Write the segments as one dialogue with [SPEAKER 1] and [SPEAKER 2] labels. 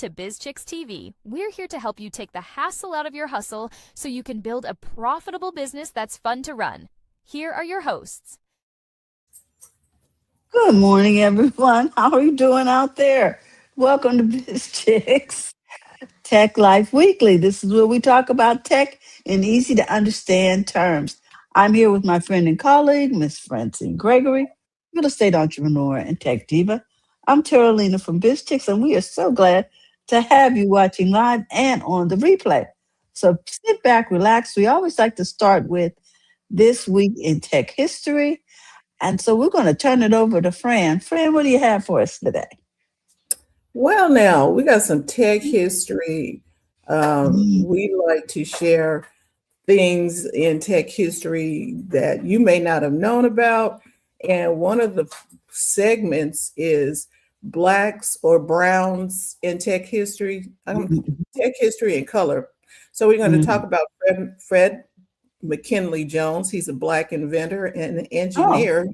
[SPEAKER 1] to BizChicks TV. We're here to help you take the hassle out of your hustle so you can build a profitable business that's fun to run. Here are your hosts.
[SPEAKER 2] Good morning, everyone. How are you doing out there? Welcome to BizChicks Tech Life Weekly. This is where we talk about tech in easy to understand terms. I'm here with my friend and colleague, Miss Francine Gregory, real estate entrepreneur and tech diva. I'm Terralina from BizChicks, and we are so glad to have you watching live and on the replay. So sit back, relax. We always like to start with this week in tech history. And so we're going to turn it over to Fran. Fran, what do you have for us today?
[SPEAKER 3] Well, now we got some tech history. We like to share things in tech history that you may not have known about. And one of the segments is Blacks or Browns in tech history, tech history and color. So we're going to talk about Fred McKinley Jones. He's a Black inventor and an engineer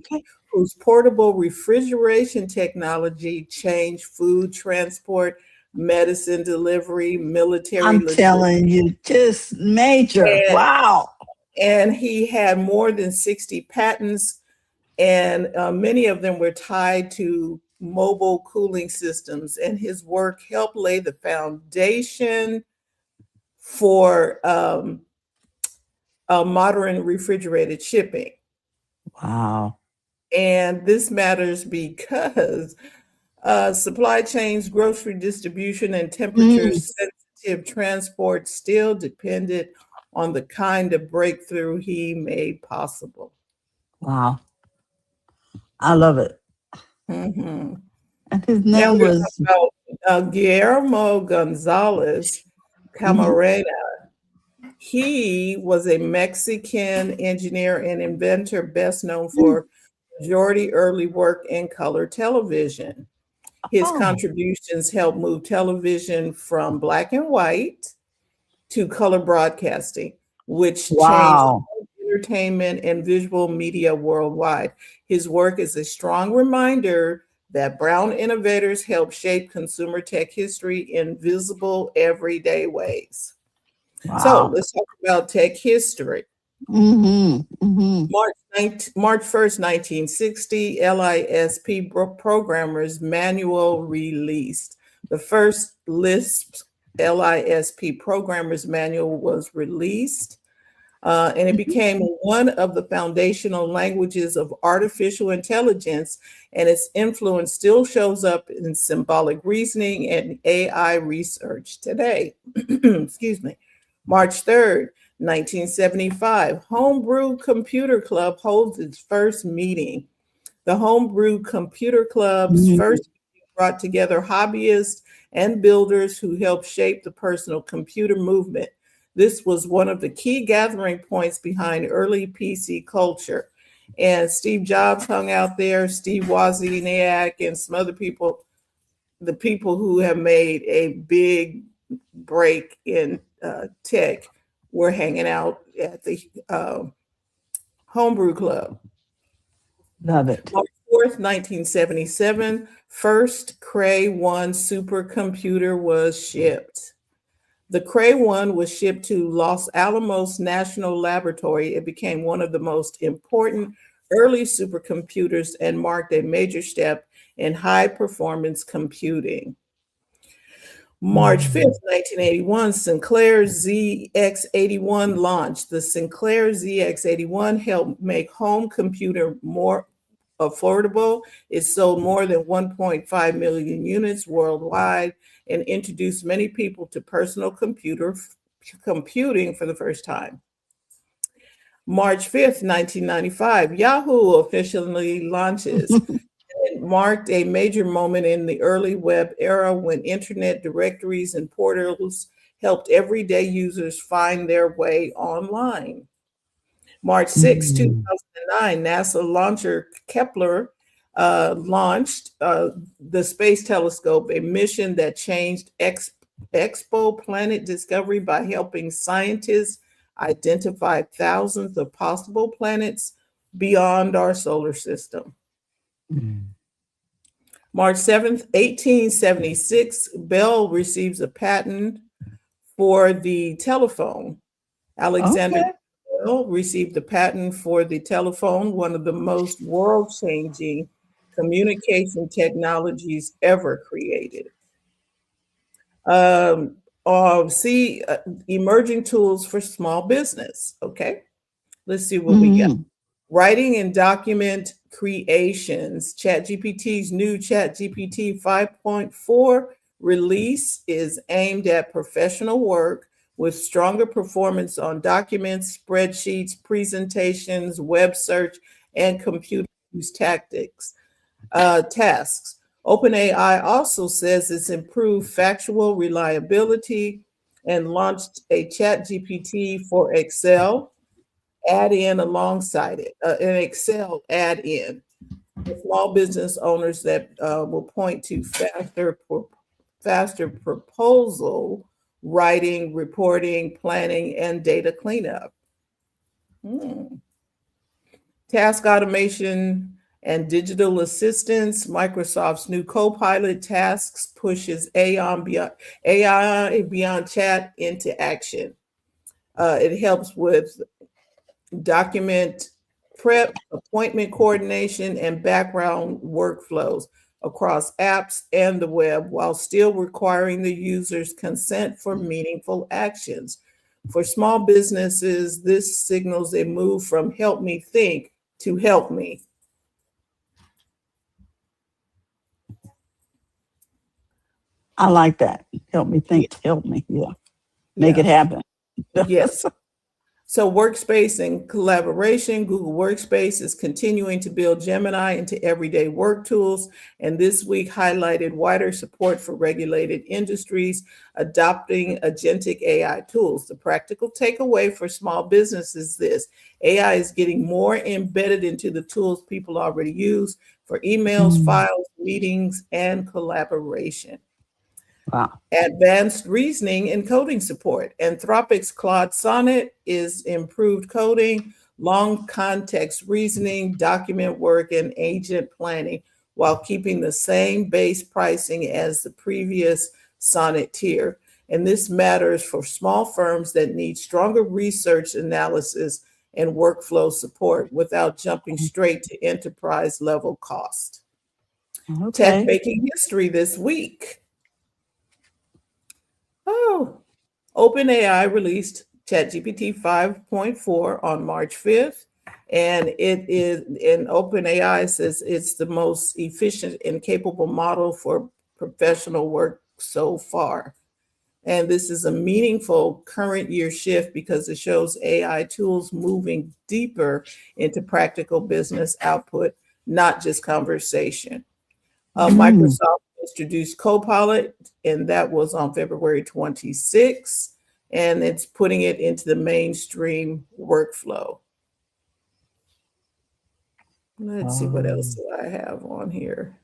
[SPEAKER 3] whose portable refrigeration technology changed food transport, medicine delivery, military.
[SPEAKER 2] I'm telling you, just major. Wow.
[SPEAKER 3] And he had more than 60 patents, and many of them were tied to mobile cooling systems. And his work helped lay the foundation for modern refrigerated shipping.
[SPEAKER 2] Wow.
[SPEAKER 3] And this matters because supply chains, grocery distribution, and temperature-sensitive transport still depended on the kind of breakthrough he made possible.
[SPEAKER 2] Wow. I love it.
[SPEAKER 3] Mm-hmm.
[SPEAKER 2] And his name was
[SPEAKER 3] Guillermo Gonzalez Camarena. He was a Mexican engineer and inventor best known for majority early work in color television. His contributions helped move television from black and white to color broadcasting, which changed entertainment and visual media worldwide. His work is a strong reminder that brown innovators help shape consumer tech history in visible, everyday ways.
[SPEAKER 2] Wow.
[SPEAKER 3] So let's talk about tech history. March 1st, 1960, LISP programmer's manual released. The first Lisp LISP programmer's manual was released, and it became one of the foundational languages of artificial intelligence, and its influence still shows up in symbolic reasoning and AI research today. Excuse me. March 3rd, 1975, Homebrew Computer Club holds its first meeting. The Homebrew Computer Club's first meeting brought together hobbyists and builders who helped shape the personal computer movement. This was one of the key gathering points behind early PC culture. And Steve Jobs hung out there, Steve Wozniak, and some other people, the people who have made a big break in tech, were hanging out at the Homebrew Club.
[SPEAKER 2] Love it.
[SPEAKER 3] March 4th, 1977, first Cray 1 supercomputer was shipped. The Cray 1 was shipped to Los Alamos National Laboratory. It became one of the most important early supercomputers and marked a major step in high-performance computing. March 5th, 1981, Sinclair ZX81 launched. The Sinclair ZX81 helped make home computer more affordable. It sold more than 1.5 million units worldwide and introduced many people to personal computing for the first time. March 5th, 1995, Yahoo officially launches. It marked a major moment in the early web era when internet directories and portals helped everyday users find their way online. March 6, 2009, NASA launcher Kepler launched the Space Telescope, a mission that changed exoplanet discovery by helping scientists identify thousands of possible planets beyond our solar system. March 7th, 1876, Bell receives a patent for the telephone. Alexander
[SPEAKER 2] Okay.
[SPEAKER 3] Bell received the patent for the telephone, one of the most world-changing communication technologies ever created. See, emerging tools for small business. Okay, let's see what we got.
[SPEAKER 2] Mhm.
[SPEAKER 3] Writing and document creations. ChatGPT's new ChatGPT 5.4 release is aimed at professional work with stronger performance on documents, spreadsheets, presentations, web search, and computer use tasks. OpenAI also says it's improved factual reliability and launched a ChatGPT for Excel add-in alongside it, an Excel add-in for small business owners that will point to faster proposal writing, reporting, planning, and data cleanup. Task automation and digital assistance. Microsoft's new Copilot tasks pushes AI beyond chat into action. It helps with document prep, appointment coordination, and background workflows across apps and the web while still requiring the user's consent for meaningful actions. For small businesses, this signals a move from help me think to help me.
[SPEAKER 2] I like that. Help me think. Help me. Yeah. Make
[SPEAKER 3] Yeah.
[SPEAKER 2] it happen.
[SPEAKER 3] Yes. So workspace and collaboration, Google Workspace is continuing to build Gemini into everyday work tools, and this week highlighted wider support for regulated industries adopting agentic AI tools. The practical takeaway for small business is this: AI is getting more embedded into the tools people already use for emails,
[SPEAKER 2] Mm.
[SPEAKER 3] files, meetings, and collaboration.
[SPEAKER 2] Wow.
[SPEAKER 3] Advanced reasoning and coding support. Anthropic's Claude Sonnet is improved coding, long context reasoning, document work, and agent planning while keeping the same base pricing as the previous Sonnet tier. And this matters for small firms that need stronger research analysis and workflow support without jumping straight to enterprise level cost. Tech
[SPEAKER 2] Okay.
[SPEAKER 3] making history this week. Oh, OpenAI released ChatGPT 5.4 on March 5th, and OpenAI says it's the most efficient and capable model for professional work so far. And this is a meaningful current year shift because it shows AI tools moving deeper into practical business output, not just conversation.
[SPEAKER 2] Mm.
[SPEAKER 3] Microsoft introduced Copilot, and that was on February 26th, and it's putting it into the mainstream workflow. Let's see what else do I have on here.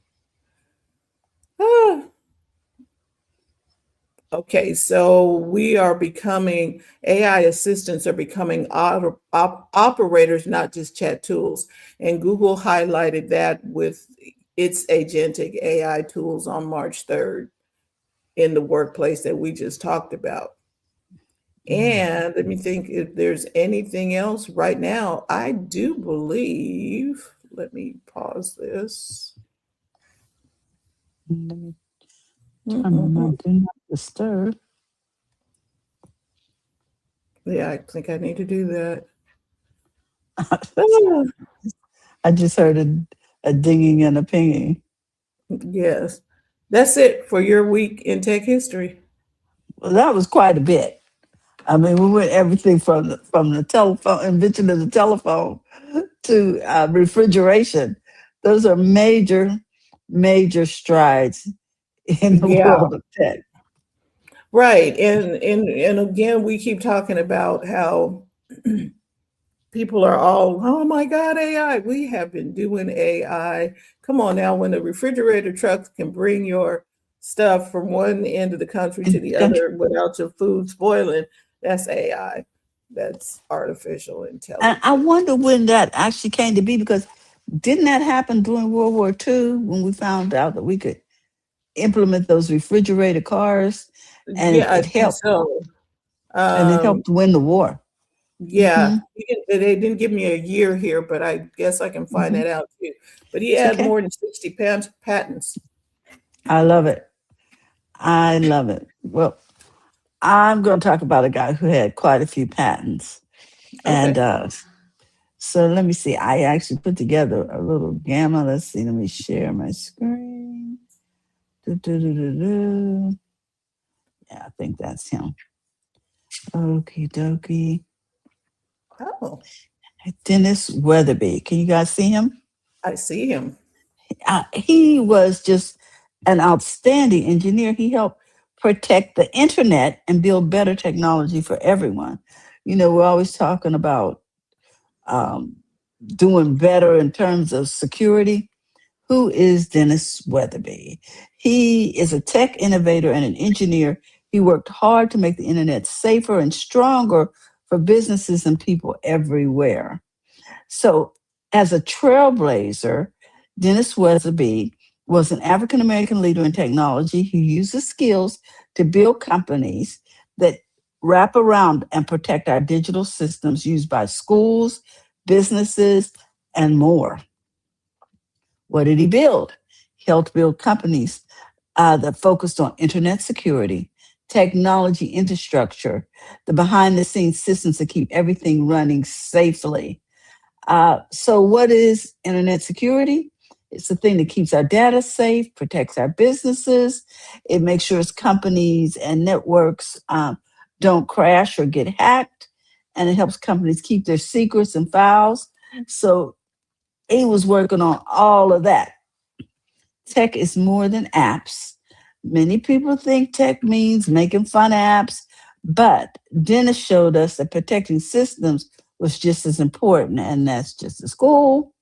[SPEAKER 3] Okay, so we are becoming AI assistants are becoming operators, not just chat tools. And Google highlighted that with its agentic AI tools on March 3rd in the workplace that we just talked about. And let me think if there's anything else right now. I do believe, let me pause this.
[SPEAKER 2] Let me turn on my do not disturb.
[SPEAKER 3] Yeah, I think I need to do that.
[SPEAKER 2] I just heard a dinging and a pinging.
[SPEAKER 3] Yes. That's it for your week in tech history.
[SPEAKER 2] Well, that was quite a bit. I mean, we went everything from the telephone, invention of the telephone, to refrigeration. Those are major strides in the
[SPEAKER 3] Yeah.
[SPEAKER 2] world of tech.
[SPEAKER 3] Right. And again, we keep talking about how people are all, oh my God, AI. We have been doing AI. Come on now, when the refrigerator trucks can bring your stuff from one end of the country to
[SPEAKER 2] In
[SPEAKER 3] the
[SPEAKER 2] the country.
[SPEAKER 3] other without your food spoiling, that's AI. That's artificial
[SPEAKER 2] And I
[SPEAKER 3] intelligence.
[SPEAKER 2] wonder when that actually came to be because Didn't that happen during World War II when we found out that we could implement those refrigerated cars, and
[SPEAKER 3] Yeah, I think so.
[SPEAKER 2] it
[SPEAKER 3] Um,
[SPEAKER 2] helped win the war.
[SPEAKER 3] yeah,
[SPEAKER 2] Hmm.
[SPEAKER 3] they didn't give me a year here, but I guess I can find
[SPEAKER 2] Hmm.
[SPEAKER 3] that out too. But he
[SPEAKER 2] It's
[SPEAKER 3] had
[SPEAKER 2] okay.
[SPEAKER 3] more than 60 patents.
[SPEAKER 2] I love it. I love it. Well, I'm going to talk about a guy who had quite a few patents. And
[SPEAKER 3] Okay.
[SPEAKER 2] so let me see. I actually put together a little gamma. Let's see. Let me share my screen. Do, do, do, do, do. Yeah, I think that's him. Okie dokie.
[SPEAKER 3] Oh,
[SPEAKER 2] Dennis Weatherby. Can you guys see him?
[SPEAKER 3] I see him.
[SPEAKER 2] He was just an outstanding engineer. He helped protect the internet and build better technology for everyone. You know, we're always talking about um, doing better in terms of security. Who is Dennis Weatherby? He is a tech innovator and an engineer. He worked hard to make the internet safer and stronger for businesses and people everywhere. So, as a trailblazer, Dennis Weatherby was an African American leader in technology who used his skills to build companies that wrap around and protect our digital systems used by schools, businesses, and more. What did he build? He helped build companies that focused on internet security, technology infrastructure, the behind the scenes systems to keep everything running safely. So, what is internet security? It's the thing that keeps our data safe, protects our businesses. It makes sure its companies and networks don't crash or get hacked. And it helps companies keep their secrets and files. So, he was working on all of that. Tech is more than apps. Many people think tech means making fun apps, but Dennis showed us that protecting systems was just as important, and that's just as cool.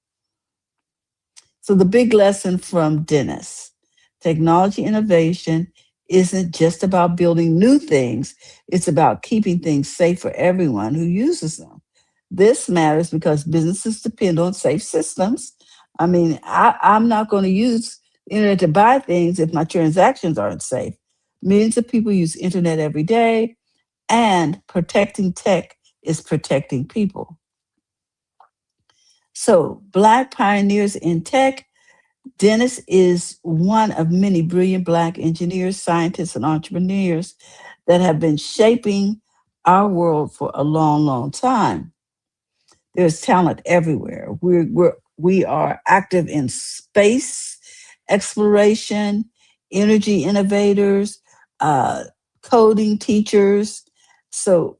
[SPEAKER 2] So, the big lesson from Dennis: technology innovation isn't just about building new things, it's about keeping things safe for everyone who uses them. This matters because businesses depend on safe systems. I mean, I'm not going to use the internet to buy things if my transactions aren't safe. Millions of people use internet every day, and protecting tech is protecting people. So, Black pioneers in tech. Dennis is one of many brilliant Black engineers, scientists, and entrepreneurs that have been shaping our world for a long, long time. There's talent everywhere. We are active in space exploration, energy innovators, uh, coding teachers. So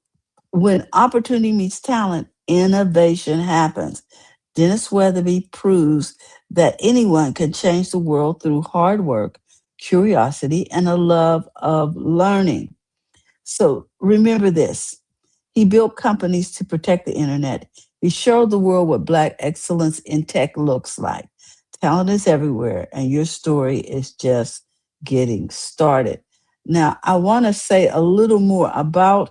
[SPEAKER 2] when opportunity meets talent, innovation happens. Dennis Weatherby proves that anyone can change the world through hard work, curiosity, and a love of learning. So remember this: he built companies to protect the internet. He showed the world what Black excellence in tech looks like. Talent is everywhere, and your story is just getting started. Now, I want to say a little more about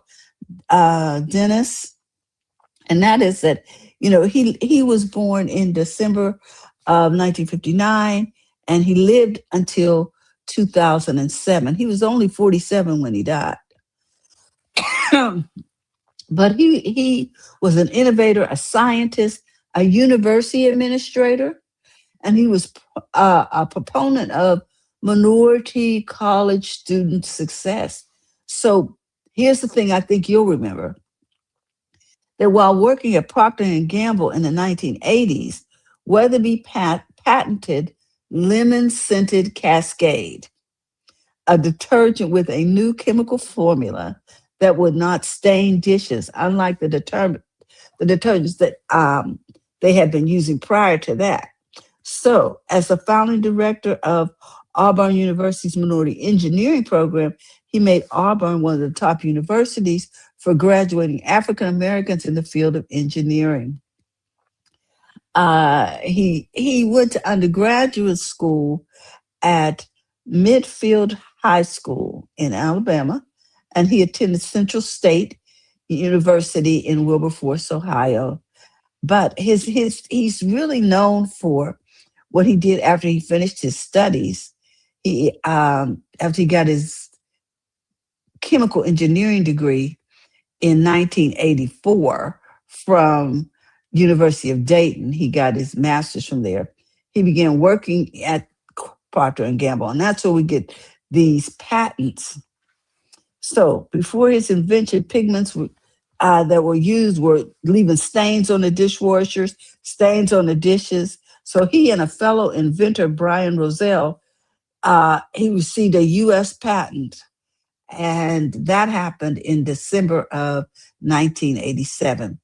[SPEAKER 2] Dennis, and that is that he was born in December of 1959, and he lived until 2007. He was only 47 when he died. But he was an innovator, a scientist, a university administrator, and he was a proponent of minority college student success. So here's the thing I think you'll remember: that while working at Procter and Gamble in the 1980s, Weatherby patented lemon scented Cascade, a detergent with a new chemical formula that would not stain dishes, unlike the detergents that they had been using prior to that. So, as the founding director of Auburn University's Minority Engineering Program, he made Auburn one of the top universities for graduating African Americans in the field of engineering. He went to undergraduate school at Midfield High School in Alabama, and he attended Central State University in Wilberforce, Ohio. But he's really known for what he did after he finished his studies. He after he got his chemical engineering degree in 1984 from University of Dayton. He got his master's from there. He began working at Procter and Gamble, and that's where we get these patents. So before his invention, pigments that were used were leaving stains on the dishwashers, stains on the dishes. So he and a fellow inventor, Brian Rosell, he received a U.S. patent, and that happened in December of 1987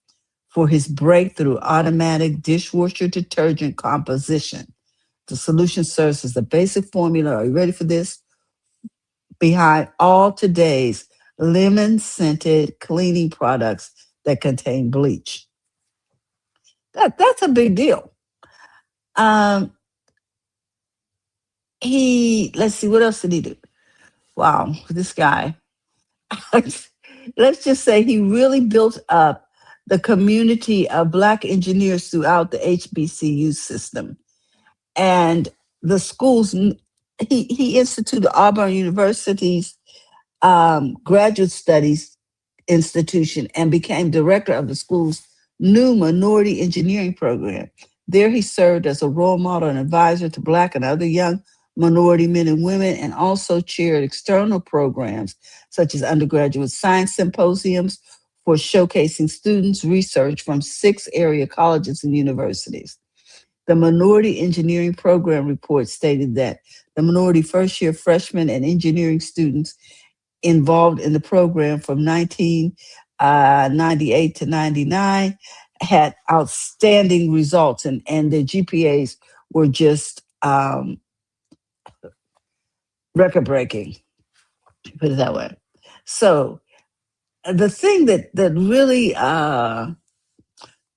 [SPEAKER 2] for his breakthrough automatic dishwasher detergent composition. The solution serves as the basic formula. Are you ready for this? Behind all today's lemon scented cleaning products that contain bleach. That's a big deal. Let's see, what else did he do? Wow, this guy. Let's just say he really built up the community of Black engineers throughout the HBCU system. And the schools, he instituted Auburn University's graduate studies institution and became director of the school's new minority engineering program. There he served as a role model and advisor to Black and other young minority men and women, and also chaired external programs such as undergraduate science symposiums for showcasing students' research from 6 area colleges and universities. The Minority Engineering Program report stated that the minority first year freshmen and engineering students involved in the program from 1998 to 99 had outstanding results, and their GPAs were just record breaking, put it that way. So the thing that really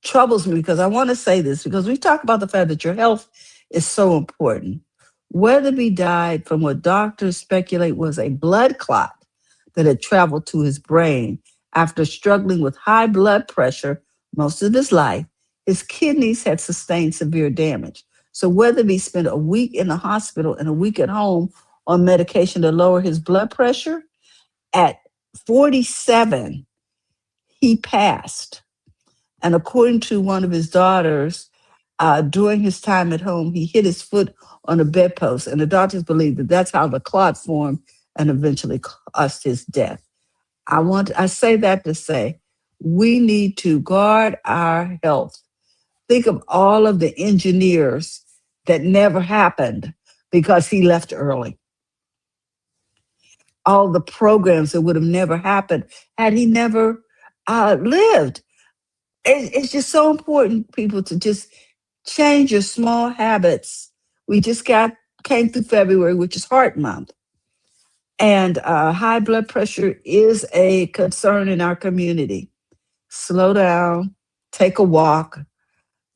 [SPEAKER 2] troubles me, because I want to say this, because we talk about the fact that your health is so important. Weatherby died from what doctors speculate was a blood clot that had traveled to his brain after struggling with high blood pressure most of his life. His kidneys had sustained severe damage. So Weatherby spent a week in the hospital and a week at home on medication to lower his blood pressure. At 47, he passed. And according to one of his daughters, during his time at home, he hit his foot on a bedpost, and the doctors believe that that's how the clot formed and eventually caused his death. I say that to say we need to guard our health. Think of all of the engineers that never happened because he left early. All the programs that would have never happened had he never lived. It's just so important, people, to just change your small habits. We just came through February, which is Heart Month. And high blood pressure is a concern in our community. Slow down, take a walk,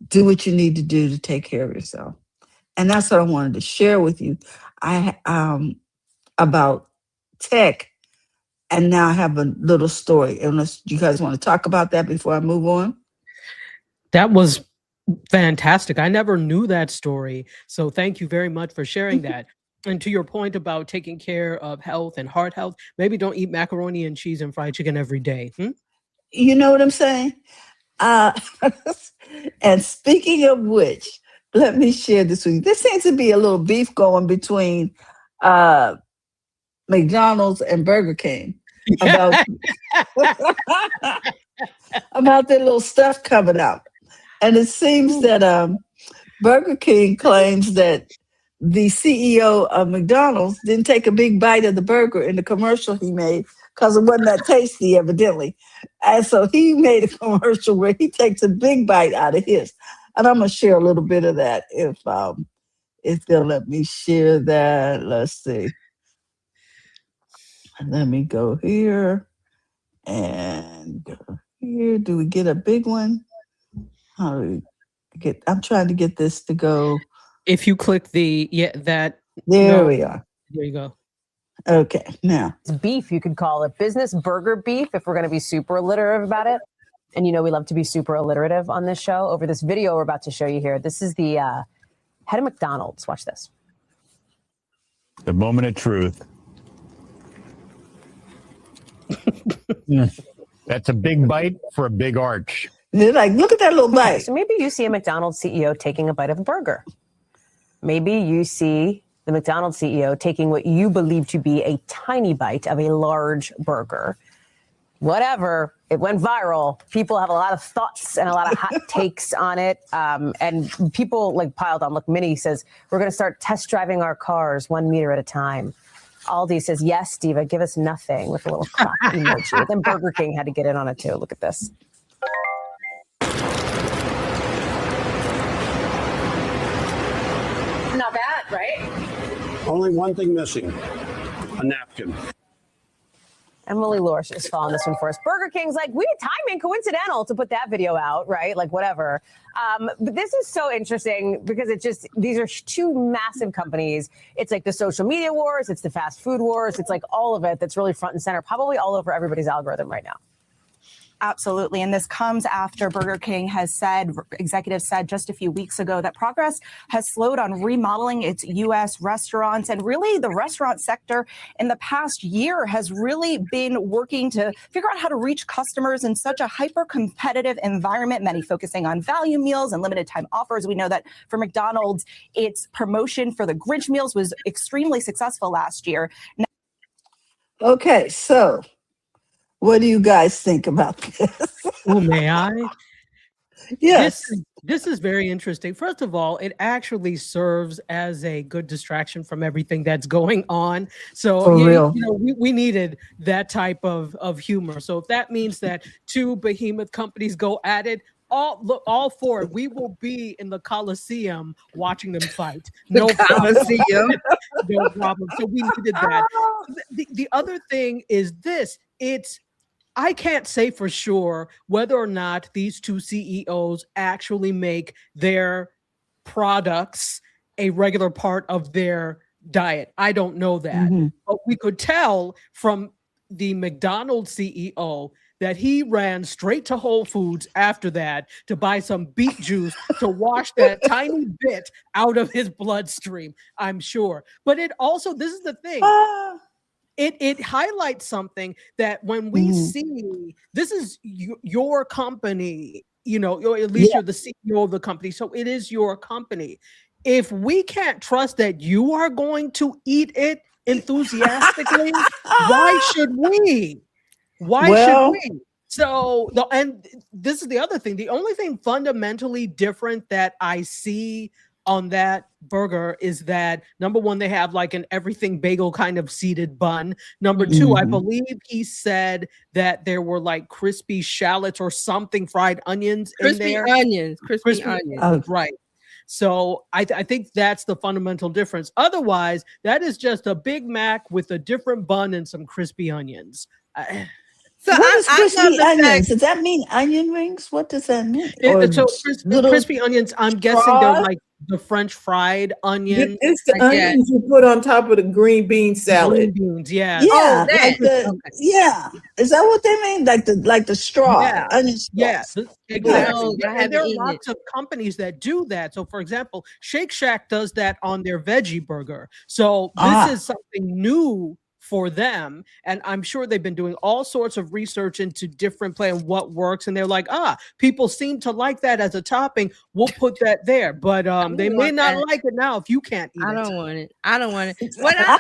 [SPEAKER 2] do what you need to do to take care of yourself. And that's what I wanted to share with you. About tech. And now I have a little story. Unless you guys want to talk about that before I move on.
[SPEAKER 4] That was fantastic. I never knew that story. So thank you very much for sharing that. And to your point about taking care of health and heart health, maybe don't eat macaroni and cheese and fried chicken every day.
[SPEAKER 2] You know what I'm saying? And speaking of which, let me share this with you. There seems to be a little beef going between McDonald's and Burger King about, about their little stuff coming out. And it seems that Burger King claims that the CEO of McDonald's didn't take a big bite of the burger in the commercial he made because it wasn't that tasty, evidently. And so he made a commercial where he takes a big bite out of his. And I'm going to share a little bit of that if they'll let me share that. Let's see. Let me go here and go here. Do we get a big one? How do we get? I'm trying to get this to go.
[SPEAKER 4] If you click
[SPEAKER 2] there we are.
[SPEAKER 4] There you go.
[SPEAKER 2] Okay, now
[SPEAKER 5] It's beef, you could call it business burger beef if we're going to be super alliterative about it. And we love to be super alliterative on this show. Over this video we're about to show you here, this is the head of McDonald's. Watch this.
[SPEAKER 6] The moment of truth. That's a big bite for a big arch.
[SPEAKER 2] They're like, look at that little bite.
[SPEAKER 5] So maybe you see a McDonald's CEO taking a bite of a burger. Maybe you see the McDonald's CEO taking what you believe to be a tiny bite of a large burger. Whatever, it went viral. People have a lot of thoughts and a lot of hot takes on it. And people piled on. Look, Minnie says, we're going to start test driving our cars 1 meter at a time. Aldi says, yes, Diva, give us nothing, with a little clap emoji. Then Burger King had to get in on it too. Look at this. Not bad, right?
[SPEAKER 7] Only one thing missing, a napkin.
[SPEAKER 5] Emily Lorsch is following this one for us. Burger King's like, weird timing, coincidental to put that video out, right? Like, whatever. But this is so interesting because these are two massive companies. It's like the social media wars. It's the fast food wars. It's like all of it that's really front and center, probably all over everybody's algorithm right now.
[SPEAKER 8] Absolutely. And this comes after Burger King executives said just a few weeks ago that progress has slowed on remodeling its U.S. restaurants. And really, the restaurant sector in the past year has really been working to figure out how to reach customers in such a hyper-competitive environment, many focusing on value meals and limited time offers. We know that for McDonald's, its promotion for the Grinch meals was extremely successful last year.
[SPEAKER 2] Okay, so what do you guys think about this?
[SPEAKER 4] Oh, may I?
[SPEAKER 2] Yes.
[SPEAKER 4] This is very interesting. First of all, it actually serves as a good distraction from everything that's going on. So we needed that type of humor. So if that means that two behemoth companies go at it, all for it. We will be in the Coliseum watching them fight. No Coliseum. No problem. So we needed that. The other thing is this. I can't say for sure whether or not these two CEOs actually make their products a regular part of their diet. I don't know that. Mm-hmm. But we could tell from the McDonald's CEO that he ran straight to Whole Foods after that to buy some beet juice to wash that tiny bit out of his bloodstream, I'm sure. But it also, this is the thing. It highlights something that when we see, this is your company, at least you're the CEO of the company, so it is your company. If we can't trust that you are going to eat it enthusiastically, why should we? Why should we? So, and this is the other thing. The only thing fundamentally different that I see on that burger is that, number one, they have like an everything bagel kind of seeded bun. Number two, I believe he said that there were like crispy shallots or something, fried onions in there. Crispy onions. Right. So I think that's the fundamental difference. Otherwise, that is just a Big Mac with a different bun and some crispy onions.
[SPEAKER 2] So what is crispy onions? Does that mean onion rings? What does that mean?
[SPEAKER 4] So crispy onions, I'm guessing they're like the French fried onion.
[SPEAKER 3] It's the onions you put on top of the green bean salad.
[SPEAKER 4] Green beans, yeah.
[SPEAKER 2] Yeah, yeah. Is that what they mean? Like the straw?
[SPEAKER 4] Yeah.
[SPEAKER 2] Onion straws.
[SPEAKER 4] Yes, exactly. And there are lots of companies that do that. So, for example, Shake Shack does that on their veggie burger. So this is something new for them, and I'm sure they've been doing all sorts of research into different play and what works, and they're like, people seem to like that as a topping, we'll put that there, but they may not like it now if you can't eat it.
[SPEAKER 9] I don't want it. What I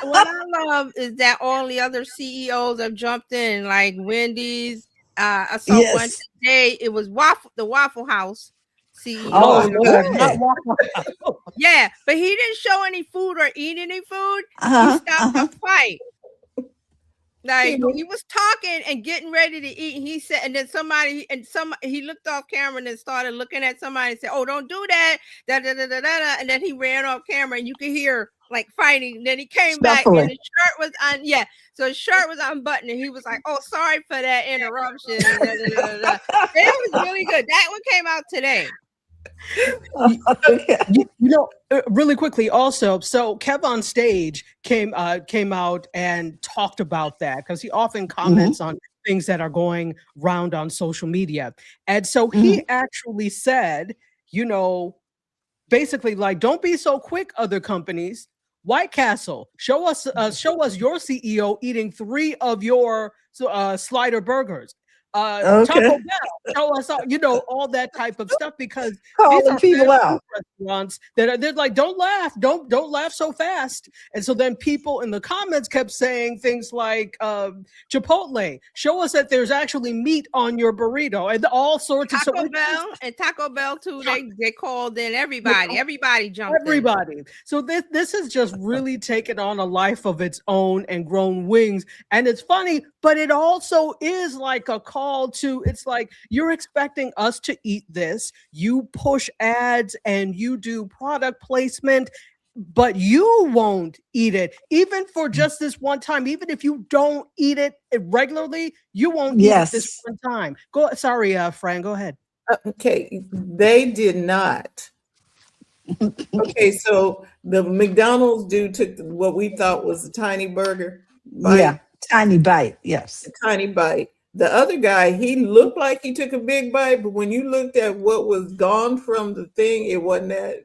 [SPEAKER 9] love is that all the other CEOs have jumped in, like Wendy's. I saw one today, it was the Waffle House CEO. Yeah, but he didn't show any food or eat any food. He stopped the fight. Like he was talking and getting ready to eat, and he said, and then he looked off camera and then started looking at somebody and said, "Oh, don't do that!" And then he ran off camera, and you could hear like fighting. And then he came back, and his shirt was on. Yeah, so his shirt was unbuttoned, and he was like, "Oh, sorry for that interruption." It was really good. That one came out today.
[SPEAKER 4] Really quickly also, so Kev on Stage came out and talked about that because he often comments on things that are going round on social media. And so he actually said, you know, basically like, don't be so quick, other companies. White Castle, show us your CEO eating 3 of your slider burgers. Taco Bell, show us all that type of stuff, because these are
[SPEAKER 2] people out.
[SPEAKER 4] restaurants that they're like, don't laugh so fast. And so then people in the comments kept saying things like, Chipotle, show us that there's actually meat on your burrito, and all sorts of
[SPEAKER 9] Taco Bell too. They called in everybody jumped in.
[SPEAKER 4] So this has just really taken on a life of its own and grown wings. And it's funny, but it also is like a call to, it's like, you're expecting us to eat this, you push ads and you do product placement, but you won't eat it, even for just this one time. Even if you don't eat it regularly, you won't eat it this one time. Sorry, Fran, go ahead.
[SPEAKER 3] Okay, they did not. Okay, so the McDonald's dude took what we thought was a tiny burger bite.
[SPEAKER 2] Yeah, tiny bite, yes.
[SPEAKER 3] A tiny bite. The other guy, he looked like he took a big bite, but when you looked at what was gone from the thing, it wasn't that.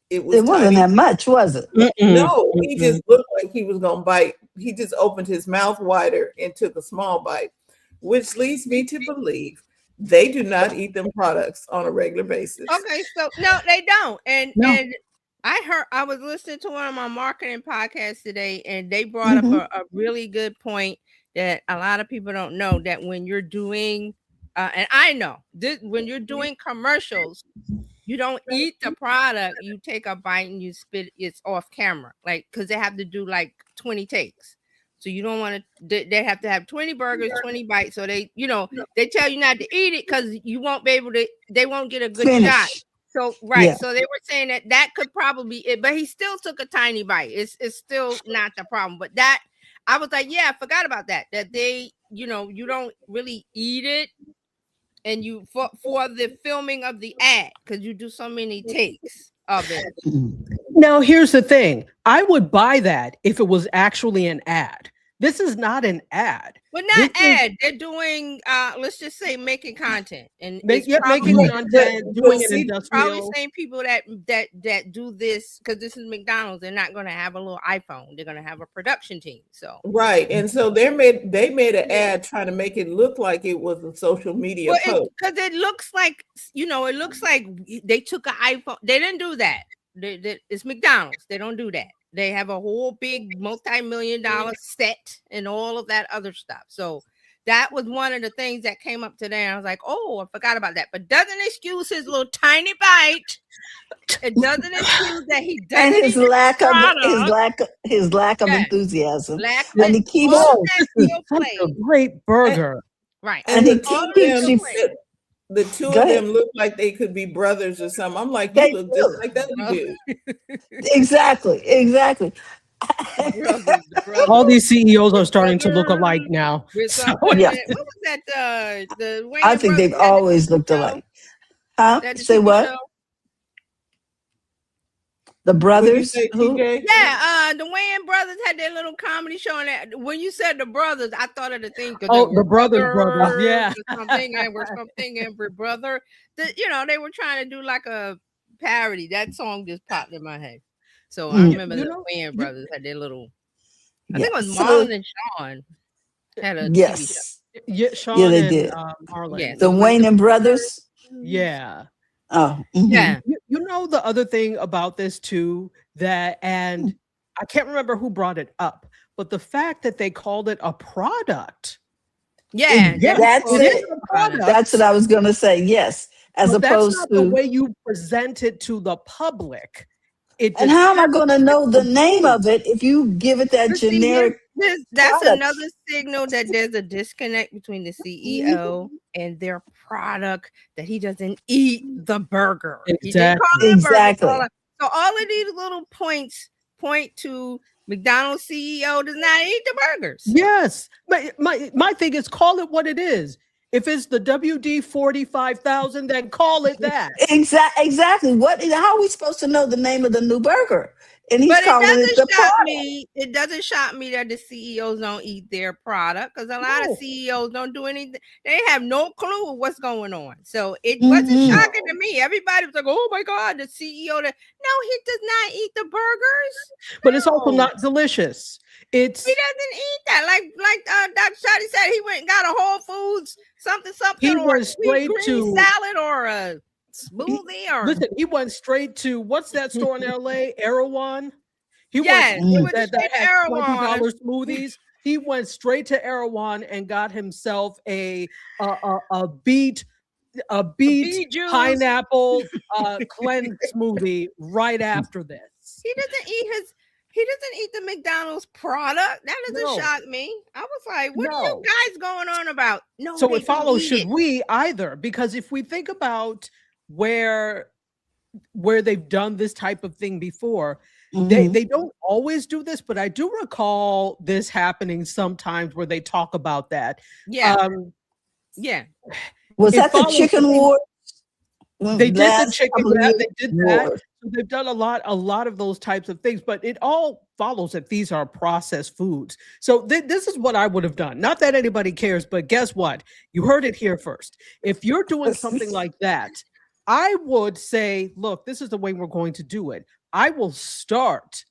[SPEAKER 3] It
[SPEAKER 2] wasn't that much, was it?
[SPEAKER 3] No, he just looked like he was gonna bite. He just opened his mouth wider and took a small bite, which leads me to believe they do not eat them products on a regular basis.
[SPEAKER 9] Okay, so no, they don't. And I was listening to one of my marketing podcasts today, and they brought up a really good point that a lot of people don't know, that when you're doing, and I know this, when you're doing commercials, you don't eat the product, you take a bite and you spit it's off camera, like, because they have to do like 20 takes. So you don't want to, they have to have 20 burgers, 20 bites. So they, they tell you not to eat it because you won't be able to, they won't get a good shot. So, so they were saying that could probably be it, but he still took a tiny bite. It's still not the problem. But that, I was like, yeah, I forgot about that they, you don't really eat it, and you for the filming of the ad, because you do so many takes of it.
[SPEAKER 4] Now, here's the thing. I would buy that if it was actually an ad. This is not an ad.
[SPEAKER 9] But not ad. They're doing, let's just say, making content, and
[SPEAKER 4] making content, doing it industrial.
[SPEAKER 9] Probably same people that do this, because this is McDonald's. They're not going to have a little iPhone. They're going to have a production team. So
[SPEAKER 3] right, and so they made an ad trying to make it look like it was a social media post,
[SPEAKER 9] because it looks like it looks like they took an iPhone. They didn't do that. It's McDonald's. They don't do that. They have a whole big multi-million-dollar set and all of that other stuff. So that was one of the things that came up today. I was like, oh, I forgot about that. But doesn't excuse his little tiny bite. It doesn't excuse that he doesn't.
[SPEAKER 2] And his lack of enthusiasm. And he keeps
[SPEAKER 4] a great burger.
[SPEAKER 9] Right.
[SPEAKER 3] And the two of them look like they could be brothers or something. I'm like, you look just like that dude.
[SPEAKER 2] Exactly.
[SPEAKER 4] All these CEOs are starting to look alike now.
[SPEAKER 9] What was that? The Wayne
[SPEAKER 2] I think they've always looked alike. Huh? Say what?
[SPEAKER 9] Show?
[SPEAKER 2] The brothers?
[SPEAKER 9] Who? Yeah, the Wayne brothers had their little comedy show. And when you said the brothers, I thought of the thing.
[SPEAKER 4] Oh, the brothers, yeah.
[SPEAKER 9] Something every brother. They were trying to do like a parody. That song just popped in my head. So I remember the Wayne brothers had their little. I think it was Marlon and Sean had a TV show.
[SPEAKER 4] Yeah, Sean
[SPEAKER 2] they
[SPEAKER 4] and
[SPEAKER 2] did.
[SPEAKER 4] Marlon.
[SPEAKER 2] Yeah, the Wayne and brothers.
[SPEAKER 4] Yeah.
[SPEAKER 2] Oh,
[SPEAKER 9] yeah.
[SPEAKER 4] You know the other thing about this too, and I can't remember who brought it up, but the fact that they called it a product.
[SPEAKER 9] Yeah,
[SPEAKER 2] that's it. That's what I was going to say. Yes, as opposed
[SPEAKER 4] that's not
[SPEAKER 2] to
[SPEAKER 4] the way you present it to the public.
[SPEAKER 2] And how am I going to know the name of it if you give it that generic?
[SPEAKER 9] That's
[SPEAKER 2] product?
[SPEAKER 9] Another signal that there's a disconnect between the CEO and their product, that he doesn't eat the burger.
[SPEAKER 2] Exactly.
[SPEAKER 9] So all of these little points point to McDonald's CEO does not eat the burgers.
[SPEAKER 4] Yes. But my thing is, call it what it is. If it's the WD 45,000, then call it that.
[SPEAKER 2] Exactly. How are we supposed to know the name of the new burger? And he's
[SPEAKER 9] But it
[SPEAKER 2] calling it
[SPEAKER 9] doesn't
[SPEAKER 2] the
[SPEAKER 9] shock
[SPEAKER 2] product.
[SPEAKER 9] me. It doesn't shock me that the CEOs don't eat their product, because a lot of CEOs don't do anything. They have no clue what's going on. So it wasn't shocking to me. Everybody was like, "Oh my God, the CEO!" No, he does not eat the burgers.
[SPEAKER 4] But it's also not delicious.
[SPEAKER 9] He doesn't eat that. Like Dr. Shadi said, he went and got a Whole Foods something,
[SPEAKER 4] He
[SPEAKER 9] or
[SPEAKER 4] went
[SPEAKER 9] a sweet
[SPEAKER 4] straight
[SPEAKER 9] green
[SPEAKER 4] to
[SPEAKER 9] salad or a smoothie or
[SPEAKER 4] listen. He went straight to what's that store in LA? Erewhon. He
[SPEAKER 9] yes,
[SPEAKER 4] went that
[SPEAKER 9] straight to
[SPEAKER 4] had
[SPEAKER 9] Erewhon.
[SPEAKER 4] $20 smoothies. He went straight to Erewhon and got himself a beet
[SPEAKER 9] juice.
[SPEAKER 4] pineapple cleanse smoothie right after this.
[SPEAKER 9] He doesn't eat the McDonald's product. That doesn't shock me. I was like, what are you guys going on about? No,
[SPEAKER 4] so it follows, should we either? Because if we think about where they've done this type of thing before, they don't always do this, but I do recall this happening sometimes where they talk about that.
[SPEAKER 9] Yeah.
[SPEAKER 2] Was that the chicken war?
[SPEAKER 4] They did the chicken war. They did that. So they've done a lot of those types of things, but it all follows that these are processed foods. So this is what I would have done. Not that anybody cares, but guess what? You heard it here first. If you're doing something like that, I would say, look, this is the way we're going to do it. I will start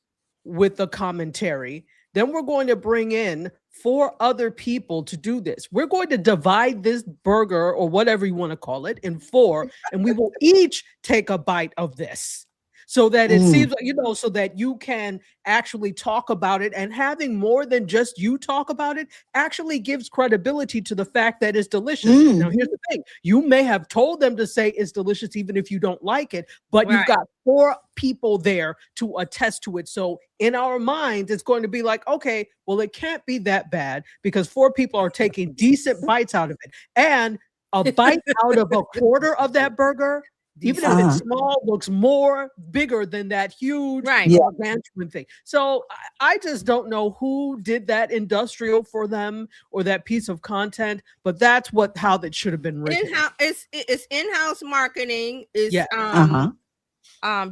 [SPEAKER 4] with the commentary. Then we're going to bring in 4 other people to do this. We're going to divide this burger or whatever you want to call it in 4, and we will each take a bite of this. So that it seems like, so that you can actually talk about it, and having more than just you talk about it actually gives credibility to the fact that it's delicious. Now, here's the thing. You may have told them to say it's delicious even if you don't like it, but you've got 4 people there to attest to it. So in our minds, it's going to be like, okay, well, it can't be that bad because 4 people are taking decent bites out of it. And a bite out of a quarter of that burger, even if it's small, looks bigger than that huge gargantuan thing. So I just don't know who did that industrial for them or that piece of content, but that's how that should have been written.
[SPEAKER 9] It's in-house marketing. It's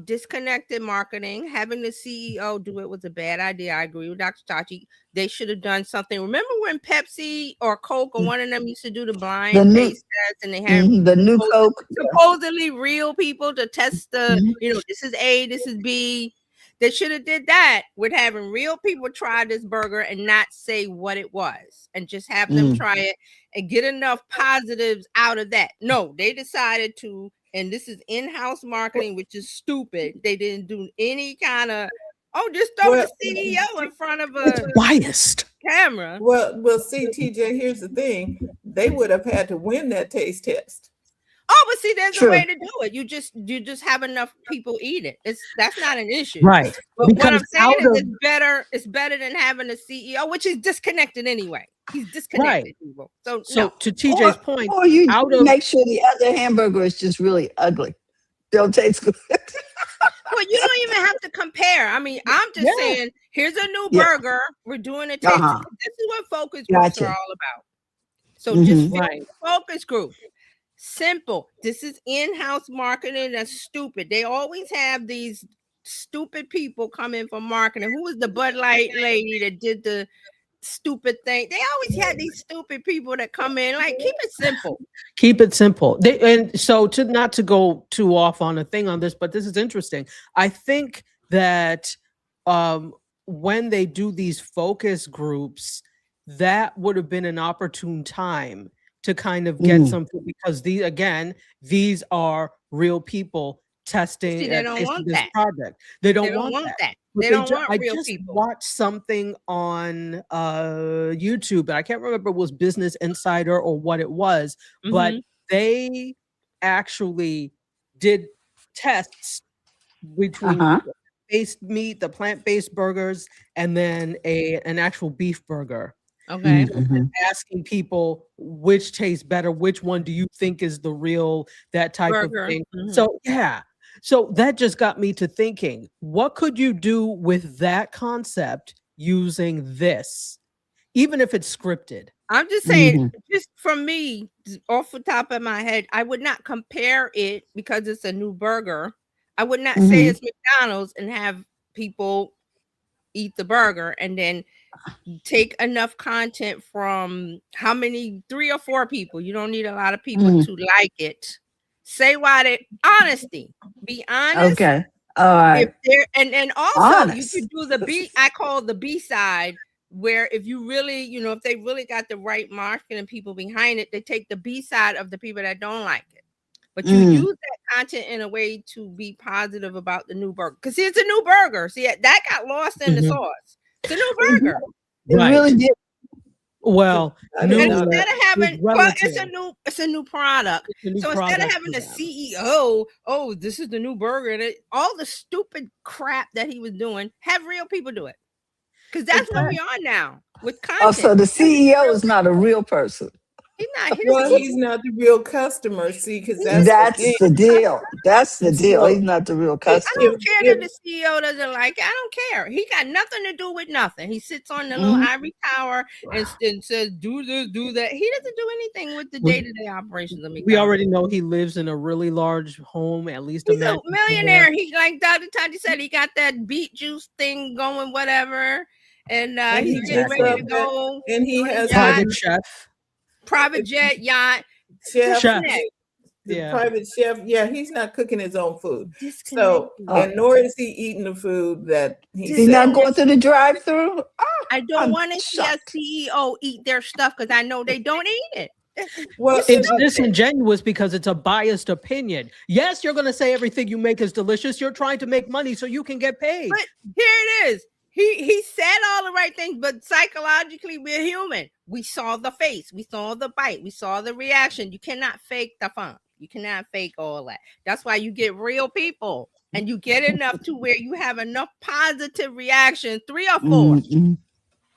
[SPEAKER 9] disconnected marketing. Having the CEO do it was a bad idea. I agree with Dr. Tachi. They should have done something. Remember when Pepsi or Coke or one of them used to do the blind taste test, and they had
[SPEAKER 2] the new Coke,
[SPEAKER 9] supposedly real people to test the, this is A, this is B. They should have did that with having real people try this burger and not say what it was, and just have them try it and get enough positives out of that. No, they decided to, and this is in-house marketing, which is stupid. They didn't do any kind of, just throw the CEO in front of a
[SPEAKER 4] biased
[SPEAKER 9] camera.
[SPEAKER 3] Well, see, TJ, here's the thing. They would have had to win that taste test.
[SPEAKER 9] Oh, but see, there's a way to do it. You just have enough people eat it. That's not an issue.
[SPEAKER 4] Right.
[SPEAKER 9] But what I'm saying is it's better than having a CEO, which is disconnected anyway. He's disconnected, people. So
[SPEAKER 4] to TJ's point,
[SPEAKER 2] or you make sure the other hamburger is just really ugly. Don't taste good.
[SPEAKER 9] Well, you don't even have to compare. I mean, I'm just saying, here's a new burger. We're doing a taste. This is what focus groups are all about. So just focus group. Simple. This is in-house marketing. That's stupid. They always have these stupid people come in for marketing. Who was the Bud Light lady that did the stupid thing? They always had these stupid people that come in. Like, keep it simple.
[SPEAKER 4] Keep it simple. And so not to go too off on a thing on this, but this is interesting. I think that when they do these focus groups, that would have been an opportune time to kind of get something, because these are real people testing
[SPEAKER 9] they don't want
[SPEAKER 4] this
[SPEAKER 9] that
[SPEAKER 4] project. They don't want that.
[SPEAKER 9] They don't want real
[SPEAKER 4] just
[SPEAKER 9] people.
[SPEAKER 4] Watched something on YouTube, but I can't remember if it was Business Insider or what it was, but they actually did tests between the plant-based burgers and then an actual beef burger.
[SPEAKER 9] Okay.
[SPEAKER 4] Asking people which tastes better, which one do you think is the real, that type
[SPEAKER 9] burger.
[SPEAKER 4] Of thing. So that just got me to thinking, what could you do with that concept using this? even if it's scripted.
[SPEAKER 9] I'm just saying, just from me, off the top of my head, I would not compare it because it's a new burger. I would not say it's McDonald's and have people eat the burger and then take enough content from how many, 3 or 4 people. You don't need a lot of people to like it. Say why they honesty. Be honest.
[SPEAKER 2] Okay. All right.
[SPEAKER 9] If they're and also you could do the B. I call the B side, where if you really, if they really got the right marketing people behind it, they take the B side of the people that don't like it. But you use that content in a way to be positive about the new burger. Because see, it's a new burger. See, that got lost in the sauce. It's a new burger.
[SPEAKER 2] It really did.
[SPEAKER 4] Well,
[SPEAKER 9] instead of having, it's a new product. So instead of having the CEO, oh, this is the new burger, and all the stupid crap that he was doing, have real people do it. Because that's where we are now with content.
[SPEAKER 2] Oh, so the CEO is not a real person.
[SPEAKER 9] He's not.
[SPEAKER 3] He's not the real customer. See, because
[SPEAKER 2] that's the deal. That's the deal. He's not the real customer.
[SPEAKER 9] I don't care that the CEO doesn't like it. I don't care. He got nothing to do with nothing. He sits on the little ivory tower and says, "Do this, do that." He doesn't do anything with the day-to-day operations of McDonald's.
[SPEAKER 4] We already know he lives in a really large home. At least
[SPEAKER 9] he's a millionaire. He, like Dr. Tati said, he got that beet juice thing going, whatever, and he's getting ready to go.
[SPEAKER 3] And he has
[SPEAKER 4] private chef.
[SPEAKER 9] Private jet, yacht,
[SPEAKER 3] chef. Private chef. Yeah, he's not cooking his own food. So, and nor is he eating the food that
[SPEAKER 2] he's not going through the drive-through.
[SPEAKER 9] I don't want to see a CEO eat their stuff because I know they don't eat it.
[SPEAKER 4] Well, it's disingenuous because it's a biased opinion. Yes, you're going to say everything you make is delicious. You're trying to make money so you can get paid.
[SPEAKER 9] But here it is. He said all the right things, but psychologically, we're human. We saw the face, we saw the bite, we saw the reaction. You cannot fake the fun. You cannot fake all that. That's why you get real people, and you get enough to where you have enough positive reaction, 3 or 4, and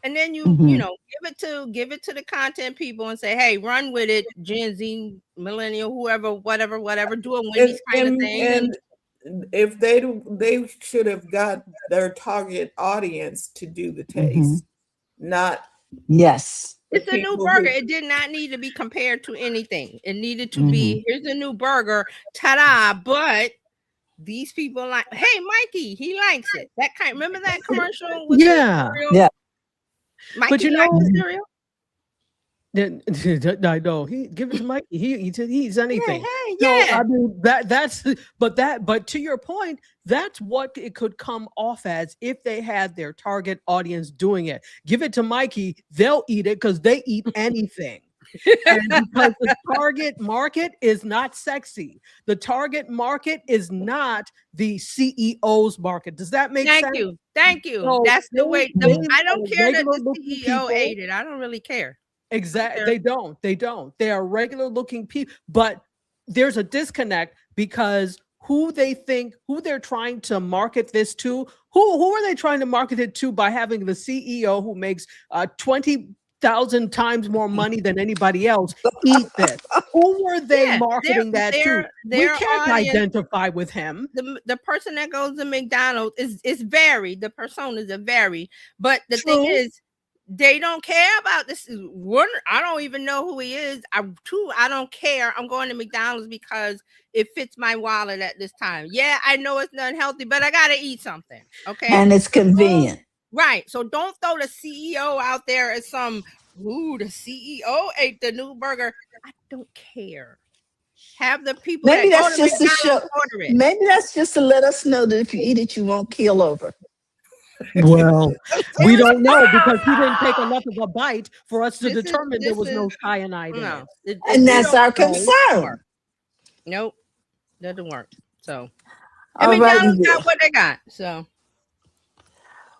[SPEAKER 9] then you give it to the content people and say, hey, run with it, Gen Z, millennial, whoever, whatever, do a Wendy's kind of thing.
[SPEAKER 3] And if they should have got their target audience to do the taste, not
[SPEAKER 2] yes.
[SPEAKER 9] It's a new burger. It did not need to be compared to anything. It needed to be, here's a new burger, ta-da! But these people like, hey, Mikey, he likes it. That kind. Remember that commercial? With
[SPEAKER 2] yeah.
[SPEAKER 9] Mikey,
[SPEAKER 4] but
[SPEAKER 9] likes the cereal.
[SPEAKER 4] I know he give it to Mike. He eats anything.
[SPEAKER 9] Yeah.
[SPEAKER 4] So I mean but to your point, that's what it could come off as if they had their target audience doing it. Give it to Mikey, they'll eat it because they eat anything. And because the target market is not sexy. The target market is not the CEO's market. Does that make sense?
[SPEAKER 9] Thank you. So that's the way. I don't care that the CEO ate it. I don't really care.
[SPEAKER 4] Exactly. They don't. They are regular looking people, but there's a disconnect because who they're trying to market this to, who are they trying to market it to by having the CEO who makes 20,000 times more money than anybody else eat this? Who are they marketing that to? We can't identify with him.
[SPEAKER 9] The person that goes to McDonald's is varied. The personas are varied. But the thing is, they don't care about this. One, I don't even know who he is. Two, I don't care. I'm going to McDonald's because it fits my wallet at this time. Yeah, I know it's not healthy, but I gotta eat something. Okay,
[SPEAKER 2] and it's convenient,
[SPEAKER 9] right? So don't throw the CEO out there as some. Ooh, the CEO ate the new burger. I don't care. Have the people.
[SPEAKER 2] Maybe that's just to show. Maybe that's just to let us know that if you eat it, you won't keel over.
[SPEAKER 4] Well, we don't know because he didn't take enough of a bite for us to determine there was no cyanide in it.
[SPEAKER 2] And that's our concern.
[SPEAKER 9] Nope, doesn't work. So,
[SPEAKER 2] McDonald's
[SPEAKER 9] got what they got. So,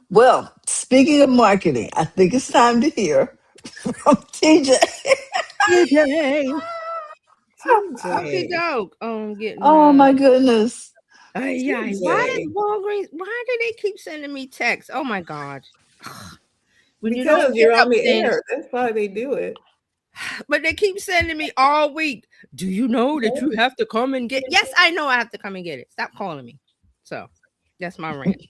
[SPEAKER 2] well, speaking of marketing, I think it's time to hear from TJ. Oh my goodness.
[SPEAKER 9] Yeah. Why is Walgreens? Why do they keep sending me texts? Oh my God.
[SPEAKER 3] Because you're on the air. That's why they do it.
[SPEAKER 9] But they keep sending me all week. Do you know that you have to come and get? Yes, I know I have to come and get it. Stop calling me. So That's my rant.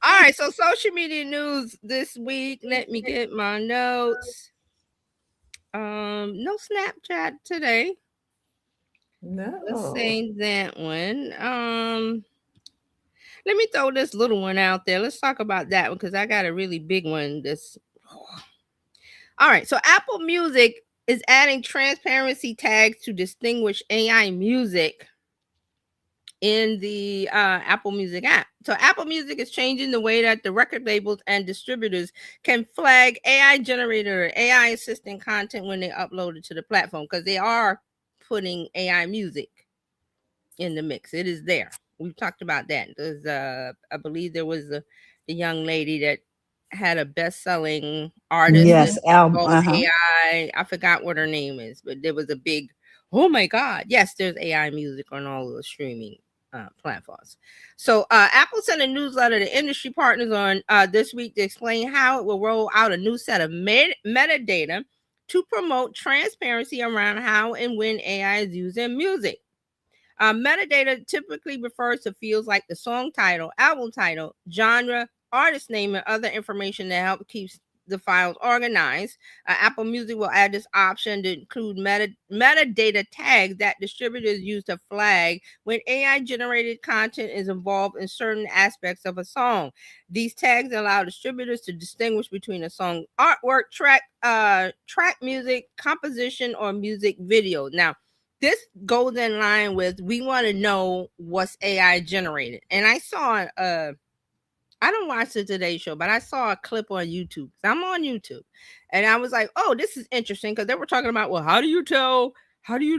[SPEAKER 9] All right, so social media news this week. Let me get my notes. No Snapchat today.
[SPEAKER 3] No.
[SPEAKER 9] Let's say that one. Let me throw this little one out there. Let's talk about that one because I got a really big one. All right, so Apple Music is adding transparency tags to distinguish AI music in the Apple Music app. So Apple Music is changing the way that the record labels and distributors can flag AI generated or AI assistant content when they upload it to the platform, because they are putting AI music in the mix. It is there. We've talked about that. There's I believe there was the young lady that had a best-selling artist.
[SPEAKER 2] Yes, album.
[SPEAKER 9] AI. I forgot what her name is, but there was a big, oh my God. Yes, there's AI music on all of the streaming platforms. So Apple sent a newsletter to industry partners on this week to explain how it will roll out a new set of metadata to promote transparency around how and when AI is used in music. Metadata typically refers to fields like the song title, album title, genre, artist name, and other information that help keeps the files organized. Apple Music will add this option to include metadata tags that distributors use to flag when AI generated content is involved in certain aspects of a song. These tags allow distributors to distinguish between a song artwork, track music, composition, or music video. Now, this goes in line with, we want to know what's AI generated. And I saw I don't watch the Today Show, but I saw a clip on YouTube. I'm on YouTube. And I was like, oh, this is interesting, because they were talking about, well, how do you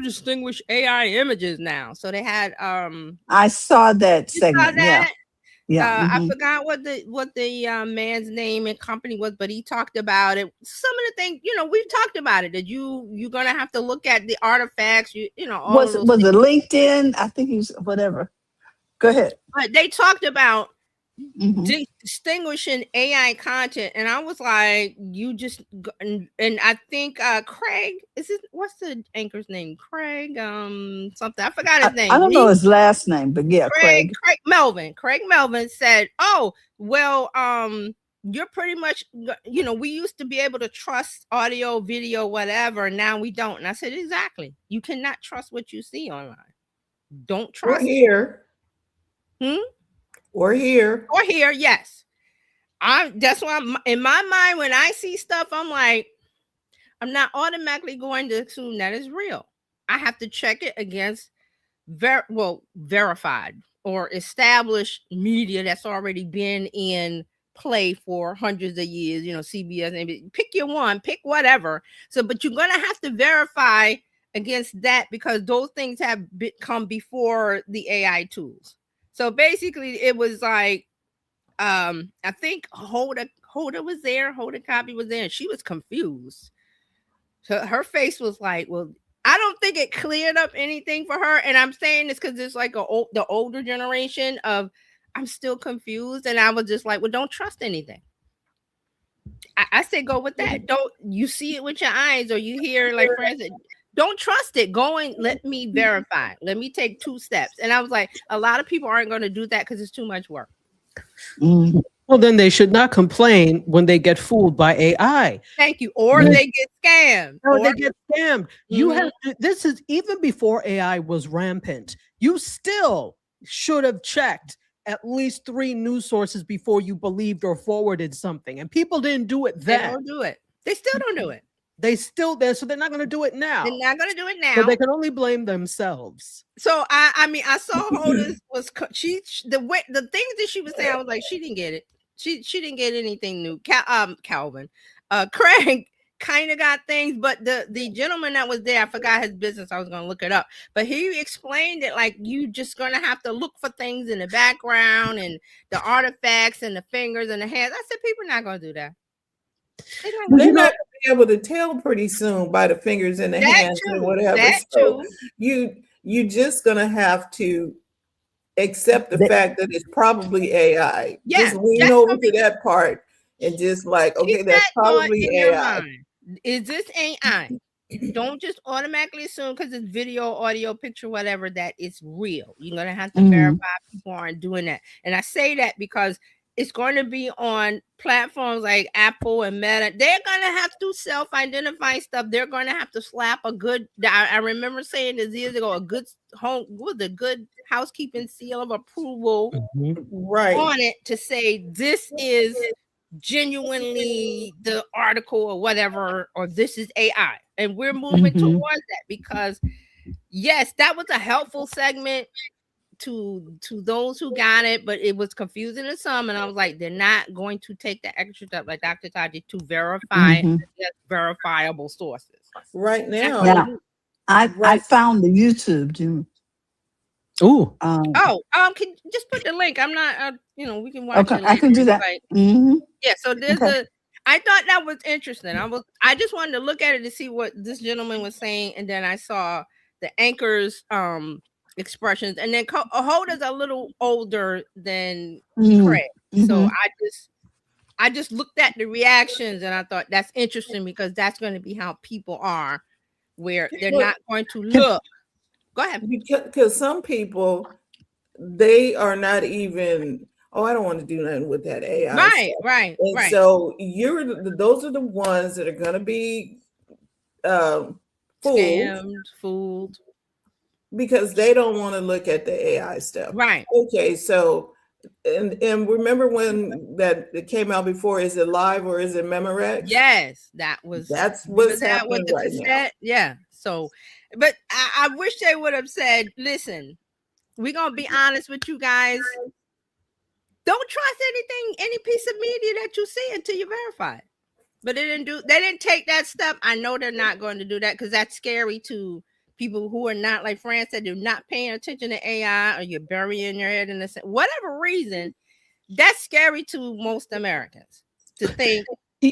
[SPEAKER 9] distinguish AI images now? So they had
[SPEAKER 2] I saw that segment.
[SPEAKER 9] Yeah.
[SPEAKER 2] I
[SPEAKER 9] forgot what the man's name and company was, but he talked about it. Some of the things, we've talked about it, that you're gonna have to look at the artifacts, all
[SPEAKER 2] was it LinkedIn? I think he's whatever. Go ahead.
[SPEAKER 9] But they talked about distinguishing AI content, and I was like, you just, and I think Craig, what's the anchor's name? Craig something, I forgot his name.
[SPEAKER 2] I don't know his last name, but yeah, Craig
[SPEAKER 9] Melvin said, oh well, you're pretty much, we used to be able to trust audio, video, whatever, now we don't. And I said, exactly, you cannot trust what you see online. Don't trust
[SPEAKER 3] Or here.
[SPEAKER 9] Yes. That's why in my mind, when I see stuff, I'm like, I'm not automatically going to assume that is real. I have to check it against verified or established media that's already been in play for hundreds of years, CBS, pick your one, pick whatever. So, but you're going to have to verify against that, because those things have come before the AI tools. So basically it was like, I think Hoda was there, Hoda Kotb was there, and she was confused. So her face was like, well, I don't think it cleared up anything for her. And I'm saying this because it's like the older generation of, I'm still confused. And I was just like, well, don't trust anything. I say go with that. Don't, you see it with your eyes, or you hear, like, for instance, don't trust it. Go and let me verify. Let me take 2 steps. And I was like, a lot of people aren't going to do that because it's too much work.
[SPEAKER 4] Well, then they should not complain when they get fooled by AI.
[SPEAKER 9] Thank you. Or they get scammed.
[SPEAKER 4] They get scammed. You have to, this is even before AI was rampant. You still should have checked at least 3 news sources before you believed or forwarded something. And people didn't do it then.
[SPEAKER 9] They don't do it. They still don't do it.
[SPEAKER 4] They still there, so they're not going to do it now.
[SPEAKER 9] They're not going to do it now.
[SPEAKER 4] So they can only blame themselves.
[SPEAKER 9] So I mean, I saw Hoda's was the things that she was saying, I was like, she didn't get it. She didn't get anything new. Calvin, Craig kind of got things, but the gentleman that was there, I forgot his business. I was going to look it up, but he explained it like, you just going to have to look for things in the background and the artifacts and the fingers and the hands. I said, people are not going to do that.
[SPEAKER 3] They're not going to be able to tell pretty soon by the fingers and the hands and whatever. So you just going to have to accept the fact that it's probably AI.
[SPEAKER 9] Yeah,
[SPEAKER 3] just lean over to that part and just like, okay, that's probably AI.
[SPEAKER 9] Is this AI? don't just automatically assume because it's video, audio, picture, whatever, that it's real. You're going to have to verify people aren't doing that. And I say that because it's going to be on platforms like Apple and Meta. They're going to have to do self-identifying stuff. They're going to have to slap a good, I remember saying this years ago, a good housekeeping seal of approval on it to say this is genuinely the article or whatever, or this is AI. And we're moving towards that because yes, that was a helpful segment to those who got it, but it was confusing to some. And I was like, they're not going to take the extra step like Dr. Taji to verify verifiable sources.
[SPEAKER 3] Right now.
[SPEAKER 2] Yeah. I found the YouTube, Jim.
[SPEAKER 4] Ooh.
[SPEAKER 9] Can just put the link. I'm not we can watch it later.
[SPEAKER 2] I can do that.
[SPEAKER 9] Yeah, so there's I thought that was interesting. I just wanted to look at it to see what this gentleman was saying, and then I saw the anchor's expressions, and then Hoda's a little older than Craig. So I just looked at the reactions and I thought that's interesting because that's going to be how people are, where they're not going to look. Go ahead.
[SPEAKER 3] Because some people, they are not even, I don't want to do nothing with that AI.
[SPEAKER 9] Right.
[SPEAKER 3] So those are the ones that are going to be
[SPEAKER 9] fooled.
[SPEAKER 3] Because they don't want to look at the AI stuff.
[SPEAKER 9] Right.
[SPEAKER 3] Okay, so and remember when it came out before, is it live or is it Memorex?
[SPEAKER 9] Yes, that's what's
[SPEAKER 3] happening right now.
[SPEAKER 9] Yeah. So, but I wish they would have said, listen, we're gonna be honest with you guys. Don't trust any piece of media that you see until you verify it. But they didn't take that step. I know they're not going to do that because that's scary to people who are not, like Fran said, they're not paying attention to AI, or you're burying your head in the sand. Whatever reason, that's scary to most Americans to think. Go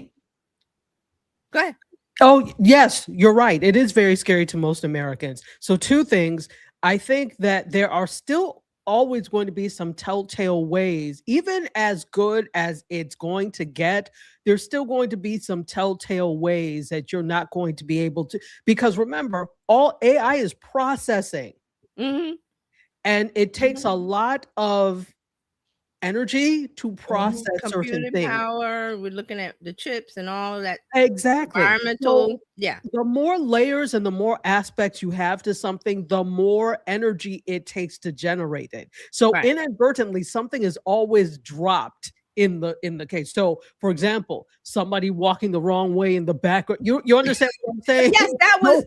[SPEAKER 9] ahead.
[SPEAKER 4] Oh, yes, you're right. It is very scary to most Americans. So two things. I think that there are still always going to be some telltale ways, even as good as it's going to get, there's still going to be some telltale ways that you're not going to be able to, because remember, all AI is processing. And it takes a lot of energy to process certain things.
[SPEAKER 9] Power. We're looking at the chips and all of that.
[SPEAKER 4] Exactly.
[SPEAKER 9] Environmental.
[SPEAKER 4] So the more layers and the more aspects you have to something, the more energy it takes to generate it. So inadvertently, something is always dropped in the case. So, for example, somebody walking the wrong way in the background. You understand what I'm saying?
[SPEAKER 9] Yes, that was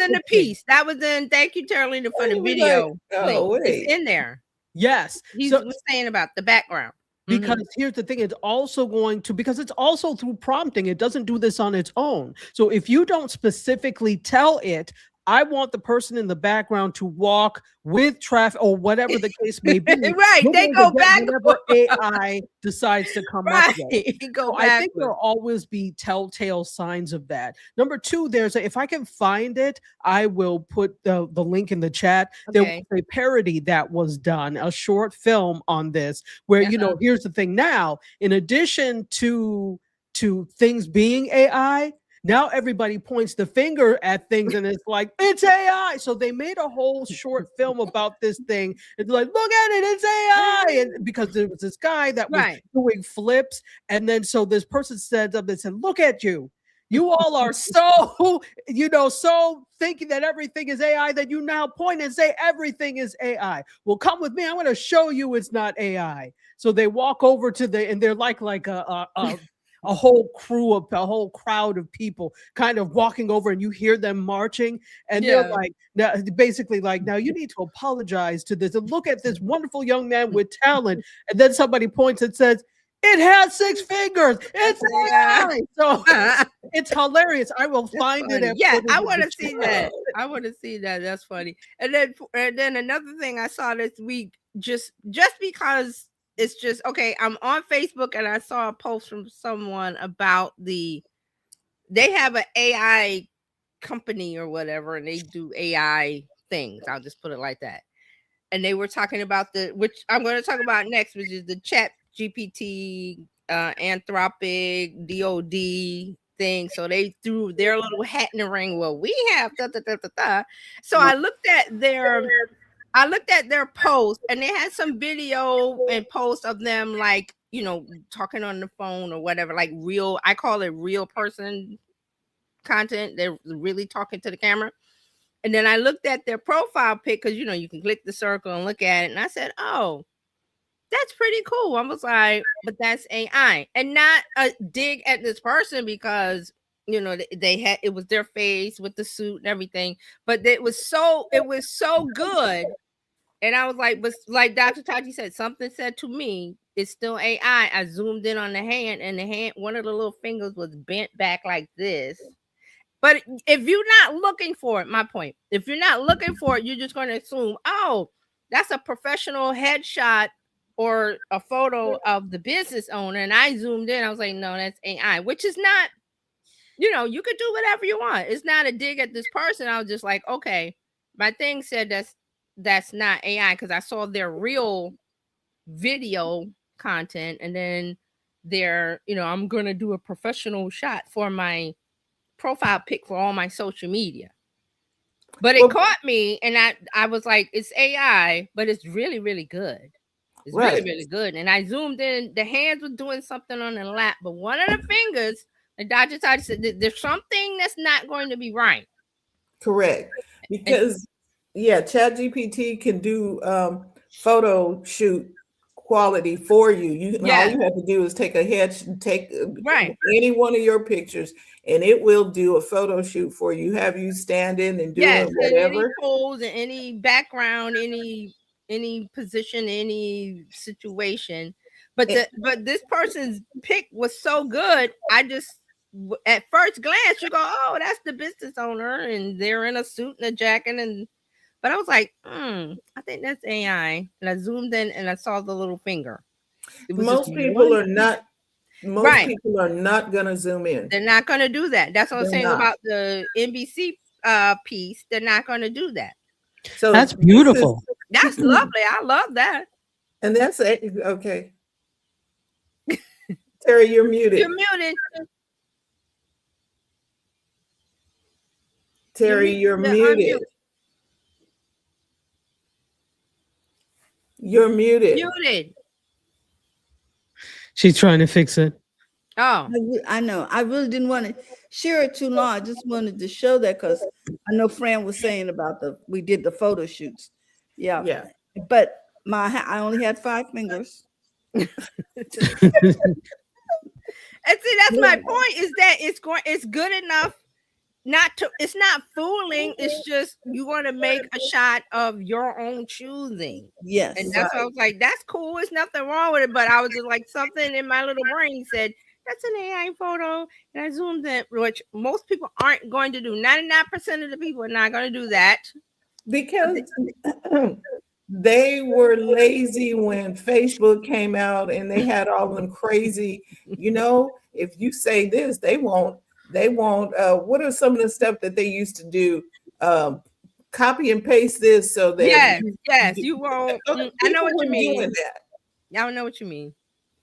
[SPEAKER 9] in the piece. That was in. Thank you, Terlina, for the video. It's in there.
[SPEAKER 4] Yes.
[SPEAKER 9] He was saying about the background.
[SPEAKER 4] Because here's the thing, it's also because it's also through prompting. It doesn't do this on its own. So if you don't specifically tell it, I want the person in the background to walk with traffic or whatever the case may be.
[SPEAKER 9] They go back
[SPEAKER 4] whenever AI decides to come up with it.
[SPEAKER 9] So
[SPEAKER 4] I think there'll always be telltale signs of that. Number two, if I can find it, I will put the link in the chat. There was a parody that was done, a short film on this, where here's the thing now, in addition to things being AI, now everybody points the finger at things and it's like, it's AI. So they made a whole short film about this thing. It's like, look at it, it's AI. And because there was this guy that was doing flips. And then so this person said up and said, look at you. You all are so, so thinking that everything is AI that you now point and say everything is AI. Well, come with me. I'm going to show you it's not AI. So they walk over and they're like a whole crowd of people kind of walking over, and you hear them marching, and they're like, now you need to apologize to this and look at this wonderful young man with talent. And then somebody points and says, it has 6 fingers. It's AI. So it's hilarious. I will find it.
[SPEAKER 9] I want to see that. I want to see that. That's funny. And then another thing I saw this week, just because it's just I'm on Facebook and I saw a post from someone about they have an AI company or whatever, and they do AI things. I'll just put it like that. And they were talking about which I'm going to talk about next, which is the Chat GPT, Anthropic, DOD, thing. So they threw their little hat in the ring. Well, we have da, da, da, da, da. So I looked at their post, and they had some video and posts of them, like, you know, talking on the phone or whatever, like real, I call it real person content. They're really talking to the camera. And then I looked at their profile pic, because, you know, you can click the circle and look at it. And I said, oh, that's pretty cool. I was like, but that's AI, and not a dig at this person, because, you know, they had, it was their face with the suit and everything, but it was so good. And I was like, but like Dr. Tati said, something said to me, it's still AI. I zoomed in on the hand, and the hand, one of the little fingers was bent back like this. But if you're not looking for it, my point, if you're not looking for it, you're just going to assume, oh, that's a professional headshot or a photo of the business owner. And I zoomed in, I was like, no, that's AI, which is not, you know, you could do whatever you want. It's not a dig at this person. I was just like, okay, my thing said that's not AI, because I saw their real video content, and then their, you know, I'm going to do a professional shot for my profile pic for all my social media. But it caught me, and I was like, it's AI, but it's really, really good. It's really, really good. And I zoomed in, the hands were doing something on the lap, but one of the fingers, the Dr. Tati said, there's something that's not going to be right.
[SPEAKER 3] Correct. Because ChatGPT can do photo shoot quality for you. All you have to do is take any one of your pictures, and it will do a photo shoot for you. Have you standing and doing whatever,
[SPEAKER 9] any pose, and any background, any position, any situation. But this person's pic was so good. I just, at first glance, you go, oh, that's the business owner, and they're in a suit and a jacket, but I was like, I think that's AI. And I zoomed in, and I saw the little finger.
[SPEAKER 3] Most people are not going to zoom in.
[SPEAKER 9] They're not going to do that. That's what I'm saying about the NBC piece. They're not going to do that.
[SPEAKER 3] So
[SPEAKER 4] that's beautiful.
[SPEAKER 9] That's lovely. I love that.
[SPEAKER 3] And that's okay. Terry, you're muted.
[SPEAKER 9] You're muted.
[SPEAKER 3] Terry, you're muted. You're muted.
[SPEAKER 9] Muted.
[SPEAKER 4] She's trying to fix it.
[SPEAKER 9] Oh,
[SPEAKER 2] I know. I really didn't want to share it too long. I just wanted to show that, because I know Fran was saying about we did the photo shoots. Yeah. But I only had 5 fingers.
[SPEAKER 9] And see, that's my point, is that it's good enough. It's not fooling. It's just, you want to make a shot of your own choosing.
[SPEAKER 2] Yes.
[SPEAKER 9] And that's what I was like, that's cool. There's nothing wrong with it. But I was just like, something in my little brain said, that's an AI photo. And I zoomed in, which most people aren't going to do. 99% of the people are not going to do that.
[SPEAKER 3] Because they were lazy when Facebook came out, and they had all them crazy, you know, if you say this, they won't, what are some of the stuff that they used to do? Copy and paste this so that
[SPEAKER 9] you won't. I know what you mean. I don't know what you mean.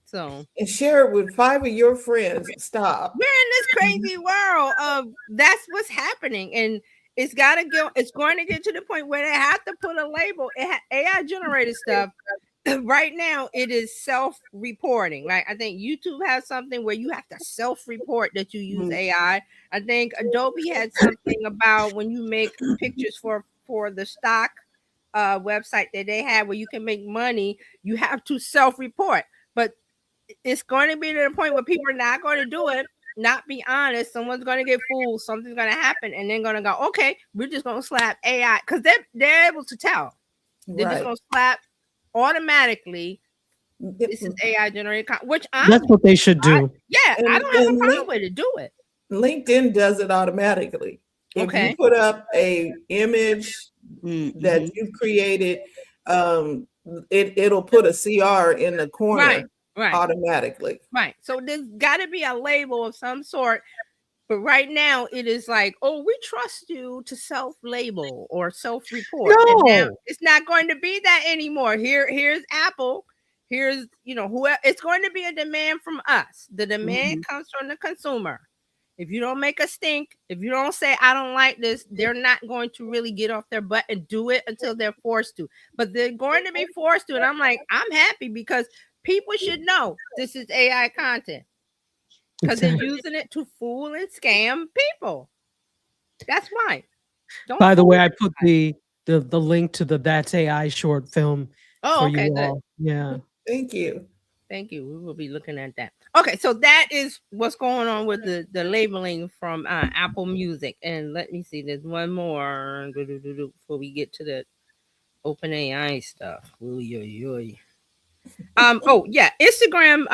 [SPEAKER 9] So,
[SPEAKER 3] and share it with 5 of your friends. Stop.
[SPEAKER 9] We're in this crazy world of that's what's happening, and it's going to get to the point where they have to put a label. AI generated stuff. Right now, it is self-reporting, right? I think YouTube has something where you have to self-report that you use AI. I think Adobe had something about when you make pictures for the stock website that they have, where you can make money, you have to self-report. But it's going to be to the point where people are not going to do it, not be honest. Someone's going to get fooled. Something's going to happen, and they're going to go, okay, we're just going to slap AI, because they're able to tell. They're just going to slap automatically, this is AI generated content, which
[SPEAKER 4] that's what they should do.
[SPEAKER 9] I don't have a problem with it. Do it.
[SPEAKER 3] LinkedIn does it automatically. If you put up a image that you've created, it'll put a CR in the corner automatically.
[SPEAKER 9] Right. So there's got to be a label of some sort. But right now, it is like, oh, we trust you to self-label or self-report.
[SPEAKER 4] No.
[SPEAKER 9] And now it's not going to be that anymore. Here's Apple. Here's, whoever. It's going to be a demand from us. The demand comes from the consumer. If you don't make a stink, if you don't say, I don't like this, they're not going to really get off their butt and do it until they're forced to. But they're going to be forced to. And I'm like, I'm happy because people should know this is AI content. Because they're using it to fool and scam people. That's why.
[SPEAKER 4] By the way, I put the link to the That's AI short film for you all. Yeah.
[SPEAKER 3] Thank you.
[SPEAKER 9] Thank you. We will be looking at that. Okay, so that is what's going on with the labeling from Apple Music. And let me see, there's one more before we get to the OpenAI stuff. Oh yeah, Instagram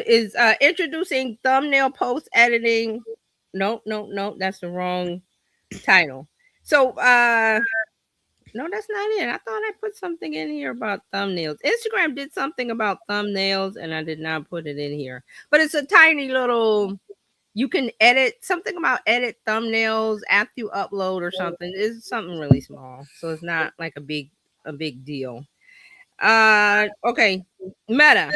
[SPEAKER 9] is introducing thumbnail post editing. No, that's the wrong title. So no, that's not it. I thought I put something in here about thumbnails. Instagram did something about thumbnails and I did not put it in here. But it's a tiny little, you can edit something about edit thumbnails after you upload or something. It's something really small. So it's not like a big deal. Okay. Meta.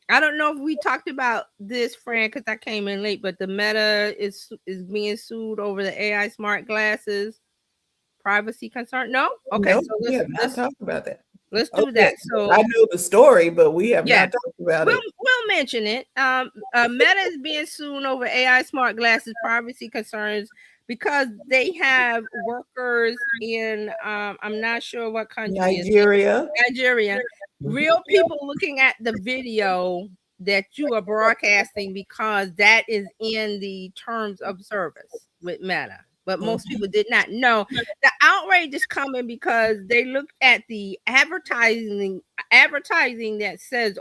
[SPEAKER 9] I don't know if we talked about this, Fran, because I came in late, but the Meta is being sued over the AI smart glasses. Privacy concern? No? Okay.
[SPEAKER 3] Nope,
[SPEAKER 9] So
[SPEAKER 3] let's talk about that.
[SPEAKER 9] Let's do that. So
[SPEAKER 3] I know the story, but we have not talked about it.
[SPEAKER 9] We'll mention it. Meta is being sued over AI smart glasses privacy concerns because they have workers in I'm not sure what country.
[SPEAKER 3] Nigeria.
[SPEAKER 9] Real people looking at the video that you are broadcasting because that is in the terms of service with Meta. But most people did not know. The outrage is coming because they looked at the advertising that says,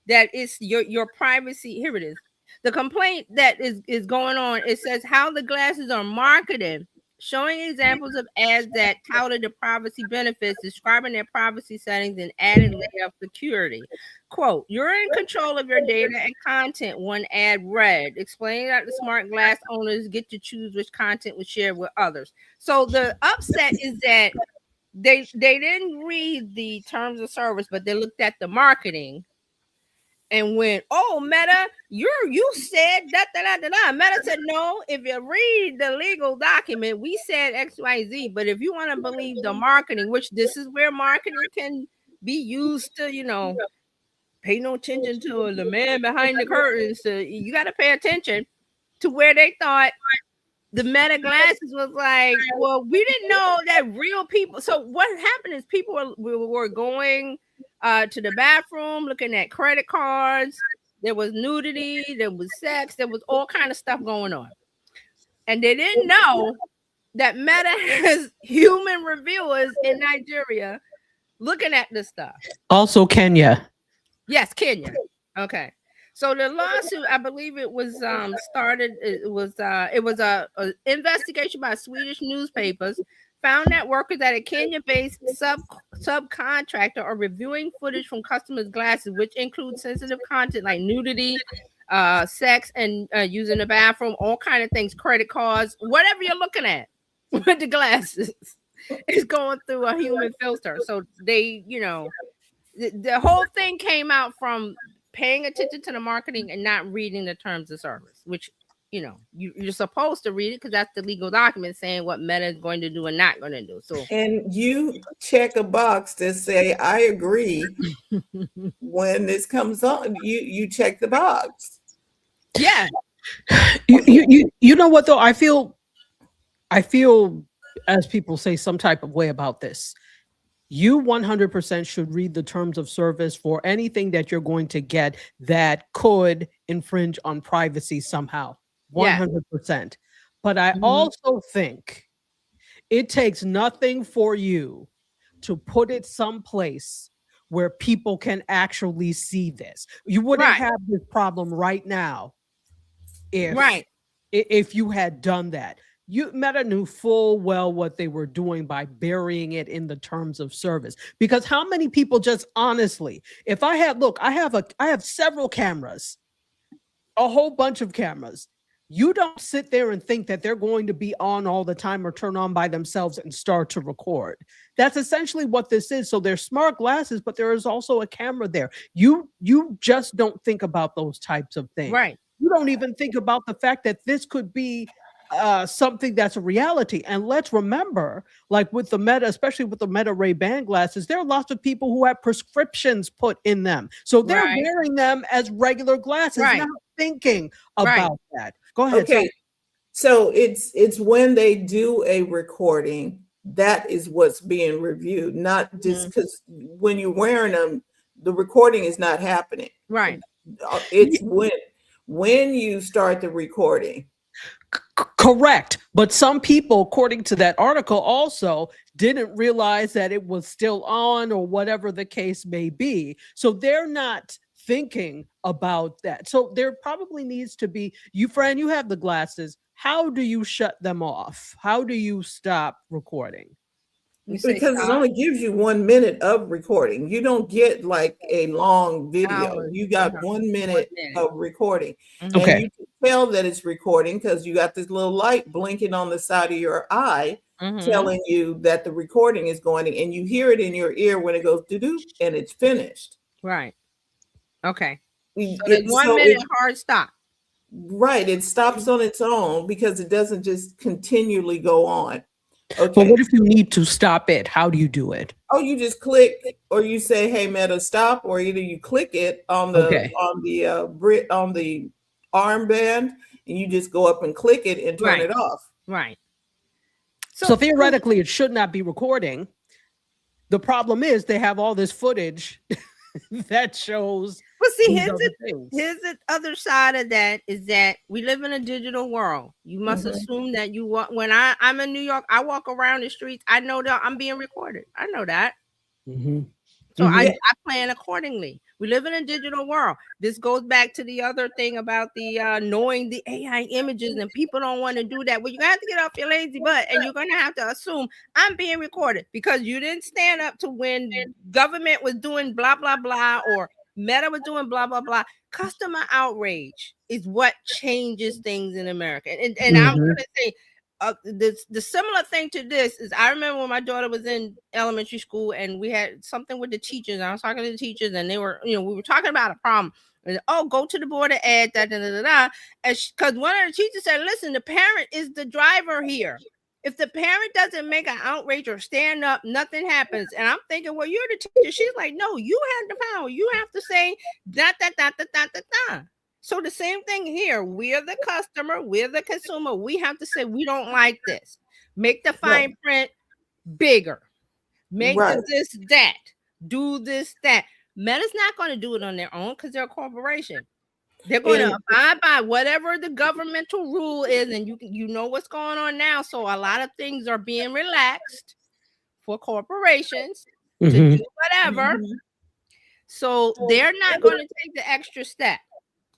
[SPEAKER 9] that is your privacy. Here it is. The complaint that is going on, it says how the glasses are marketed, showing examples of ads that touted the privacy benefits, describing their privacy settings, and adding layer of security. Quote, you're in control of your data and content, one ad read, explaining that the smart glass owners get to choose which content was shared with others. So the upset is that they didn't read the terms of service, but they looked at the marketing and went, oh, Meta, you said that. Meta said, no, if you read the legal document, we said X, Y, Z. But if you want to believe the marketing, which this is where marketing can be used to, pay no attention to the man behind the curtains. So you got to pay attention to where they thought the Meta glasses was like, well, we didn't know that real people. So what happened is people were going to the bathroom, looking at credit cards. There was nudity, there was sex, there was all kind of stuff going on. And they didn't know that Meta has human reviewers in Nigeria looking at this stuff.
[SPEAKER 4] Also Kenya.
[SPEAKER 9] Yes, Kenya. Okay. So the lawsuit, I believe it was started. It was a investigation by Swedish newspapers found that workers at a Kenya-based subcontractor are reviewing footage from customers' glasses, which includes sensitive content like nudity, sex, and using the bathroom, all kind of things, credit cards, whatever you're looking at with the glasses is going through a human filter. So they, the whole thing came out from paying attention to the marketing and not reading the terms of service, which you're supposed to read it because that's the legal document saying what Meta is going to do and not going to do. So,
[SPEAKER 3] and you check a box to say I agree. When this comes on, you check the box.
[SPEAKER 9] Yeah.
[SPEAKER 4] You know what though? I feel, as people say, some type of way about this. You 100% should read the terms of service for anything that you're going to get that could infringe on privacy somehow. 100%. But I also think it takes nothing for you to put it someplace where people can actually see this. You wouldn't have this problem right now if you had done that. Meta knew full well what they were doing by burying it in the terms of service. Because how many people just honestly, if I have several cameras, a whole bunch of cameras. You don't sit there and think that they're going to be on all the time or turn on by themselves and start to record. That's essentially what this is. So they're smart glasses, but there is also a camera there. You just don't think about those types of things.
[SPEAKER 9] Right.
[SPEAKER 4] You don't even think about the fact that this could be something that's a reality. And let's remember, like with the Meta, especially with the Meta Ray-Ban glasses, there are lots of people who have prescriptions put in them. So they're wearing them as regular glasses, not thinking about that. Go ahead.
[SPEAKER 3] Okay. So it's when they do a recording, that is what's being reviewed, not just because when you're wearing them, the recording is not happening.
[SPEAKER 9] Right.
[SPEAKER 3] It's when you start the recording.
[SPEAKER 4] Correct. But some people, according to that article, also didn't realize that it was still on or whatever the case may be. So they're not thinking about that. So there probably needs to be, you friend, you have the glasses. How do you shut them off? How do you stop recording?
[SPEAKER 3] Because it only gives you 1 minute of recording. You don't get like a long video. You got 1 minute of recording. And you can tell that it's recording because you got this little light blinking on the side of your eye telling you that the recording is going, and you hear it in your ear when it goes doo-doo and it's finished.
[SPEAKER 9] Right. Okay. So it's 1 minute hard stop.
[SPEAKER 3] Right. It stops on its own because it doesn't just continually go on. Okay.
[SPEAKER 4] But what if you need to stop it? How do you do it?
[SPEAKER 3] Oh, you just click, or you say, "Hey, Meta, stop," or either you click it on the on the armband, and you just go up and click it and turn it off.
[SPEAKER 9] Right.
[SPEAKER 4] So theoretically, it should not be recording. The problem is they have all this footage that shows.
[SPEAKER 9] But see, here's the other side of that is that we live in a digital world. You must assume that when I'm in New York, I walk around the streets. I know that I'm being recorded. I know that. So I plan accordingly. We live in a digital world. This goes back to the other thing about the knowing the AI images, and people don't want to do that. Well, you have to get off your lazy butt, and you're going to have to assume I'm being recorded because you didn't stand up to when government was doing blah, blah, blah, or Meta was doing blah, blah, blah. Customer outrage is what changes things in America. And I'm going to say, the similar thing to this is I remember when my daughter was in elementary school and we had something with the teachers. I was talking to the teachers and they were, we were talking about a problem. And, go to the board of ed, because one of the teachers said, listen, the parent is the driver here. If the parent doesn't make an outrage or stand up, nothing happens. And I'm thinking, well, you're the teacher. She's like, no, you have the power. You have to say that. So the same thing here. We're the customer. We're the consumer. We have to say we don't like this. Make the fine print bigger. Make this, that. Do this, that. Meta's not going to do it on their own because they're a corporation. They're going to abide by whatever the governmental rule is, and you know what's going on now. So a lot of things are being relaxed for corporations to do whatever. So they're not going to take the extra step.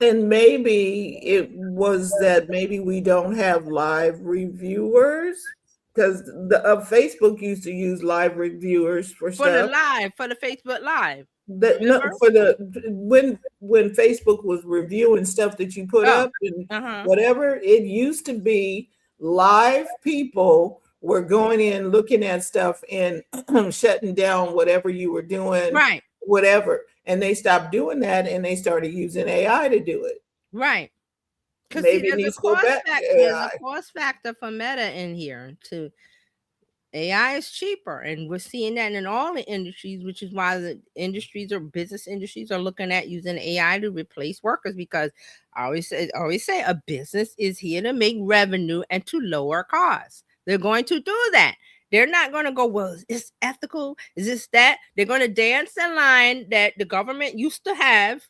[SPEAKER 3] And maybe it was that maybe we don't have live reviewers because Facebook used to use live reviewers for stuff.
[SPEAKER 9] For the Facebook Live.
[SPEAKER 3] When Facebook was reviewing stuff that you put up and whatever, it used to be live people were going in, looking at stuff and shutting down whatever you were doing, whatever. And they stopped doing that and they started using AI to do it.
[SPEAKER 9] Right. Because
[SPEAKER 3] maybe it needs to go back to AI.
[SPEAKER 9] There's a cost factor for Meta in here too. AI is cheaper, and we're seeing that in all the industries, which is why the industries or business industries are looking at using AI to replace workers. Because I always say a business is here to make revenue and to lower costs. They're going to do that. They're not going to go, well, is this ethical? Is this that? They're going to dance the line that the government used to have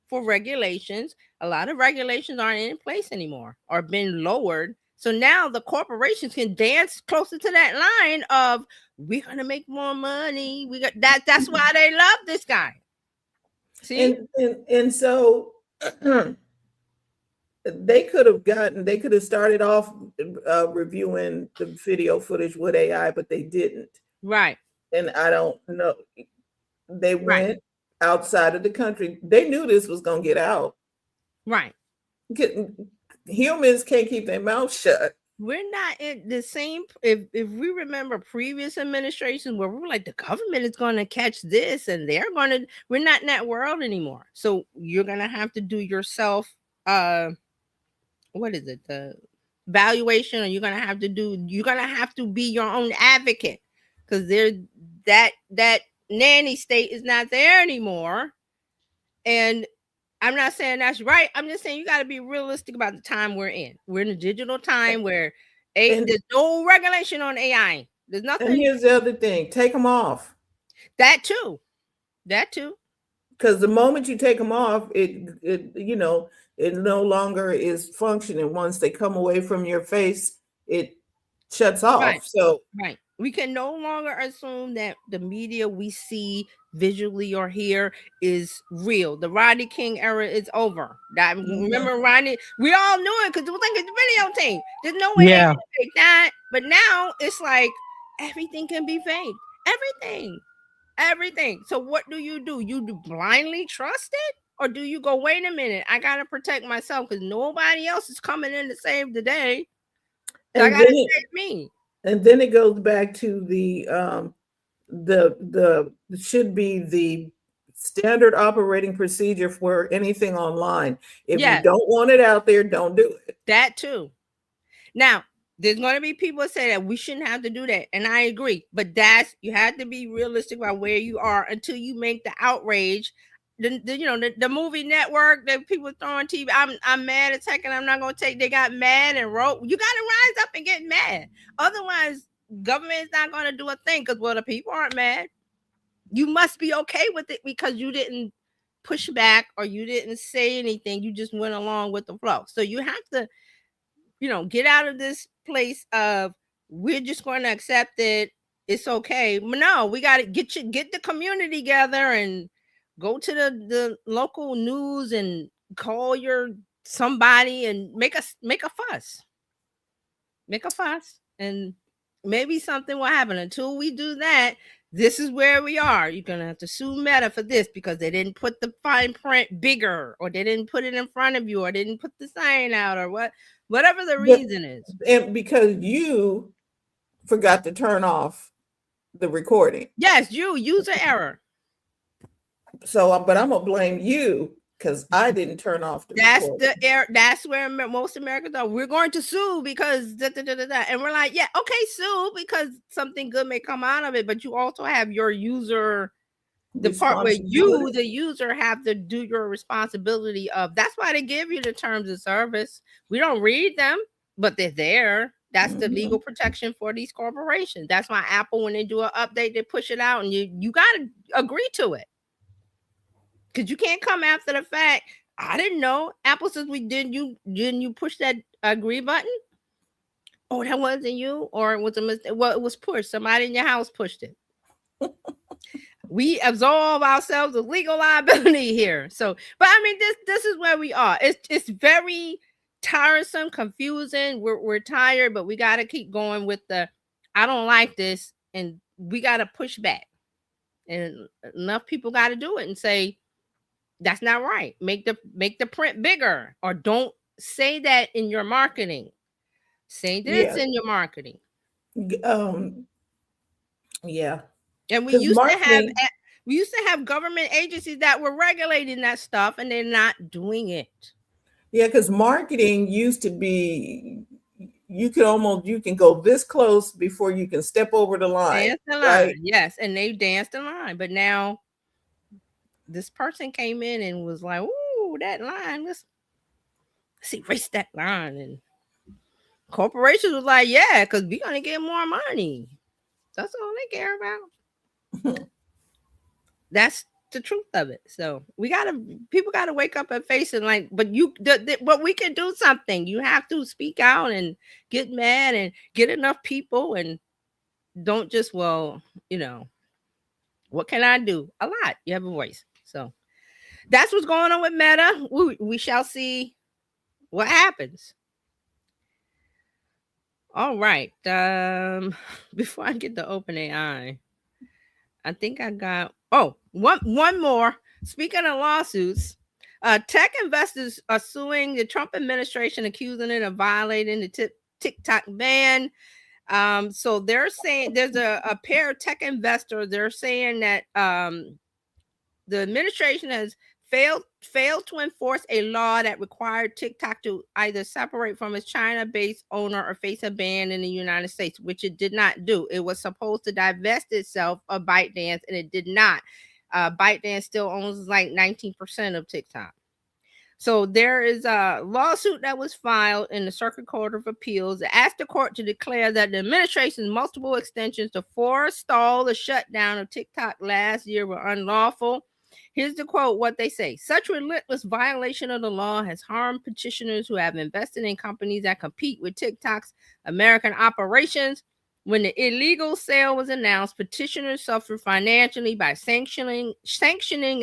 [SPEAKER 9] for regulations. A lot of regulations aren't in place anymore or been lowered. So now the corporations can dance closer to that line of we're gonna make more money. We got that. That's why they love this guy. See,
[SPEAKER 3] and so they could have started off reviewing the video footage with AI, but they didn't.
[SPEAKER 9] Right.
[SPEAKER 3] And I don't know. They went outside of the country. They knew this was gonna get out.
[SPEAKER 9] Right.
[SPEAKER 3] Humans can't keep their mouth shut.
[SPEAKER 9] We're not in the same. If we remember previous administrations where we were like, the government is going to catch this and we're not in that world anymore. So you're going to have to do yourself what is it? The valuation, or you're gonna have to be your own advocate, because that nanny state is not there anymore. And I'm not saying that's right. I'm just saying you got to be realistic about the time we're in. We're in a digital time where there's no regulation on AI. There's nothing.
[SPEAKER 3] And here's the other thing: take them off.
[SPEAKER 9] That too.
[SPEAKER 3] Because the moment you take them off, it no longer is functioning. Once they come away from your face, it shuts off.
[SPEAKER 9] Right.
[SPEAKER 3] So
[SPEAKER 9] we can no longer assume that the media we see visually or hear is real. The Rodney King era is over. Remember Rodney? We all knew it because it was like a video tape. There's no way they can fake that. But now it's like everything can be faked. Everything. So what do? You blindly trust it? Or do you go, wait a minute, I got to protect myself because nobody else is coming in to save the day. So I got to save me.
[SPEAKER 3] And then it goes back to the should be the standard operating procedure for anything online. If you don't want it out there, don't do it.
[SPEAKER 9] That too. Now, there's going to be people that say that we shouldn't have to do that, and I agree. But you have to be realistic about where you are until you make the outrage. The movie network that people throwing TV. I'm mad at tech, and I'm not going to take. They got mad and wrote. You got to rise up and get mad. Otherwise, government is not going to do a thing because the people aren't mad. You must be okay with it because you didn't push back or you didn't say anything. You just went along with the flow. So you have to, get out of this place of we're just going to accept it. It's okay. But no, we got to get the community together and go to the local news and call somebody and make a fuss. Make a fuss, and maybe something will happen. Until we do that, this is where we are. You're gonna have to sue Meta for this because they didn't put the fine print bigger, or they didn't put it in front of you, or didn't put the sign out, or whatever the reason is.
[SPEAKER 3] And because you forgot to turn off the recording.
[SPEAKER 9] Yes, user error.
[SPEAKER 3] So, but I'm gonna blame you because I didn't turn off the recording.
[SPEAKER 9] That's where most Americans are. We're going to sue because and we're like, yeah, okay, sue because something good may come out of it. But you also have your user, the part where you, the user, have to do your responsibility of. That's why they give you the terms of service. We don't read them, but they're there. That's the legal protection for these corporations. That's why Apple, when they do an update, they push it out, and you got to agree to it. Because you can't come after the fact. I didn't know. Apple says didn't you push that agree button? Oh, that wasn't you, or it was a mistake. Well, it was pushed. Somebody in your house pushed it. We absolve ourselves of legal liability here. So, but I mean, this is where we are. It's very tiresome, confusing. We're tired, but we got to keep going with the. I don't like this, and we got to push back. And enough people got to do it and say, that's not right. Make the print bigger, or don't say that in your marketing. Say this in your marketing.
[SPEAKER 3] Yeah.
[SPEAKER 9] And we used to have government agencies that were regulating that stuff, and they're not doing it.
[SPEAKER 3] Yeah, because marketing used to be, you can go this close before you can step over the line.
[SPEAKER 9] Dance the line, right? Yes, and they danced the line, but now. This person came in and was like, "Ooh, that line, let's erase that line." And corporations was like, "Yeah, because we're gonna get more money." That's all they care about. That's the truth of it. So people gotta wake up and face it. Like, but but we can do something. You have to speak out and get mad and get enough people, and don't just what can I do? A lot. You have a voice. So that's what's going on with Meta. We shall see what happens. All right. Before I get to OpenAI, I think I got one more. Speaking of lawsuits, tech investors are suing the Trump administration, accusing it of violating the TikTok ban. So they're saying there's a pair of tech investors. They're saying that the administration has failed failed to enforce a law that required TikTok to either separate from its China-based owner or face a ban in the United States, which it did not do. It was supposed to divest itself of ByteDance, and it did not. ByteDance still owns like 19% of TikTok. So there is a lawsuit that was filed in the Circuit Court of Appeals that asked the court to declare that the administration's multiple extensions to forestall the shutdown of TikTok last year were unlawful. Here's the quote, what they say. Such relentless violation of the law has harmed petitioners who have invested in companies that compete with TikTok's American operations. When the illegal sale was announced, petitioners suffered financially by sanctioning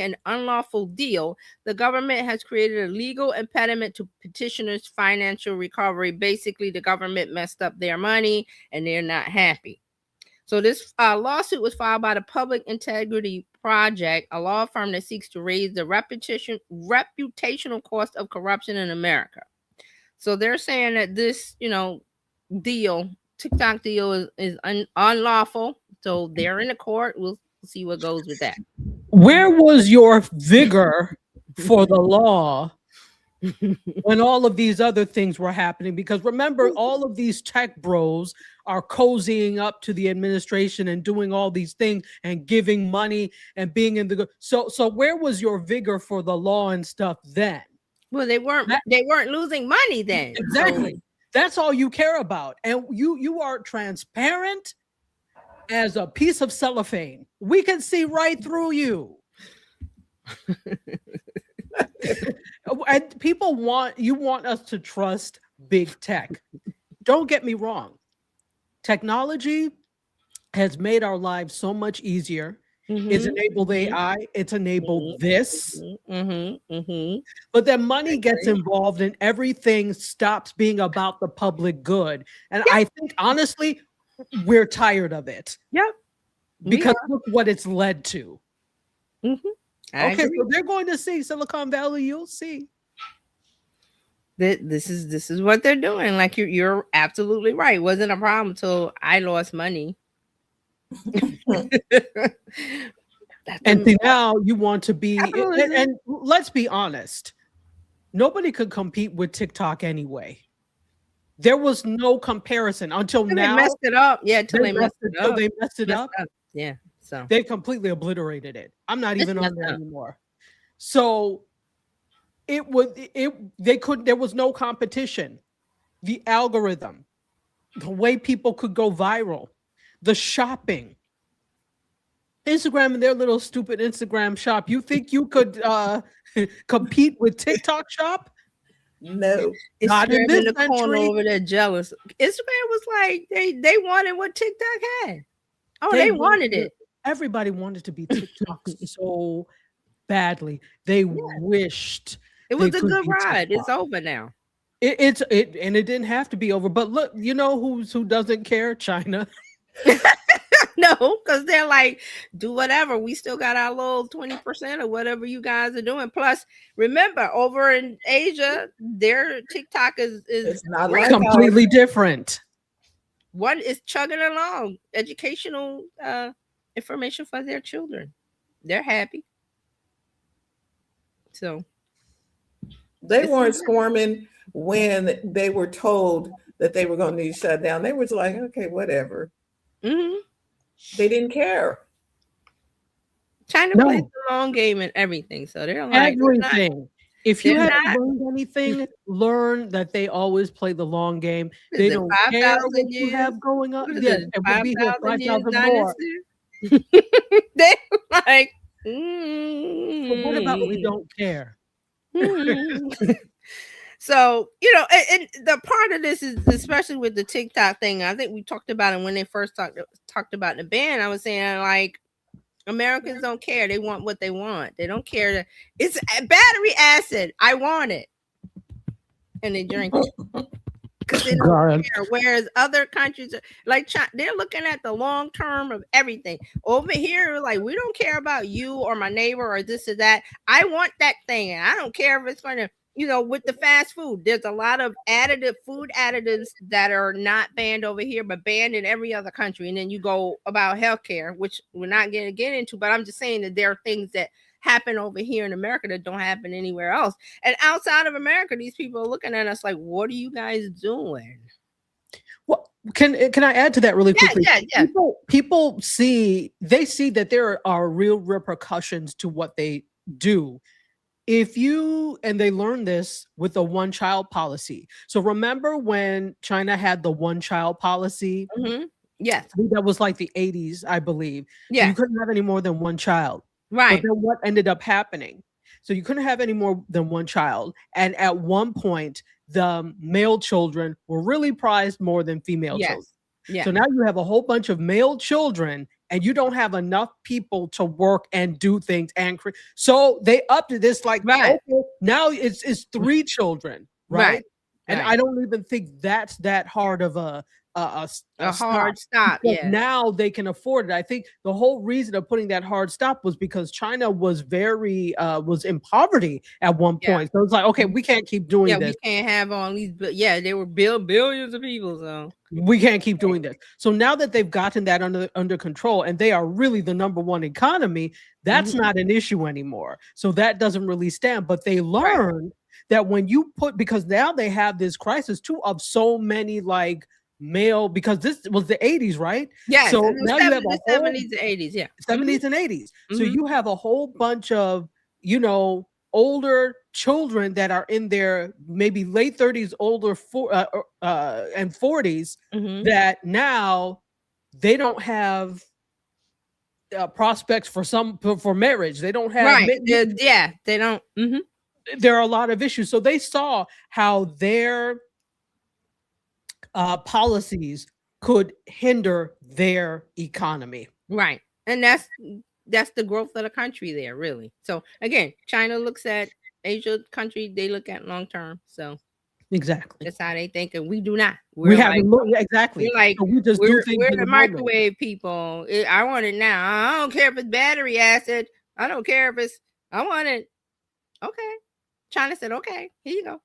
[SPEAKER 9] an unlawful deal. The government has created a legal impediment to petitioners' financial recovery. Basically, the government messed up their money and they're not happy. So this lawsuit was filed by the Public Integrity Project, a law firm that seeks to raise the reputational cost of corruption in America. So they're saying that this, TikTok deal is unlawful. So they're in the court. We'll see what goes with that.
[SPEAKER 4] Where was your vigor for the law when all of these other things were happening? Because remember, all of these tech bros are cozying up to the administration and doing all these things and giving money and being in the so where was your vigor for the law and stuff then?
[SPEAKER 9] Well, they weren't losing money then.
[SPEAKER 4] Exactly. So that's all you care about. And you are transparent as a piece of cellophane. We can see right through you. And people want us to trust big tech. Don't get me wrong. Technology has made our lives so much easier. It's enabled AI. It's enabled this. But then money gets involved and everything stops being about the public good. And I think, honestly, we're tired of it.
[SPEAKER 9] Yep.
[SPEAKER 4] Because look what it's led to.
[SPEAKER 9] Okay,
[SPEAKER 4] so they're going to see Silicon Valley. You'll see.
[SPEAKER 9] This is what they're doing. Like you're absolutely right. It wasn't a problem until I lost money.
[SPEAKER 4] And now you want to be, and let's be honest, nobody could compete with TikTok anyway. There was no comparison until now.
[SPEAKER 9] They messed it up. Yeah, until they messed it up.
[SPEAKER 4] They messed it up.
[SPEAKER 9] Yeah, so
[SPEAKER 4] they completely obliterated it. I'm not even on there anymore. So there was no competition. The algorithm, the way people could go viral, the shopping. Instagram and their little stupid Instagram shop. You think you could compete with TikTok shop?
[SPEAKER 3] No.
[SPEAKER 4] Not in this
[SPEAKER 9] country. Over there jealous. Instagram was like they wanted what TikTok had. Oh, they wanted it.
[SPEAKER 4] Everybody wanted to be TikTok so badly. They wished
[SPEAKER 9] it was a good ride. TikTok. It's over now.
[SPEAKER 4] It and it didn't have to be over. But look, you know who doesn't care? China.
[SPEAKER 9] No, because they're like, do whatever. We still got our little 20% or whatever you guys are doing. Plus, remember, over in Asia, their TikTok is
[SPEAKER 3] not like
[SPEAKER 4] completely different.
[SPEAKER 9] One is chugging along, educational information for their children. They're happy. So
[SPEAKER 3] they weren't squirming when they were told that they were going to shut down. They was like, okay, whatever. They didn't care.
[SPEAKER 9] China plays the long game and everything, so they're like
[SPEAKER 4] everything. If you haven't learned anything, learn that they alwa's play the long game. They don't care what you have going on. Yeah, it would be here 5,000 more.
[SPEAKER 9] They're like,
[SPEAKER 4] so what about we don't care?
[SPEAKER 9] So, and the part of this is, especially with the TikTok thing, I think we talked about it when they first talked about the ban. I was saying, like, Americans don't care. They want what they want. They don't care. It's battery acid. I want it. And they drink it. Because they don't care. Whereas other countries, like China, they're looking at the long term of everything. Over here, like, we don't care about you or my neighbor or this or that. I want that thing. And I don't care if it's going to, with the fast food, there's a lot of food additives that are not banned over here, but banned in every other country. And then you go about healthcare, which we're not going to get into, but I'm just saying that there are things that happen over here in America that don't happen anywhere else. And outside of America, these people are looking at us like, what are you guys doing?
[SPEAKER 4] Well, can I add to that really quickly?
[SPEAKER 9] Yeah.
[SPEAKER 4] People see that there are real repercussions to what they do. And they learn this with the one-child policy. So remember when China had the one-child policy?
[SPEAKER 9] Mm-hmm. Yes.
[SPEAKER 4] That was like the 80s, I believe.
[SPEAKER 9] Yeah.
[SPEAKER 4] So you couldn't have any more than one child.
[SPEAKER 9] Right.
[SPEAKER 4] But then what ended up happening? So you couldn't have any more than one child. And at one point, the male children were really prized more than female children.
[SPEAKER 9] Yeah.
[SPEAKER 4] So now you have a whole bunch of male children and you don't have enough people to work and do things. So they upped this like,
[SPEAKER 9] right.
[SPEAKER 4] Okay, now it's 3 children, right? And I don't even think that's that hard of a
[SPEAKER 9] hard stop. Yeah.
[SPEAKER 4] Now they can afford it. I think the whole reason of putting that hard stop was because China was was in poverty at one point. So it's like, okay, we can't keep doing this.
[SPEAKER 9] We can't have all these. They were billions of people. So
[SPEAKER 4] we can't keep doing this. So now that they've gotten that under control and they are really the #1 economy, that's not an issue anymore. So that doesn't really stand. But they learned that when you because now they have this crisis too of so many like male, because this was the 80s, right?
[SPEAKER 9] Yeah.
[SPEAKER 4] So now you have
[SPEAKER 9] the 70s and 80s. Yeah.
[SPEAKER 4] 70s and 80s. So you have a whole bunch of, older children that are in their maybe late 30s, and 40s that now they don't have prospects for marriage. They don't have
[SPEAKER 9] they don't.
[SPEAKER 4] There are a lot of issues. So they saw how their policies could hinder their economy.
[SPEAKER 9] Right. And that's the growth of the country there, really. So again, China looks at Asia country, they look at long term. So
[SPEAKER 4] exactly.
[SPEAKER 9] That's how they think, and we do not.
[SPEAKER 4] We haven't looked exactly.
[SPEAKER 9] We're like,
[SPEAKER 4] so we just do things
[SPEAKER 9] we're
[SPEAKER 4] in
[SPEAKER 9] the microwave people. I want it now. I don't care if it's battery acid. I don't care if it's I want it. Okay. China said, okay, here you go.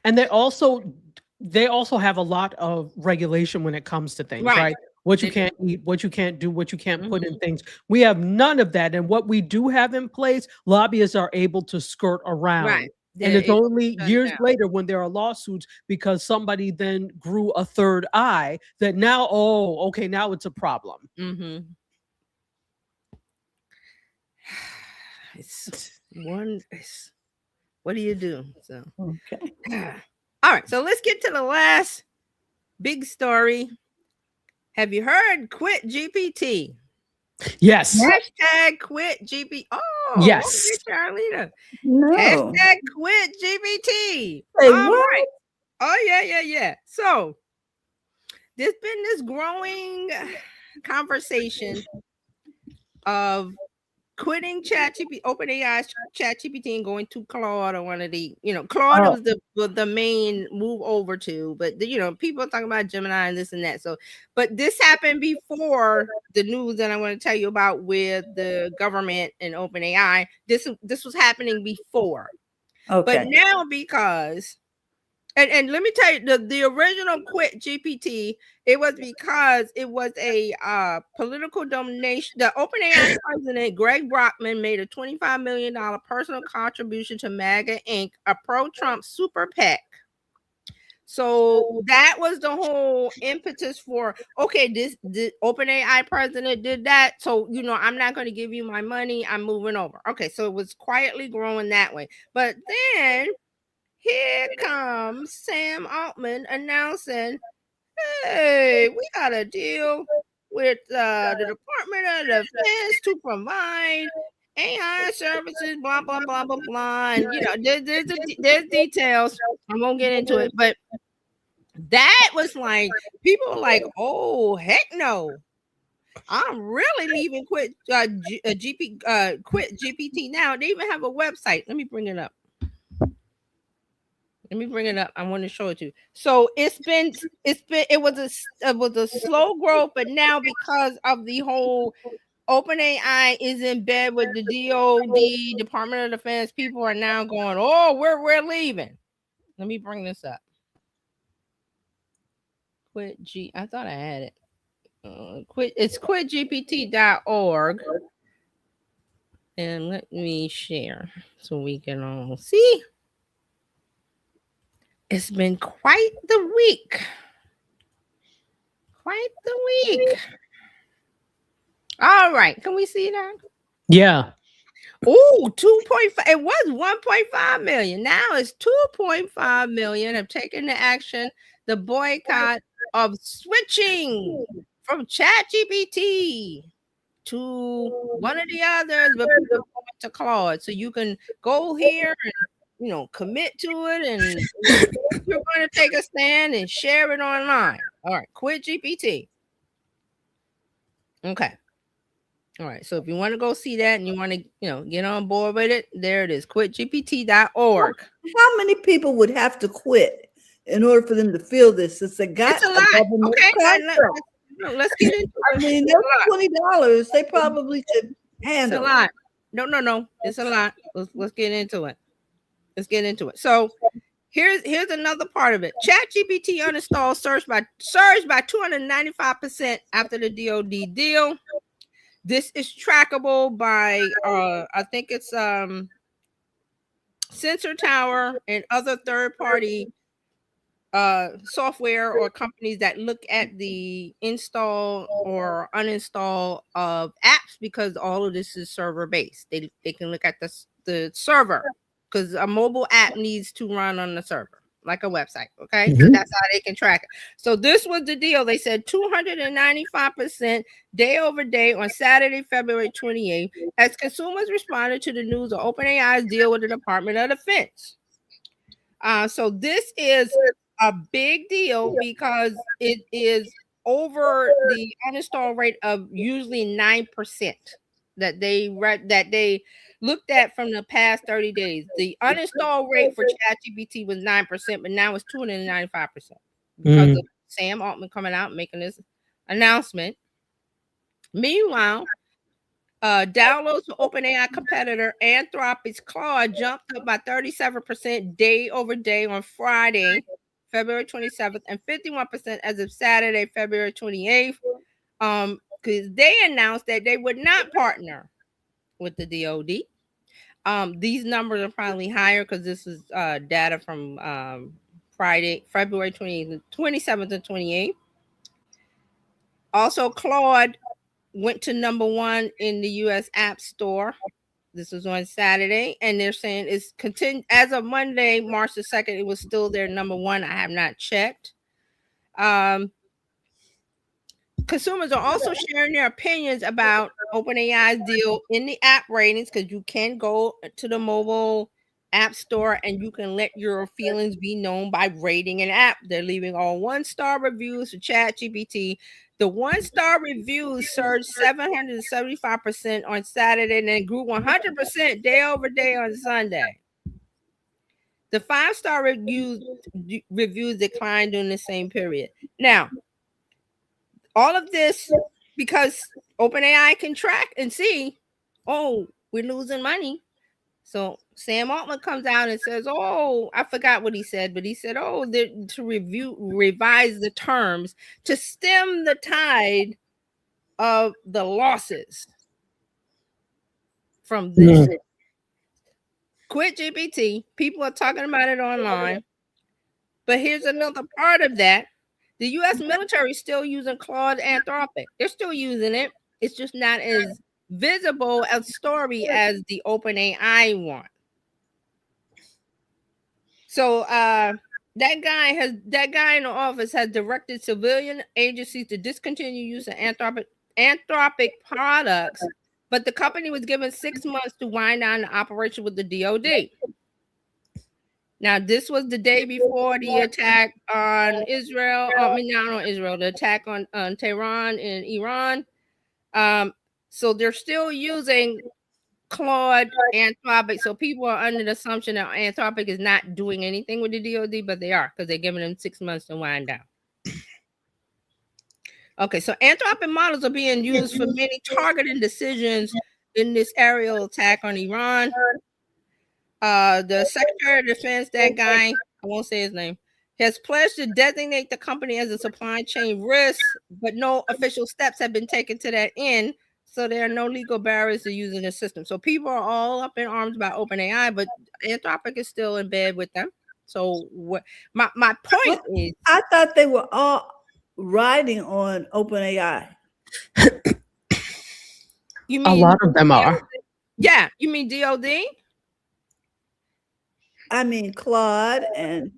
[SPEAKER 4] And they also have a lot of regulation when it comes to things, right? What you can't eat, what you can't do, what you can't put in things. We have none of that. And what we do have in place, lobbyists are able to skirt around.
[SPEAKER 9] Right.
[SPEAKER 4] And it's only years later when there are lawsuits because somebody then grew a third eye that now, now it's a problem.
[SPEAKER 9] What do you do? So
[SPEAKER 2] okay.
[SPEAKER 9] All right, so let's get to the last big story. Have you heard Quit GPT?
[SPEAKER 4] Yes.
[SPEAKER 9] Hashtag Quit GPT. Oh,
[SPEAKER 4] yes.
[SPEAKER 9] Charlita.
[SPEAKER 2] No.
[SPEAKER 9] Hashtag Quit GPT.
[SPEAKER 2] Hey,
[SPEAKER 9] all
[SPEAKER 2] what?
[SPEAKER 9] right. Oh, yeah. So there's been this growing conversation of quitting OpenAI's ChatGPT and going to Claude, or one of the, Claude was the main move over to, but people are talking about Gemini and this and that. So, but this happened before the news that I want to tell you about with the government and OpenAI. This was happening before.
[SPEAKER 2] Okay.
[SPEAKER 9] But now because and let me tell you, the original Quit GPT, it was because it was a political donation. The OpenAI president, Greg Brockman, made a $25 million personal contribution to MAGA Inc., a pro-Trump super PAC. So that was the whole impetus for, the OpenAI president did that. So, I'm not going to give you my money. I'm moving over. Okay, so it was quietly growing that way. But then here comes Sam Altman announcing, hey, we got a deal with the Department of Defense to provide AI services, blah, blah, blah, blah, blah. And, there's details. I won't get into it. But that was like, people were like, oh, heck no. I'm really leaving Quit GPT now. They even have a website. Let me bring it up. I want to show it to you. So it was a slow growth, but now because of the whole OpenAI is in bed with the DOD, Department of Defense, people are now going, oh, we're leaving. Let me bring this up. I thought I had it. It's quitgpt.org. And let me share so we can all see. It's been quite the week. Quite the week. All right. Can we see that?
[SPEAKER 4] Yeah.
[SPEAKER 9] Oh, 2.5. It was 1.5 million. Now it's 2.5 million have taken the action, the boycott of switching from ChatGPT to one of the others, but people are going to Claude. So you can go here and commit to it, and you're going to take a stand and share it online. All right, quit GPT. Okay. All right. So if you want to go see that and you want to, get on board with it, there it is. Quitgpt.org.
[SPEAKER 2] How many people would have to quit in order for them to feel this? It's a
[SPEAKER 9] lot. Okay. Let's get into it.
[SPEAKER 2] I mean, those $20, they probably should handle.
[SPEAKER 9] It's a lot. No. It's a lot. Let's get into it. Let's get into it. So here's another part of it. ChatGPT uninstall surged by 295% after the DoD deal. This is trackable by I think it's Sensor Tower and other third-party software or companies that look at the install or uninstall of apps, because all of this is server based. They can look at the server, because a mobile app needs to run on the server like a website. Okay. So that's how they can track it. So this was the deal. They said 295% day over day on Saturday, February 28th, as consumers responded to the news of OpenAI's deal with the Department of Defense. So this is a big deal because it is over the uninstall rate of usually 9% that they looked at from the past 30 days. The uninstall rate for ChatGPT was 9%, but now it's 295% because of Sam Altman coming out and making this announcement. Meanwhile, downloads for OpenAI competitor Anthropic's Claude jumped up by 37% day over day on Friday, February 27th, and 51% as of Saturday, February 28th. Because they announced that they would not partner with the DoD. These numbers are probably higher because this is data from Friday, February 28th, 27th, and 28th. Also, Claude went to number 1 in the U.S. App Store. This was on Saturday, and they're saying it's continued as of Monday, March the 2nd. It was still their number 1. I have not checked. Consumers are also sharing their opinions about OpenAI's deal in the app ratings, because you can go to the mobile app store and you can let your feelings be known by rating an app. They're leaving all 1-star reviews for ChatGPT. The 1-star reviews surged 775% on Saturday and then grew 100% day over day on Sunday. The 5-star reviews declined during the same period. Now, all of this because OpenAI can track and see, oh, we're losing money. So Sam Altman comes out and says, oh, I forgot what he said, but he said, oh, to revise the terms to stem the tide of the losses from this. Quit GPT. People are talking about it online. But here's another part of that. The U.S. military is still using Claude Anthropic. They're still using it. It's just not as visible a story as the OpenAI one. So that guy in the office has directed civilian agencies to discontinue use of Anthropic products, but the company was given 6 months to wind down the operation with the DoD. Now, this was the day before the attack on Israel. Not on Israel, the attack on Tehran in Iran. So they're still using Claude Anthropic. So people are under the assumption that Anthropic is not doing anything with the DoD, but they are, because they're giving them 6 months to wind down. Okay, so Anthropic models are being used for many targeting decisions in this aerial attack on Iran. The Secretary of Defense, that guy, I won't say his name, has pledged to designate the company as a supply chain risk, but no official steps have been taken to that end. So there are no legal barriers to using the system. So people are all up in arms about OpenAI, but Anthropic is still in bed with them. So what my point is,
[SPEAKER 2] I thought they were all riding on OpenAI.
[SPEAKER 9] You mean
[SPEAKER 4] a lot of them are?
[SPEAKER 9] Yeah, you mean DOD?
[SPEAKER 2] I mean Claude and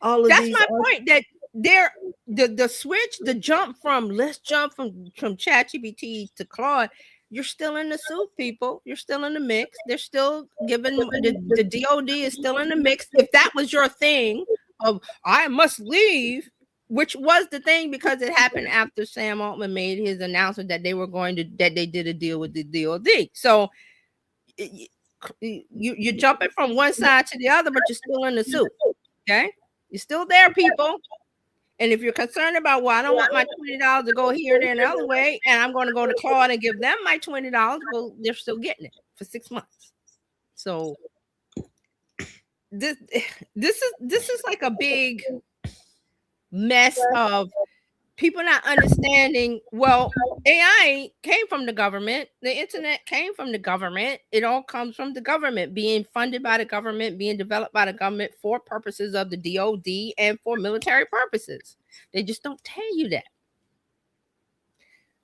[SPEAKER 2] all of
[SPEAKER 9] That's
[SPEAKER 2] these.
[SPEAKER 9] my point. That they're the switch, the jump from let's jump from ChatGPT to Claude. You're still in the soup, people. You're still in the mix. They're still giving the DOD is still in the mix. If that was your thing of I must leave, which was the thing because it happened after Sam Altman made his announcement that they were going to that they did a deal with the DOD. So you're jumping from one side to the other, but you're still in the soup. Okay, you're still there, people. And if you're concerned about, well, I don't want my $20 to go here, there, and the other way, and I'm going to go to Claude and give them my $20, well, they're still getting it for 6 months. So this is like a big mess of people not understanding. Well, AI came from the government. The internet came from the government. It all comes from the government, being funded by the government, being developed by the government for purposes of the DOD and for military purposes. They just don't tell you that.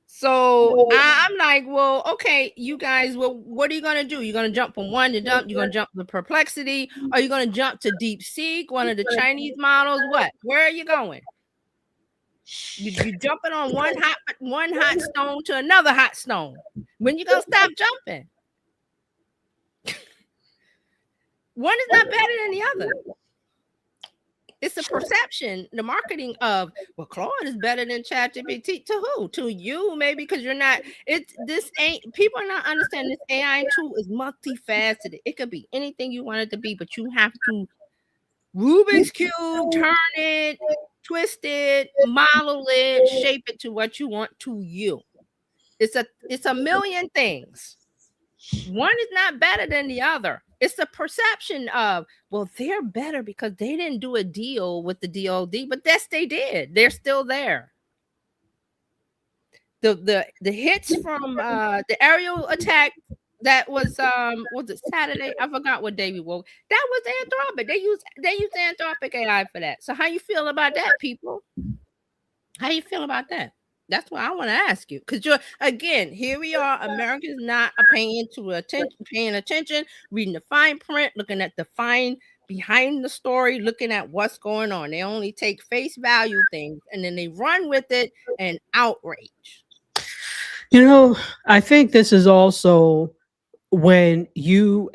[SPEAKER 9] So I'm like, well, okay, you guys, well, what are you going to do? You're going to jump from one to dump? You're going to jump to Perplexity? Are you going to jump to DeepSeek, one of the Chinese models? What? Where are you going? You're jumping on one hot stone to another hot stone. When you gonna stop jumping? One is not better than the other. It's a perception, the marketing of, well, Claude is better than ChatGPT. To who? To you, maybe, because you're not. People are not understanding this AI tool is multifaceted. It could be anything you want it to be, but you have to Rubik's Cube, turn it, twist it, model it, shape it to what you want to you. It's a million things. One is not better than the other. It's the perception of, well, they're better because they didn't do a deal with the DOD, but yes, they did. They're still there. The hits from the aerial attack that was it Saturday? I forgot what day we woke. That was Anthropic. They used Anthropic AI for that. So how you feel about that, people? How you feel about that? That's what I want to ask you. Because again, here we are. Americans not paying attention, reading the fine print, looking at the fine behind the story, looking at what's going on. They only take face value things and then they run with it and outrage.
[SPEAKER 4] You know, I think this is also when you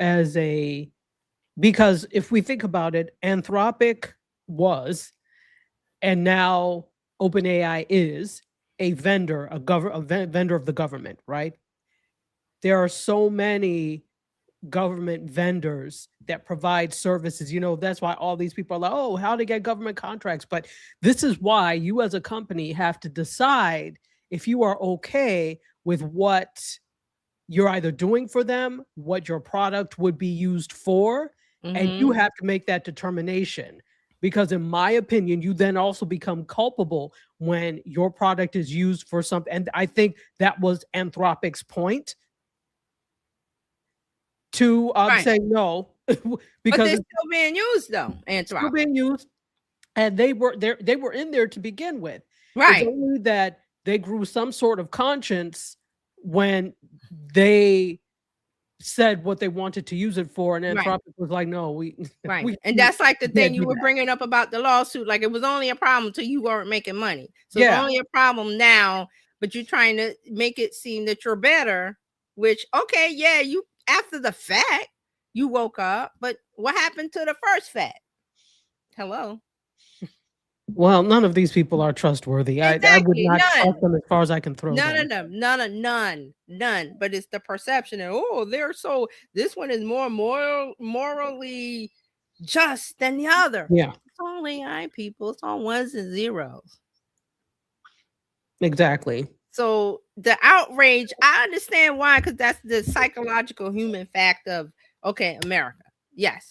[SPEAKER 4] because if we think about it, Anthropic was, and now OpenAI is a vendor, a vendor of the government, right? There are so many government vendors that provide services. You know, that's why all these people are like, oh, how to get government contracts. But this is why you as a company have to decide if you are okay with what you're either doing for them, what your product would be used for, and you have to make that determination. Because in my opinion, you then also become culpable when your product is used for something. And I think that was Anthropic's point to say no.
[SPEAKER 9] Because but they're still being used, though. Anthropic. Still
[SPEAKER 4] being used. And they were in there to begin with.
[SPEAKER 9] Right.
[SPEAKER 4] It's only that they grew some sort of conscience when they said what they wanted to use it for, and Anthropic was like, no,
[SPEAKER 9] right. And that's like the thing you were bringing up about the lawsuit. Like, it was only a problem until you weren't making money. So it's only a problem now, but you're trying to make it seem that you're better, which, okay, yeah, you after the fact, you woke up, but what happened to the first fact? Hello.
[SPEAKER 4] Well, none of these people are trustworthy. Exactly. I would not trust them as far as I can throw them.
[SPEAKER 9] None. But it's the perception that, this one is more morally just than the other.
[SPEAKER 4] Yeah.
[SPEAKER 9] It's all AI, people. It's all ones and zeros.
[SPEAKER 4] Exactly.
[SPEAKER 9] So the outrage, I understand why, because that's the psychological human fact of, okay, America. Yes.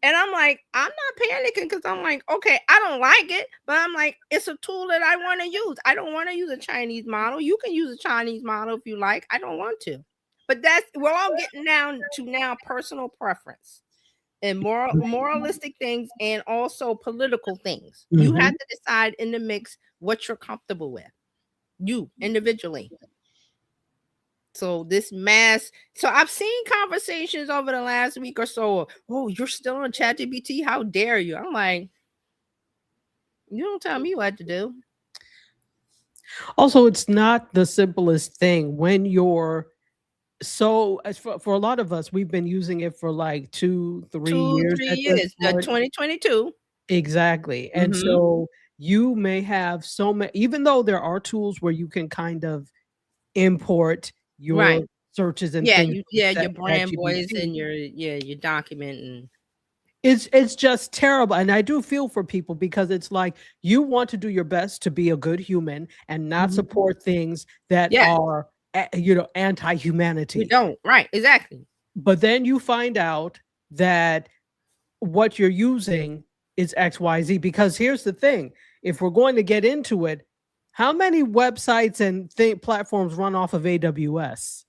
[SPEAKER 9] And I'm like, I'm not panicking because I'm like, okay, I don't like it, but I'm like, it's a tool that I want to use. I don't want to use a Chinese model. You can use a Chinese model if you like. I don't want to. But we're all getting down to now personal preference and moralistic things and also political things. You have to decide in the mix what you're comfortable with, you individually. So so I've seen conversations over the last week or so. Oh, you're still on ChatGPT? How dare you? I'm like, you don't tell me what to do.
[SPEAKER 4] Also, it's not the simplest thing when you're as for a lot of us, we've been using it for like 2-3 years
[SPEAKER 9] 3
[SPEAKER 4] at this
[SPEAKER 9] years,
[SPEAKER 4] point.
[SPEAKER 9] 2022.
[SPEAKER 4] Exactly. And so you may have so many, even though there are tools where you can kind of import your searches and things.
[SPEAKER 9] Your brand voice and your document and
[SPEAKER 4] it's just terrible. And I do feel for people because it's like you want to do your best to be a good human and not support things that are anti-humanity.
[SPEAKER 9] You don't, right, exactly.
[SPEAKER 4] But then you find out that what you're using is XYZ, because here's the thing. If we're going to get into it, how many websites and platforms run off of AWS?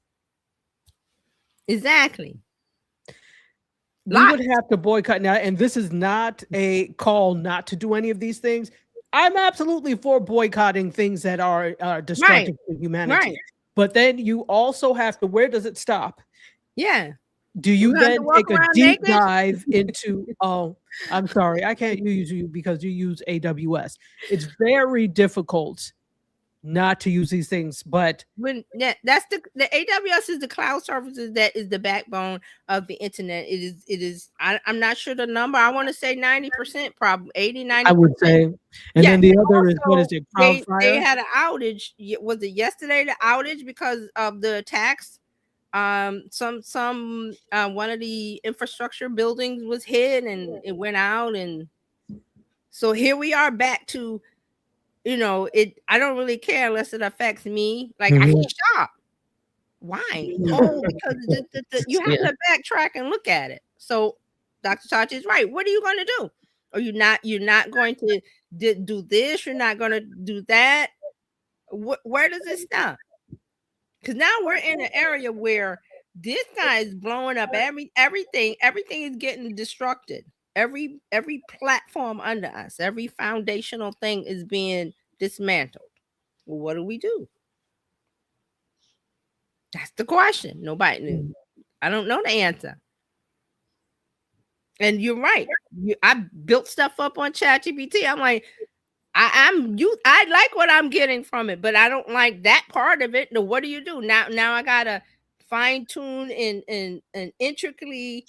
[SPEAKER 9] Exactly.
[SPEAKER 4] We would have to boycott now, and this is not a call not to do any of these things. I'm absolutely for boycotting things that are destructive to humanity. Right. But then you also have to, where does it stop?
[SPEAKER 9] Yeah.
[SPEAKER 4] Do you then take a deep dive into, oh, I'm sorry, I can't use you because you use AWS. It's very difficult not to use these things, but
[SPEAKER 9] that's the AWS is the cloud services that is the backbone of the internet. It is I'm not sure the number. I want to say 90%, probably 80-90%.
[SPEAKER 4] I would say. And then the other is, what is it?
[SPEAKER 9] They had an outage. Was it yesterday, the outage, because of the attacks? Some one of the infrastructure buildings was hit and it went out, and so here we are back to, I don't really care unless it affects me. Like, I can shop. Why? Oh, because you have to backtrack and look at it. So Dr. Sachi is right. What are you going to do? Are you're not going to do this? You're not going to do that? Where does it stop? Because now we're in an area where this guy is blowing up everything. Everything is getting destructed. Every platform under us, every foundational thing is being dismantled. Well, what do we do? That's the question. Nobody knew. I don't know the answer. And you're right. I built stuff up on ChatGPT. I'm like, I like what I'm getting from it, but I don't like that part of it. No, what do you do now? Now I gotta fine tune and intricately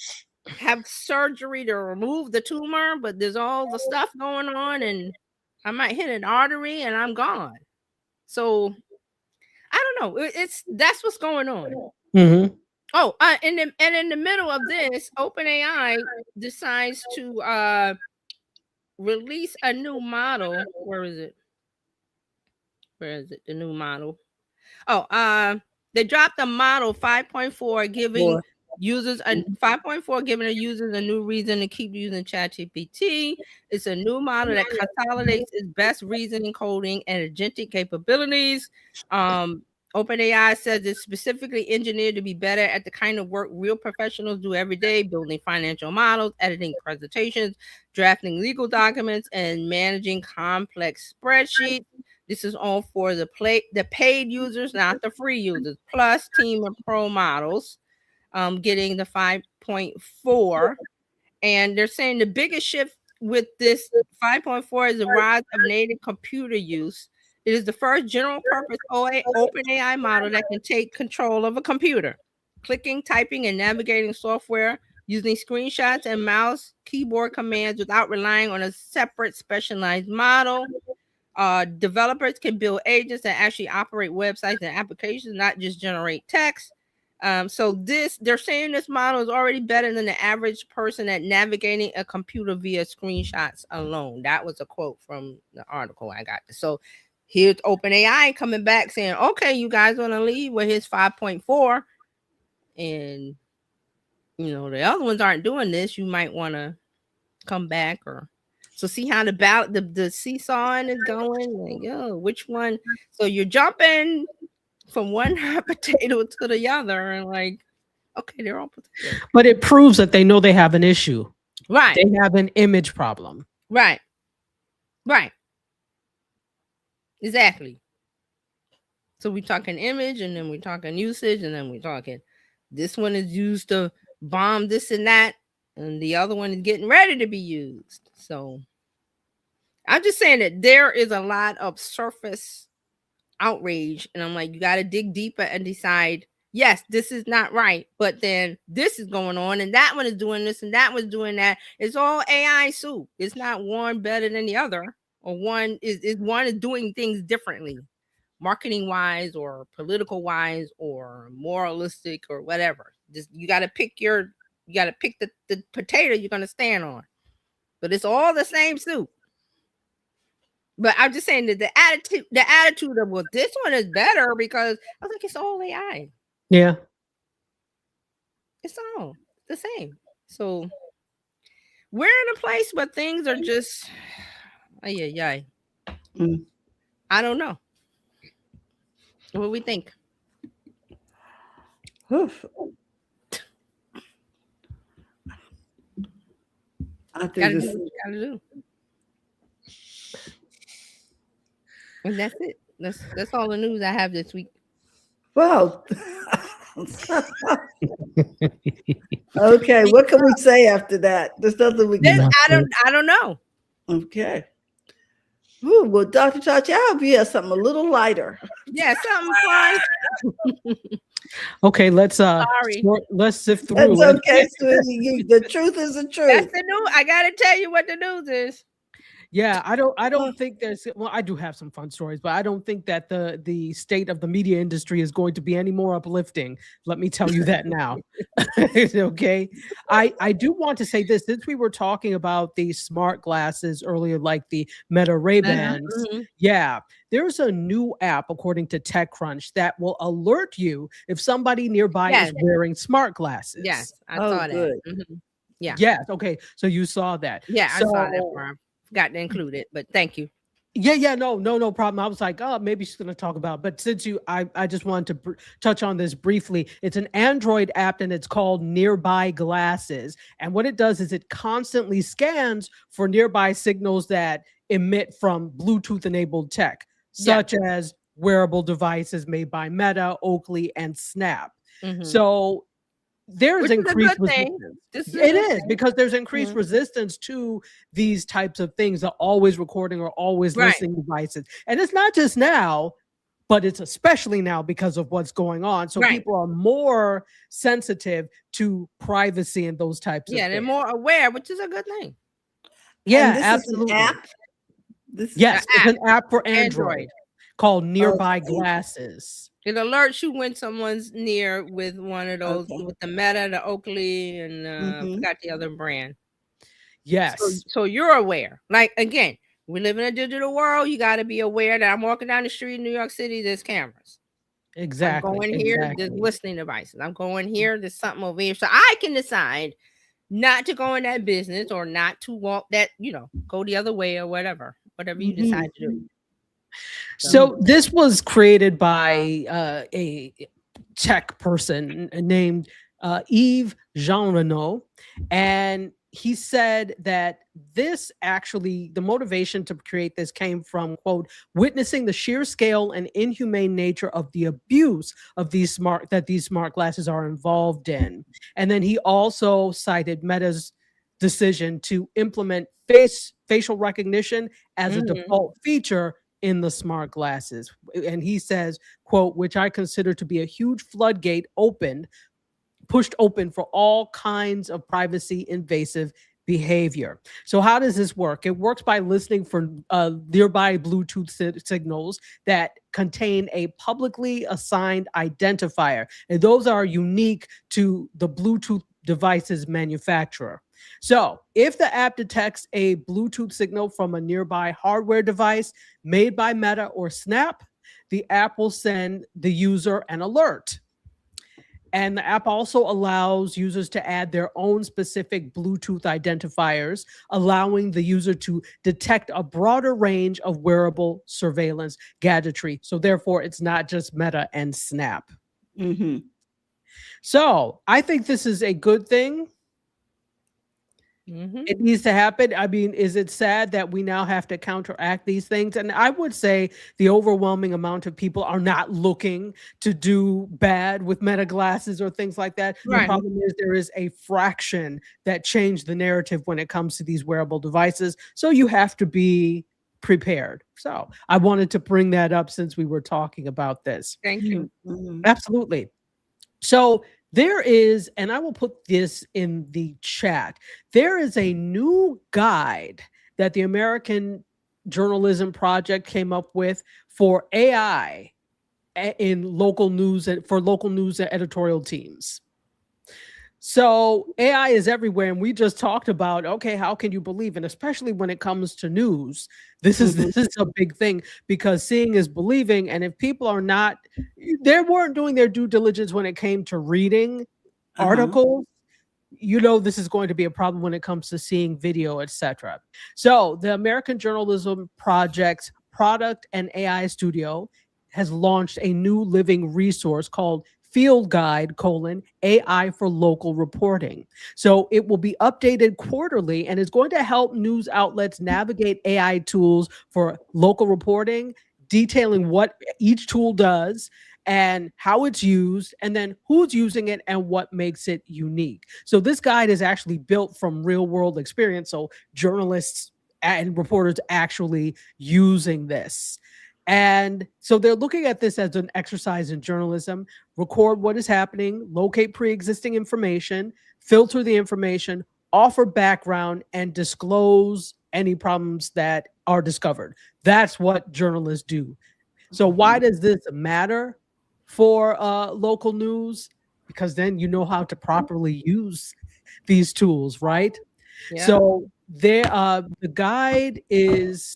[SPEAKER 9] have surgery to remove the tumor, but there's all the stuff going on, and I might hit an artery and I'm gone. So I don't know. That's what's going on. Oh, and in the middle of this, OpenAI decides to release a new model. Where is it? The new model? Oh, they dropped a model 5.4, giving users a 5.4, giving the users a new reason to keep using ChatGPT. It's a new model that consolidates its best reasoning, coding, and agentic capabilities. OpenAI says it's specifically engineered to be better at the kind of work real professionals do every day, building financial models, editing presentations, drafting legal documents, and managing complex spreadsheets. This is all for the paid users, not the free users. Plus, Team and Pro models getting the 5.4. And they're saying the biggest shift with this 5.4 is the rise of native computer use. It is the first general purpose OpenAI model that can take control of a computer, clicking, typing, and navigating software using screenshots and mouse keyboard commands without relying on a separate specialized model. Developers can build agents that actually operate websites and applications, not just generate text. So they're saying this model is already better than the average person at navigating a computer via screenshots alone. That was a quote from the article I got. So here's OpenAI coming back saying, okay, you guys want to leave with his 5.4, and the other ones aren't doing this. You might want to come back, or so see how the seesawing is going. Like, yo, which one? So you're jumping from one hot potato to the other, and like, okay, they're all potatoes.
[SPEAKER 4] But it proves that they know they have an issue.
[SPEAKER 9] Right.
[SPEAKER 4] They have an image problem.
[SPEAKER 9] Right. Right. Exactly. So we're talking image, and then we're talking usage, and then we're talking this one is used to bomb this and that, and the other one is getting ready to be used. So I'm just saying that there is a lot of surface outrage, and I'm like, you got to dig deeper and decide, yes, this is not right, but then this is going on, and that one is doing this, and that one's doing that. It's all AI soup. It's not one better than the other, or one is doing things differently, marketing wise, or political wise, or moralistic, or whatever. Just you got to pick the potato you're going to stand on, but it's all the same soup. But I'm just saying that the attitude of, well, this one is better, because I was like, it's all AI.
[SPEAKER 4] Yeah.
[SPEAKER 9] It's all the same. So we're in a place where things are just, I don't know. What do we think?
[SPEAKER 2] Oof. I think
[SPEAKER 9] Gotta do what you gotta do. And that's it. That's all the news I have this week.
[SPEAKER 2] Well, okay. What can we say after that? There's nothing we can.
[SPEAKER 9] I don't know.
[SPEAKER 2] Okay. Ooh, well, Dr. Chachi, I hope you have something a little lighter.
[SPEAKER 9] Yeah, something fun.
[SPEAKER 4] Okay, let's sift through.
[SPEAKER 2] That's okay, sweetie. The truth is the truth.
[SPEAKER 9] That's the news. I gotta tell you what the news is.
[SPEAKER 4] Yeah, I don't think there's, well, I do have some fun stories, but I don't think that the state of the media industry is going to be any more uplifting. Let me tell you that now. Okay. I do want to say this, since we were talking about the smart glasses earlier, like the Meta Ray-Bans. Yeah, there's a new app, according to TechCrunch, that will alert you if somebody nearby is wearing smart glasses.
[SPEAKER 9] Yes, I saw that. Yeah.
[SPEAKER 4] Yes. Okay. So you saw that.
[SPEAKER 9] Yeah, I saw that, Rob. Got to include it, but thank you.
[SPEAKER 4] Yeah, no problem. I was like, oh, maybe she's going to talk about, but since I just wanted to touch on this briefly. It's an Android app, and it's called Nearby Glasses. And what it does is it constantly scans for nearby signals that emit from Bluetooth enabled tech, such as wearable devices made by Meta, Oakley, and Snap. So there's increased resistance. It is, because there's increased resistance to these types of things, the always recording or always listening devices. And it's not just now, but it's especially now because of what's going on. So people are more sensitive to privacy and those types of things.
[SPEAKER 9] They're more aware, which is a good thing.
[SPEAKER 4] Yeah, absolutely.
[SPEAKER 2] This
[SPEAKER 4] yes, it's an app for Android called Nearby Glasses.
[SPEAKER 9] It alerts you when someone's near with one of those, with the Meta, the Oakley, and I forgot the other brand.
[SPEAKER 4] Yes.
[SPEAKER 9] So you're aware. Like, again, we live in a digital world. You got to be aware that I'm walking down the street in New York City, there's cameras.
[SPEAKER 4] Exactly.
[SPEAKER 9] I'm going here, there's listening devices. I'm going here, there's something over here. So I can decide not to go in that business, or not to walk that, go the other way, or whatever you decide to do.
[SPEAKER 4] So this was created by a tech person named Yves Jean Renaud, and he said that this actually, the motivation to create this came from, quote, witnessing the sheer scale and inhumane nature of the abuse of these smart glasses are involved in. And then he also cited Meta's decision to implement facial recognition as a default feature in the smart glasses. And he says, quote, which I consider to be a huge floodgate pushed open for all kinds of privacy invasive behavior. So how does this work? It works by listening for nearby Bluetooth signals that contain a publicly assigned identifier. And those are unique to the Bluetooth device's manufacturer. So if the app detects a Bluetooth signal from a nearby hardware device made by Meta or Snap, the app will send the user an alert. And the app also allows users to add their own specific Bluetooth identifiers, allowing the user to detect a broader range of wearable surveillance gadgetry. So therefore, it's not just Meta and Snap.
[SPEAKER 2] Mm-hmm.
[SPEAKER 4] So I think this is a good thing. It needs to happen. I mean, is it sad that we now have to counteract these things? And I would say the overwhelming amount of people are not looking to do bad with Meta glasses or things like that.
[SPEAKER 9] Right.
[SPEAKER 4] The problem is there is a fraction that change the narrative when it comes to these wearable devices. So you have to be prepared. So I wanted to bring that up since we were talking about this.
[SPEAKER 9] Thank you.
[SPEAKER 2] Mm-hmm.
[SPEAKER 4] Absolutely. So there is, and I will put this in the chat, there is a new guide that the American Journalism Project came up with for AI in local news and for local news and editorial teams. So AI is everywhere, and we just talked about, okay, how can you believe? And especially when it comes to news, this is a big thing, because seeing is believing. And if people are not, they weren't doing their due diligence when it came to reading articles, you know, this is going to be a problem when it comes to seeing video, etc. So the American Journalism Project's Product and AI Studio has launched a new living resource called Field Guide: AI for Local Reporting. So it will be updated quarterly and is going to help news outlets navigate AI tools for local reporting, detailing what each tool does and how it's used, and then who's using it and what makes it unique. So this guide is actually built from real world experience. So journalists and reporters actually using this. And so they're looking at this as an exercise in journalism: record what is happening, locate pre-existing information, filter the information, offer background, and disclose any problems that are discovered. That's what journalists do. So why does this matter for local news? Because then you know how to properly use these tools, right?
[SPEAKER 9] Yeah.
[SPEAKER 4] So there, the guide is,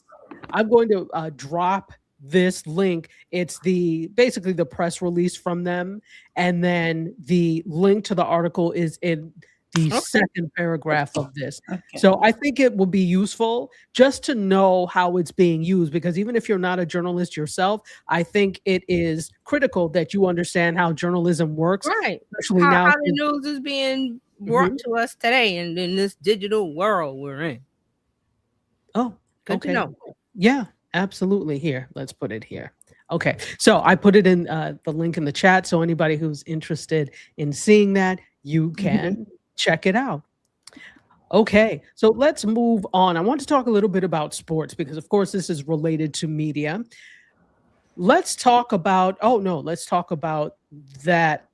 [SPEAKER 4] I'm going to drop this link. It's basically the press release from them, and then the link to the article is in the second paragraph of this. So I think it will be useful just to know how it's being used, because even if you're not a journalist yourself, I think it is critical that you understand how journalism works.
[SPEAKER 9] Right.
[SPEAKER 4] Especially
[SPEAKER 9] how
[SPEAKER 4] now
[SPEAKER 9] the news is being brought to us today and in this digital world we're in.
[SPEAKER 4] Oh,
[SPEAKER 9] good to know.
[SPEAKER 4] Yeah, absolutely. Here, let's put it here. Okay, so I put it in the link in the chat. So anybody who's interested in seeing that, you can check it out. Okay, so let's move on. I want to talk a little bit about sports, because of course this is related to media. Let's talk about, let's talk about that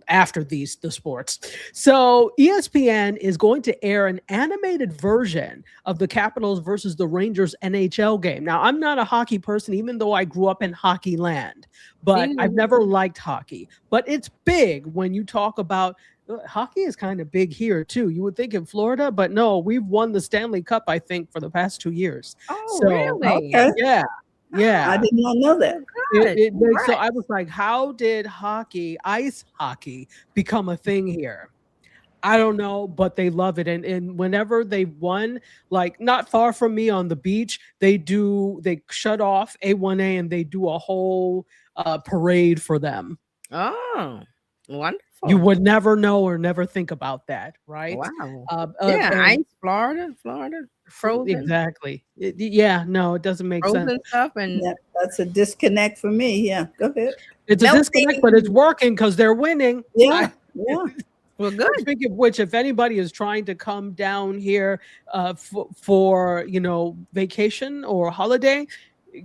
[SPEAKER 4] after the sports. So ESPN is going to air an animated version of the Capitals versus the Rangers NHL game. Now, I'm not a hockey person, even though I grew up in hockey land, but I've never liked hockey. But it's big when you talk about hockey is kind of big here too. You would think in Florida, but no, we've won the Stanley Cup, I think, for the past 2 years.
[SPEAKER 9] Oh, really?
[SPEAKER 2] Okay.
[SPEAKER 4] Yeah. Yeah,
[SPEAKER 2] I did not know that.
[SPEAKER 4] So I was like, how did ice hockey, become a thing here? I don't know, but they love it. And whenever they've won, like not far from me on the beach, they shut off A1A and they do a whole parade for them.
[SPEAKER 9] Oh, wonderful.
[SPEAKER 4] You would never know or never think about that, right?
[SPEAKER 9] Wow. Ice, Florida. Frozen.
[SPEAKER 4] Exactly. No, it doesn't make
[SPEAKER 9] frozen
[SPEAKER 4] sense.
[SPEAKER 9] Stuff and
[SPEAKER 2] that's a disconnect for me. Yeah, go ahead.
[SPEAKER 4] It's a disconnect, but it's working because they're winning.
[SPEAKER 2] Yeah.
[SPEAKER 9] Well, good.
[SPEAKER 4] Speaking of which, if anybody is trying to come down here for vacation or holiday,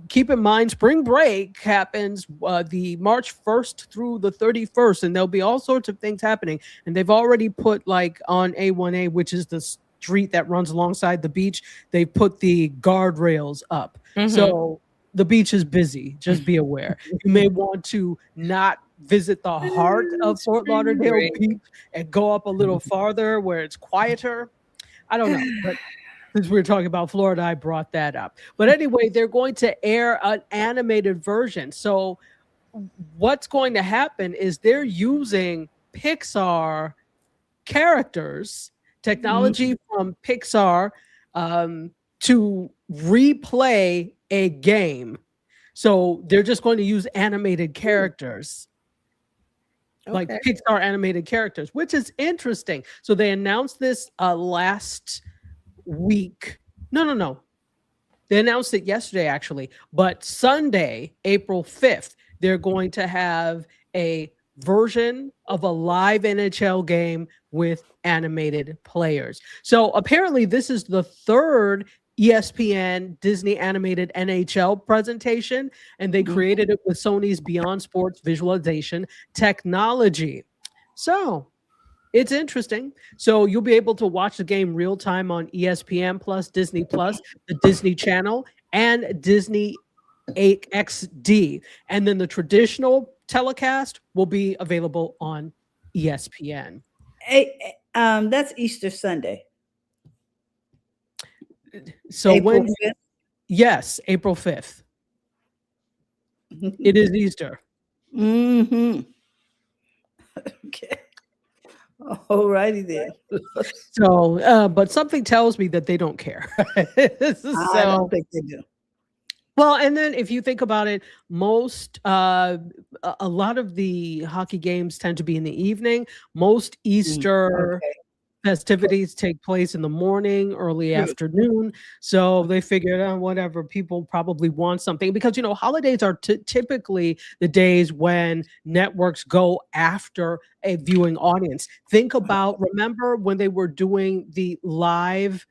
[SPEAKER 4] keep in mind spring break happens the March 1st through the 31st, and there'll be all sorts of things happening. And they've already put, like, on A1A, which is the street that runs alongside the beach, they put the guardrails up. So the beach is busy. Just be aware. You may want to not visit the heart of Fort Lauderdale Beach and go up a little farther where it's quieter. I don't know, but since we were talking about Florida, I brought that up. But anyway, they're going to air an animated version. So what's going to happen is they're using Pixar characters, technology from Pixar, to replay a game. So they're just going to use animated characters, like Pixar animated characters, which is interesting. So they announced this last week. No. They announced it yesterday, actually. But Sunday, April 5th, they're going to have a version of a live NHL game with animated players. So apparently this is the third ESPN Disney animated NHL presentation, and they created it with Sony's Beyond Sports visualization technology. So it's interesting. So you'll be able to watch the game real time on ESPN Plus, Disney Plus, the Disney Channel, and Disney 8XD. And then the traditional telecast will be available on ESPN.
[SPEAKER 2] That's Easter Sunday.
[SPEAKER 4] So April 5th? Yes, April 5th. It is Easter.
[SPEAKER 2] Okay. All righty then.
[SPEAKER 4] So, but something tells me that they don't care.
[SPEAKER 2] I don't think they do.
[SPEAKER 4] Well, and then if you think about it, a lot of the hockey games tend to be in the evening. Most Easter festivities take place in the morning, early afternoon. So they figured out whatever, people probably want something because, holidays are typically the days when networks go after a viewing audience. Think about, remember when they were doing the live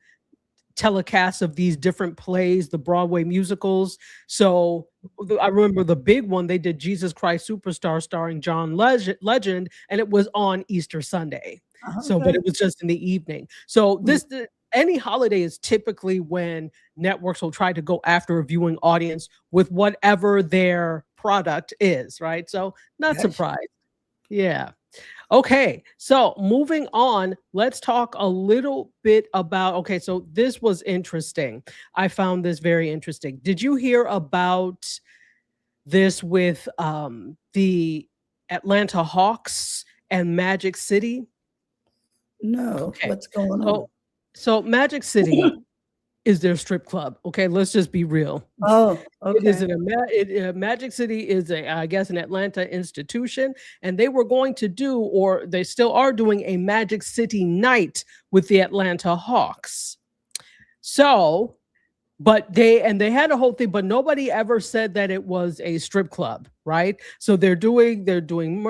[SPEAKER 4] telecasts of these different plays, the Broadway musicals. So I remember the big one, they did Jesus Christ Superstar starring John Legend, and it was on Easter Sunday. So, but it was just in the evening. So any holiday is typically when networks will try to go after a viewing audience with whatever their product is, right? So not surprised. Yeah. Okay, so moving on, let's talk a little bit about, so this was interesting. I found this very interesting. Did you hear about this with the Atlanta Hawks and Magic City?
[SPEAKER 2] No, what's going on?
[SPEAKER 4] So Magic City is their strip club. Okay, let's just be real.
[SPEAKER 2] Oh, okay.
[SPEAKER 4] It is Magic City is I guess an Atlanta institution, and they were going to do, or they still are doing, a Magic City night with the Atlanta Hawks. So, but they had a whole thing, but nobody ever said that it was a strip club, right? So they're doing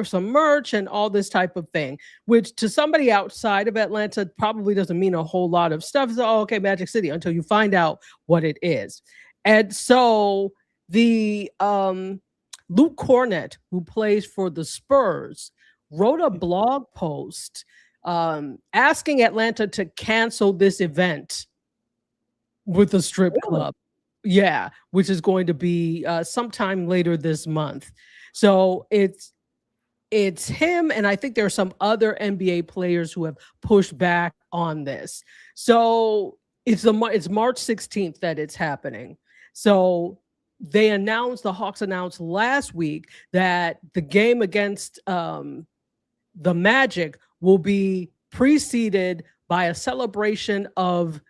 [SPEAKER 4] some merch and all this type of thing, which to somebody outside of Atlanta probably doesn't mean a whole lot of stuff. So, okay, Magic City, until you find out what it is. And so the Luke Cornett, who plays for the Spurs, wrote a blog post asking Atlanta to cancel this event with a strip club. Yeah, which is going to be sometime later this month. So it's him, and I think there are some other NBA players who have pushed back on this. So it's March 16th that it's happening. So the Hawks announced last week that the game against the Magic will be preceded by a celebration of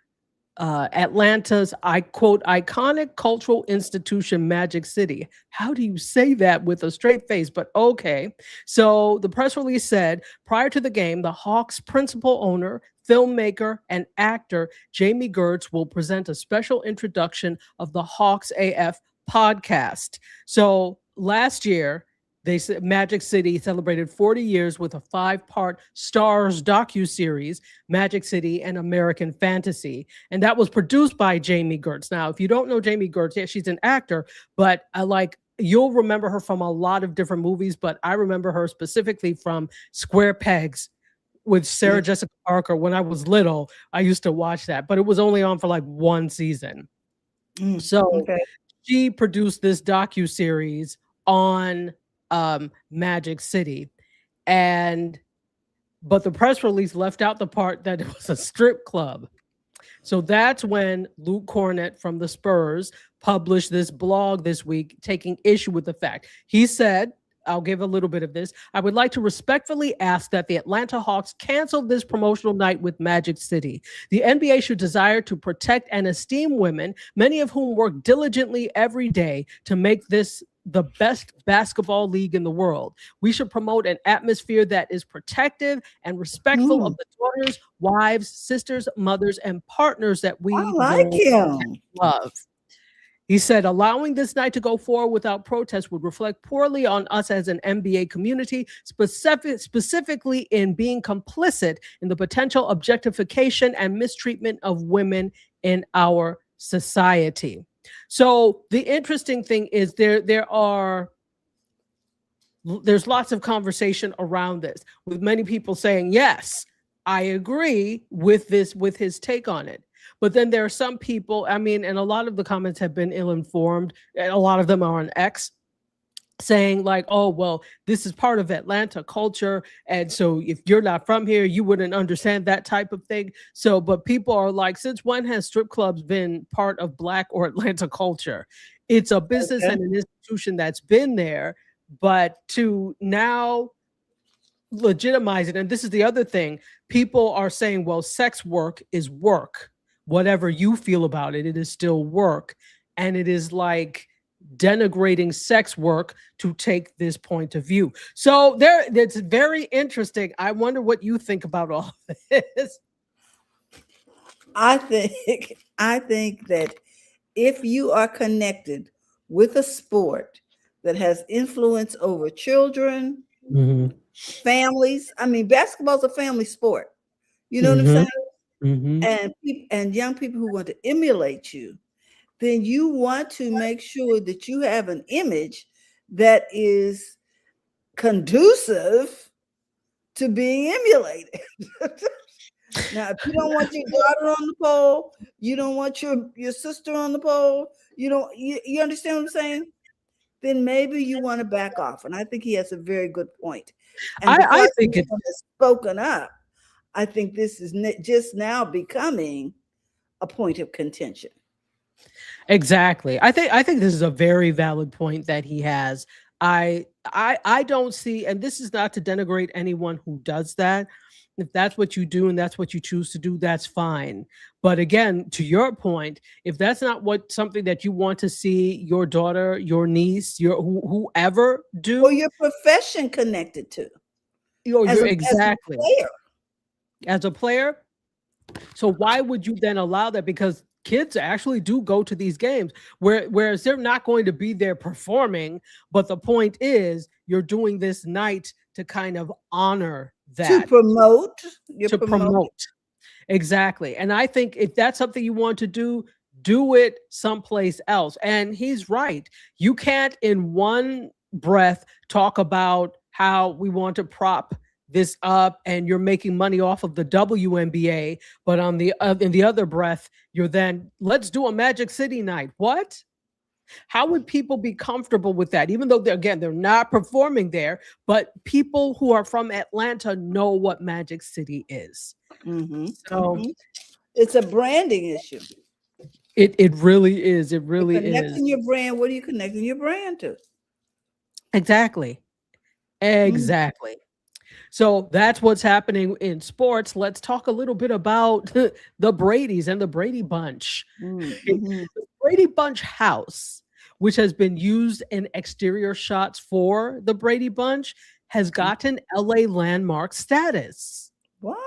[SPEAKER 4] Atlanta's, I quote, iconic cultural institution, Magic City. How do you say that with a straight face? But okay. So the press release said, prior to the game, the Hawks' principal owner, filmmaker, and actor Jamie Gertz will present a special introduction of the Hawks AF podcast. So last year, they said Magic City celebrated 40 years with a 5-part Stars docuseries, Magic City and American Fantasy. And that was produced by Jamie Gertz. Now, if you don't know Jamie Gertz, yeah, she's an actor, but you'll remember her from a lot of different movies, but I remember her specifically from Square Pegs with Sarah Jessica Parker. When I was little, I used to watch that, but it was only on for like one season. So she produced this docuseries on Magic City, but the press release left out the part that it was a strip club. So that's when Luke Cornett from the Spurs published this blog this week taking issue with the fact. He said, I'll give a little bit of this. I would like to respectfully ask that the Atlanta Hawks cancel this promotional night with Magic City. The NBA should desire to protect and esteem women, many of whom work diligently every day to make this the best basketball league in the world. We should promote an atmosphere that is protective and respectful of the daughters, wives, sisters, mothers, and partners that we love. He said, allowing this night to go forward without protest would reflect poorly on us as an NBA community, specifically in being complicit in the potential objectification and mistreatment of women in our society. So the interesting thing is there's lots of conversation around this, with many people saying, yes, I agree with his take on it. But then there are some people, I mean, and a lot of the comments have been ill-informed, and a lot of them are on X, saying like, oh, well, this is part of Atlanta culture. And so if you're not from here, you wouldn't understand that type of thing. So, but people are like, since when has strip clubs been part of Black or Atlanta culture? It's a business and an institution that's been there, but to now legitimize it. And this is the other thing. People are saying, well, sex work is work. Whatever you feel about it, it is still work. And it is like denigrating sex work to take this point of view. So it's very interesting. I wonder what you think about all of this.
[SPEAKER 2] I think that if you are connected with a sport that has influence over children, families, I mean, basketball's a family sport. You know what I'm saying? And young people who want to emulate you, then you want to make sure that you have an image that is conducive to being emulated. Now, if you don't want your daughter on the pole, you don't want your sister on the pole, you understand what I'm saying? Then maybe you want to back off. And I think he has a very good point. And
[SPEAKER 4] I think
[SPEAKER 2] it's spoken up. I think this is just now becoming a point of contention.
[SPEAKER 4] Exactly. I think this is a very valid point that he has. I don't see, and this is not to denigrate anyone who does that. If that's what you do and that's what you choose to do, that's fine. But again, to your point, if that's not something that you want to see your daughter, your niece, whoever do,
[SPEAKER 2] or your profession connected to,
[SPEAKER 4] exactly. As a player. So why would you then allow that? Because kids actually do go to these games whereas they're not going to be there performing. But the point is, you're doing this night to kind of honor that.
[SPEAKER 2] To promote.
[SPEAKER 4] Exactly. And I think if that's something you want to do it someplace else. And he's right. You can't in one breath talk about how we want to prop this up and you're making money off of the WNBA, but in the other breath, you're then, let's do a Magic City night. What? How would people be comfortable with that? Even though they're not performing there, but people who are from Atlanta know what Magic City is. So
[SPEAKER 2] it's a branding issue.
[SPEAKER 4] It really is. It really is.
[SPEAKER 2] Connecting your brand. What are you connecting your brand to?
[SPEAKER 4] Exactly. So that's what's happening in sports. Let's talk a little bit about the Bradys and the Brady Bunch. The Brady Bunch house, which has been used in exterior shots for the Brady Bunch, has gotten LA landmark status.
[SPEAKER 2] What?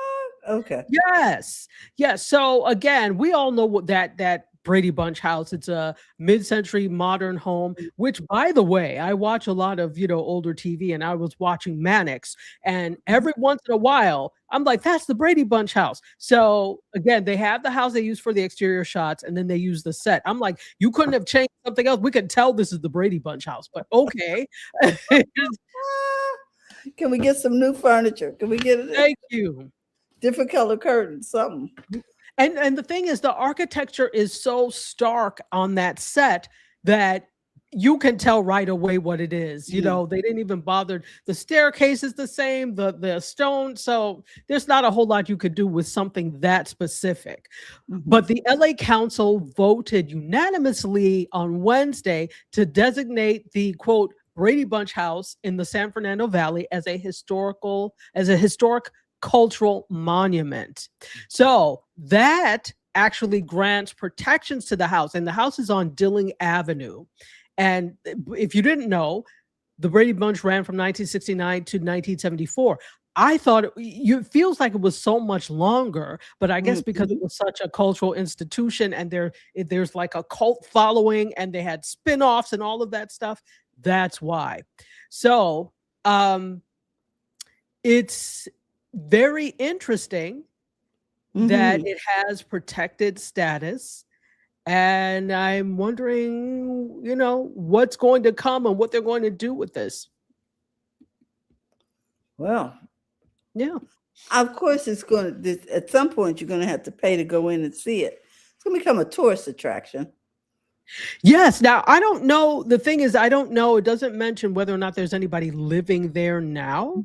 [SPEAKER 2] Okay.
[SPEAKER 4] Yes. So again, we all know what that Brady Bunch house. It's a mid-century modern home, which, by the way, I watch a lot of, older TV, and I was watching Mannix, and every once in a while, I'm like, that's the Brady Bunch house. So again, they have the house they use for the exterior shots, and then they use the set. I'm like, you couldn't have changed something else. We could tell this is the Brady Bunch house, but okay.
[SPEAKER 2] Can we get some new furniture? Can we get it?
[SPEAKER 4] Thank you.
[SPEAKER 2] Different color curtains, something.
[SPEAKER 4] And the thing is, the architecture is so stark on that set that you can tell right away what it is. You know, they didn't even bother. The staircase is the same, the stone. So there's not a whole lot you could do with something that specific. But the LA Council voted unanimously on Wednesday to designate the quote Brady Bunch house in the San Fernando Valley as a historic cultural monument. So that actually grants protections to the house, and the house is on Dilling Avenue. And if you didn't know, the Brady Bunch ran from 1969 to 1974. I thought it feels like it was so much longer, but I guess because it was such a cultural institution and there's like a cult following and they had spin-offs and all of that stuff, that's why. So it's very interesting that it has protected status. And I'm wondering, you know, what's going to come and what they're going to do with this.
[SPEAKER 2] Well,
[SPEAKER 4] yeah.
[SPEAKER 2] Of course, it's going to, at some point, you're going to have to pay to go in and see it. It's going to become a tourist attraction.
[SPEAKER 4] Yes. Now, I don't know. The thing is, I don't know. It doesn't mention whether or not there's anybody living there now.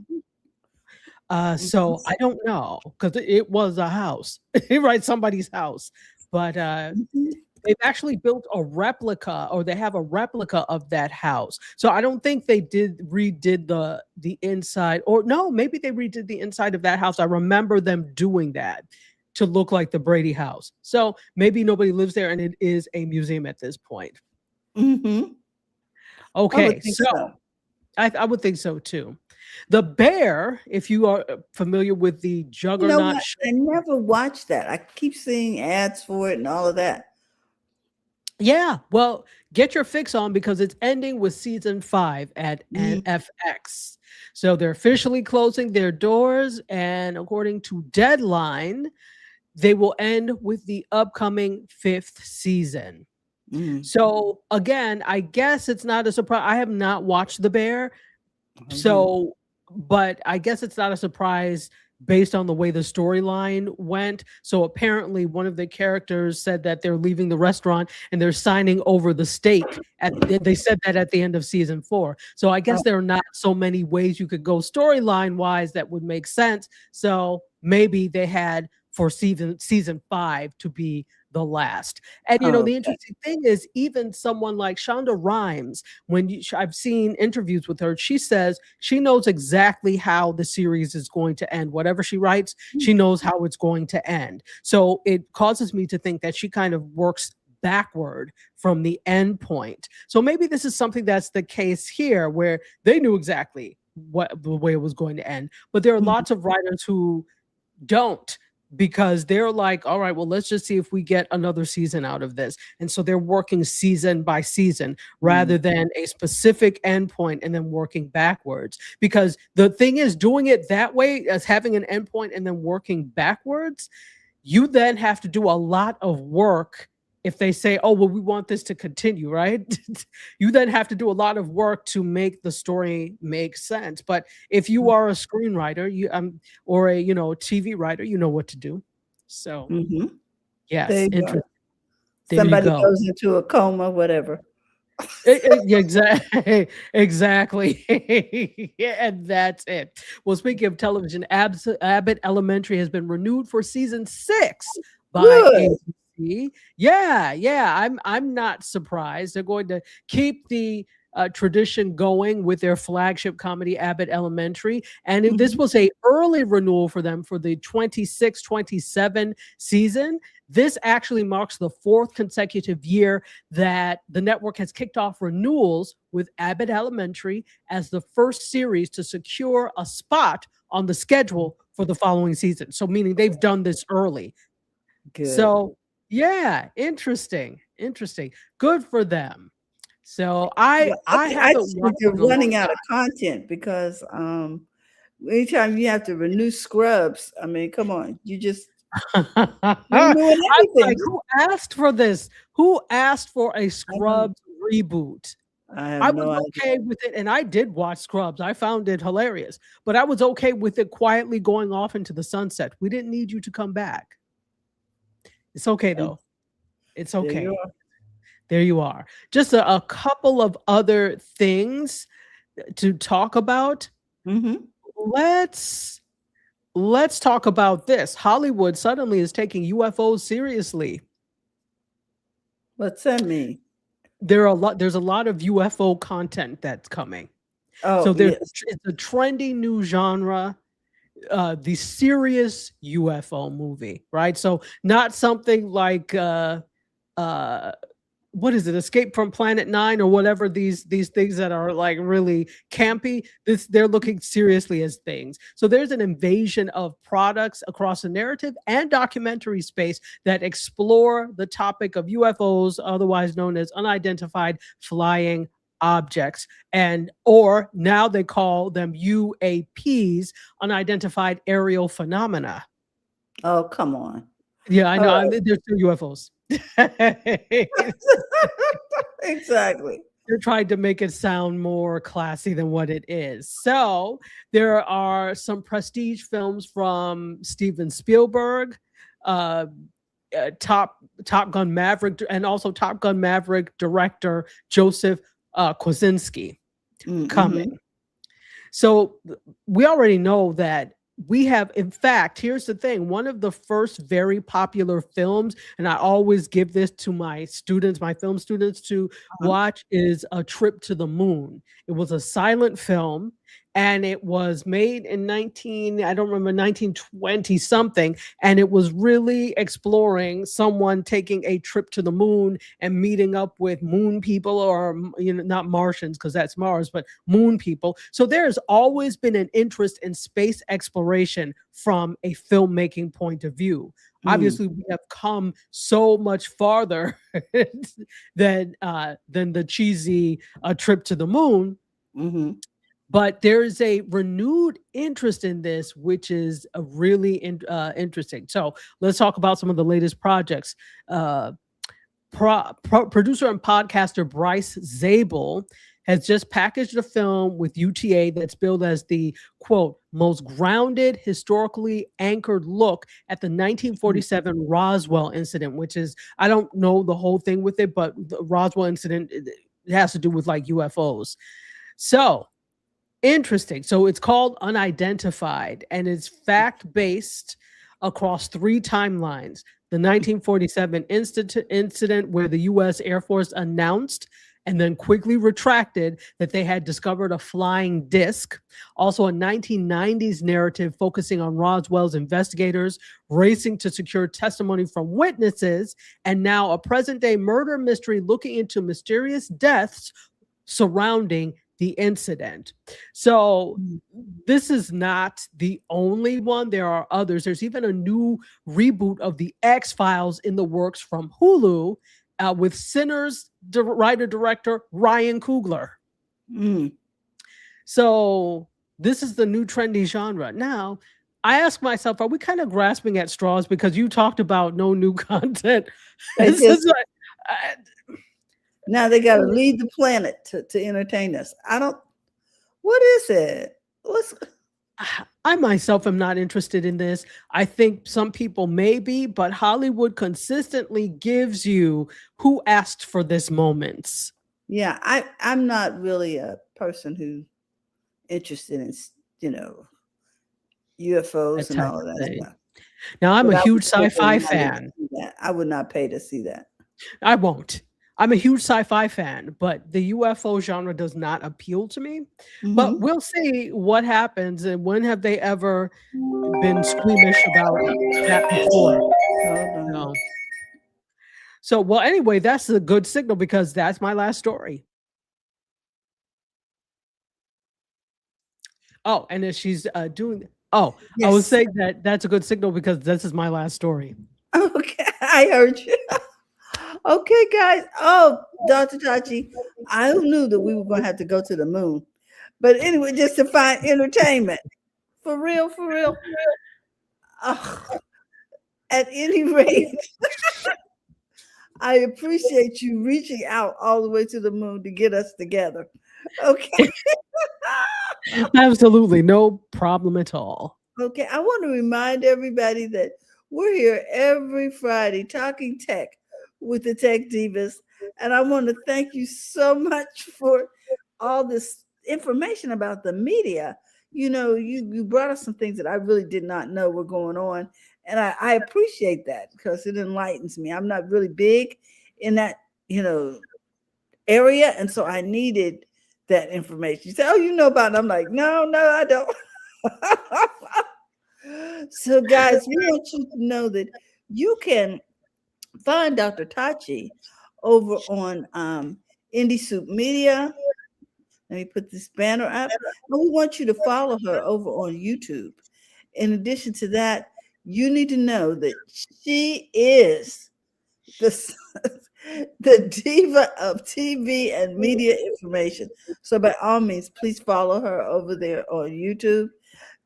[SPEAKER 4] So I don't know, because it was a house, right? Somebody's house. But they've actually built a replica, or they have a replica of that house. So I don't think they redid the inside, or no, maybe they redid the inside of that house. I remember them doing that to look like the Brady house. So maybe nobody lives there and it is a museum at this point. Okay, so I would think so too. The Bear, if you are familiar with the Juggernaut show.
[SPEAKER 2] I never watched that. I keep seeing ads for it and all of that.
[SPEAKER 4] Yeah, well, get your fix on, because it's ending with season 5 at FX. So they're officially closing their doors, and according to Deadline, they will end with the upcoming 5th season. So again, I guess it's not a surprise. I have not watched The Bear, so, but I guess it's not a surprise based on the way the storyline went. So apparently one of the characters said that they're leaving the restaurant and they're signing over the stake. They said that at the end of season 4. So I guess there are not so many ways you could go storyline wise that would make sense. So maybe they had for season 5 to be the last. And you know, the interesting thing is, even someone like Shonda Rhimes, when I've seen interviews with her, she says she knows exactly how the series is going to end. Whatever she writes, she knows how it's going to end. So it causes me to think that she kind of works backward from the end point. So maybe this is something that's the case here, where they knew exactly what the way it was going to end. But there are lots of writers who don't, because they're like, all right, well, let's just see if we get another season out of this. And so they're working season by season rather than a specific endpoint and then working backwards. Because the thing is, doing it that way, as having an endpoint and then working backwards, you then have to do a lot of work. If they say, oh, well, we want this to continue, right? You then have to do a lot of work to make the story make sense. But if you are a screenwriter, or a TV writer, you know what to do. So, yes, interesting.
[SPEAKER 2] Somebody goes into a coma, whatever.
[SPEAKER 4] Exactly. Yeah, and that's it. Well, speaking of television, Abbott Elementary has been renewed for season 6 by ABC. Yeah. I'm not surprised. They're going to keep the tradition going with their flagship comedy, Abbott Elementary. And this was a early renewal for them for the 26-27 season. This actually marks the 4th consecutive year that the network has kicked off renewals with Abbott Elementary as the first series to secure a spot on the schedule for the following season. So meaning they've done this early.
[SPEAKER 2] Good.
[SPEAKER 4] So yeah, interesting. Good for them. So I
[SPEAKER 2] think they're running out of content, because anytime you have to renew Scrubs, I mean, come on, you just renewing everything.
[SPEAKER 4] Like, who asked for this? Who asked for a Scrubs reboot? I was okay with it, and I did watch Scrubs. I found it hilarious, but I was okay with it quietly going off into the sunset. We didn't need you to come back. It's okay though. It's okay. There you are. Just a couple of other things to talk about.
[SPEAKER 2] Mm-hmm.
[SPEAKER 4] Let's talk about this. Hollywood suddenly is taking UFOs seriously.
[SPEAKER 2] What's that mean?
[SPEAKER 4] There's a lot of UFO content that's coming.
[SPEAKER 2] Oh,
[SPEAKER 4] so
[SPEAKER 2] yes.
[SPEAKER 4] It's a trendy new genre, the serious UFO movie, right? So not something like what is it, Escape from Planet 9 or whatever, these things that are like really campy. They're looking seriously as things. So there's an invasion of products across the narrative and documentary space that explore the topic of UFOs, otherwise known as unidentified flying objects, or now they call them UAPs, unidentified aerial phenomena.
[SPEAKER 2] Oh, come on.
[SPEAKER 4] Yeah, I know. They're still UFOs.
[SPEAKER 2] Exactly.
[SPEAKER 4] They're trying to make it sound more classy than what it is. So there are some prestige films from Steven Spielberg, Top Gun Maverick, and also Top Gun Maverick director Joseph Kosinski coming. So we already know that we have, in fact, here's the thing. One of the first very popular films, and I always give this to my students, my film students to watch, is A Trip to the Moon. It was a silent film, and it was made in 1920 something. And it was really exploring someone taking a trip to the moon and meeting up with moon people, or, not Martians, because that's Mars, but moon people. So there's always been an interest in space exploration from a filmmaking point of view. Obviously, we have come so much farther than the cheesy trip to the moon. But there is a renewed interest in this, which is a really interesting. So let's talk about some of the latest projects. Producer and podcaster Bryce Zabel has just packaged a film with UTA that's billed as the, quote, most grounded, historically anchored look at the 1947 Roswell incident, which is, I don't know the whole thing with it, but the Roswell incident, it has to do with like UFOs. So interesting. So it's called Unidentified, and it's fact-based across 3 timelines. The 1947 incident where the U.S. Air Force announced and then quickly retracted that they had discovered a flying disc. Also a 1990s narrative focusing on Roswell's investigators racing to secure testimony from witnesses, and now a present-day murder mystery looking into mysterious deaths surrounding the incident. So this is not the only one. There are others. There's even a new reboot of the X-Files in the works from Hulu, with Sinners writer-director Ryan Coogler. So this is the new trendy genre. Now, I ask myself, are we kind of grasping at straws? Because you talked about no new content.
[SPEAKER 2] Now they got to leave the planet to entertain us. What is it?
[SPEAKER 4] I myself am not interested in this. I think some people may be, but Hollywood consistently gives you who asked for this moments.
[SPEAKER 2] Yeah, I'm not really a person who's interested in, UFOs and all of that stuff.
[SPEAKER 4] Now, I'm a huge sci-fi fan.
[SPEAKER 2] I would not pay to see that.
[SPEAKER 4] I won't. I'm a huge sci-fi fan, but the UFO genre does not appeal to me. But we'll see what happens. And when have they ever been squeamish about that before? No. So, well, anyway, that's a good signal, because that's my last story. Oh, and then she's doing. Oh, yes. I was saying that's a good signal because this is my last story.
[SPEAKER 2] Okay, I heard you. Okay, guys. Oh, Dr. Tachi, I knew that we were going to have to go to the moon. But anyway, just to find entertainment. For real. Oh, at any rate, I appreciate you reaching out all the way to the moon to get us together. Okay.
[SPEAKER 4] Absolutely. No problem at all.
[SPEAKER 2] Okay. I want to remind everybody that we're here every Friday talking tech with the Tech Divas. And I want to thank you so much for all this information about the media. You brought us some things that I really did not know were going on. And I appreciate that because it enlightens me. I'm not really big in that, area. And so I needed that information. You say, oh, you know about it. I'm like, no, I don't. So guys, we want you to know that you can find Dr. Tachi over on Indie Soup Media. Let me put this banner up. And we want you to follow her over on YouTube. In addition to that, you need to know that she is the diva of TV and media information. So by all means, please follow her over there on YouTube.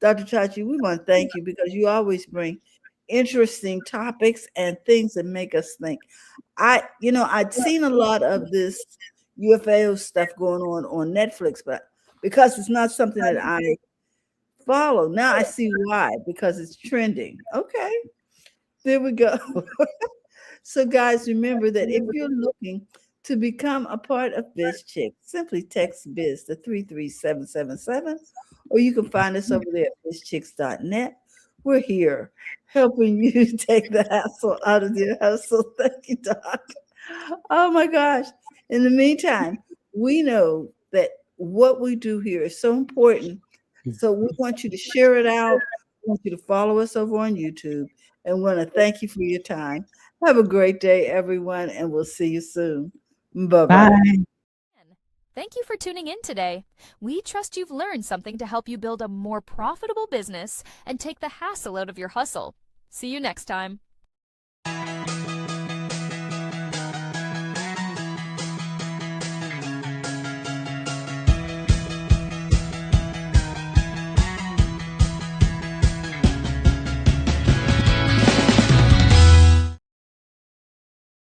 [SPEAKER 2] Dr. Chachi, we want to thank you because you always bring interesting topics and things that make us think. I'd seen a lot of this UFO stuff going on Netflix, but because it's not something that I follow, now I see why, because it's trending. Okay, there we go. So guys, remember that if you're looking to become a part of BizChicks, simply text Biz to 33777, or you can find us over there at bizchicks.net. We're here helping you take the hassle out of your hustle. Thank you, Doc. Oh my gosh. In the meantime, we know that what we do here is so important. So we want you to share it out. We want you to follow us over on YouTube. And we want to thank you for your time. Have a great day, everyone, and we'll see you soon. Bye-bye.
[SPEAKER 4] Bye.
[SPEAKER 1] Thank you for tuning in today. We trust you've learned something to help you build a more profitable business and take the hassle out of your hustle. See you next time.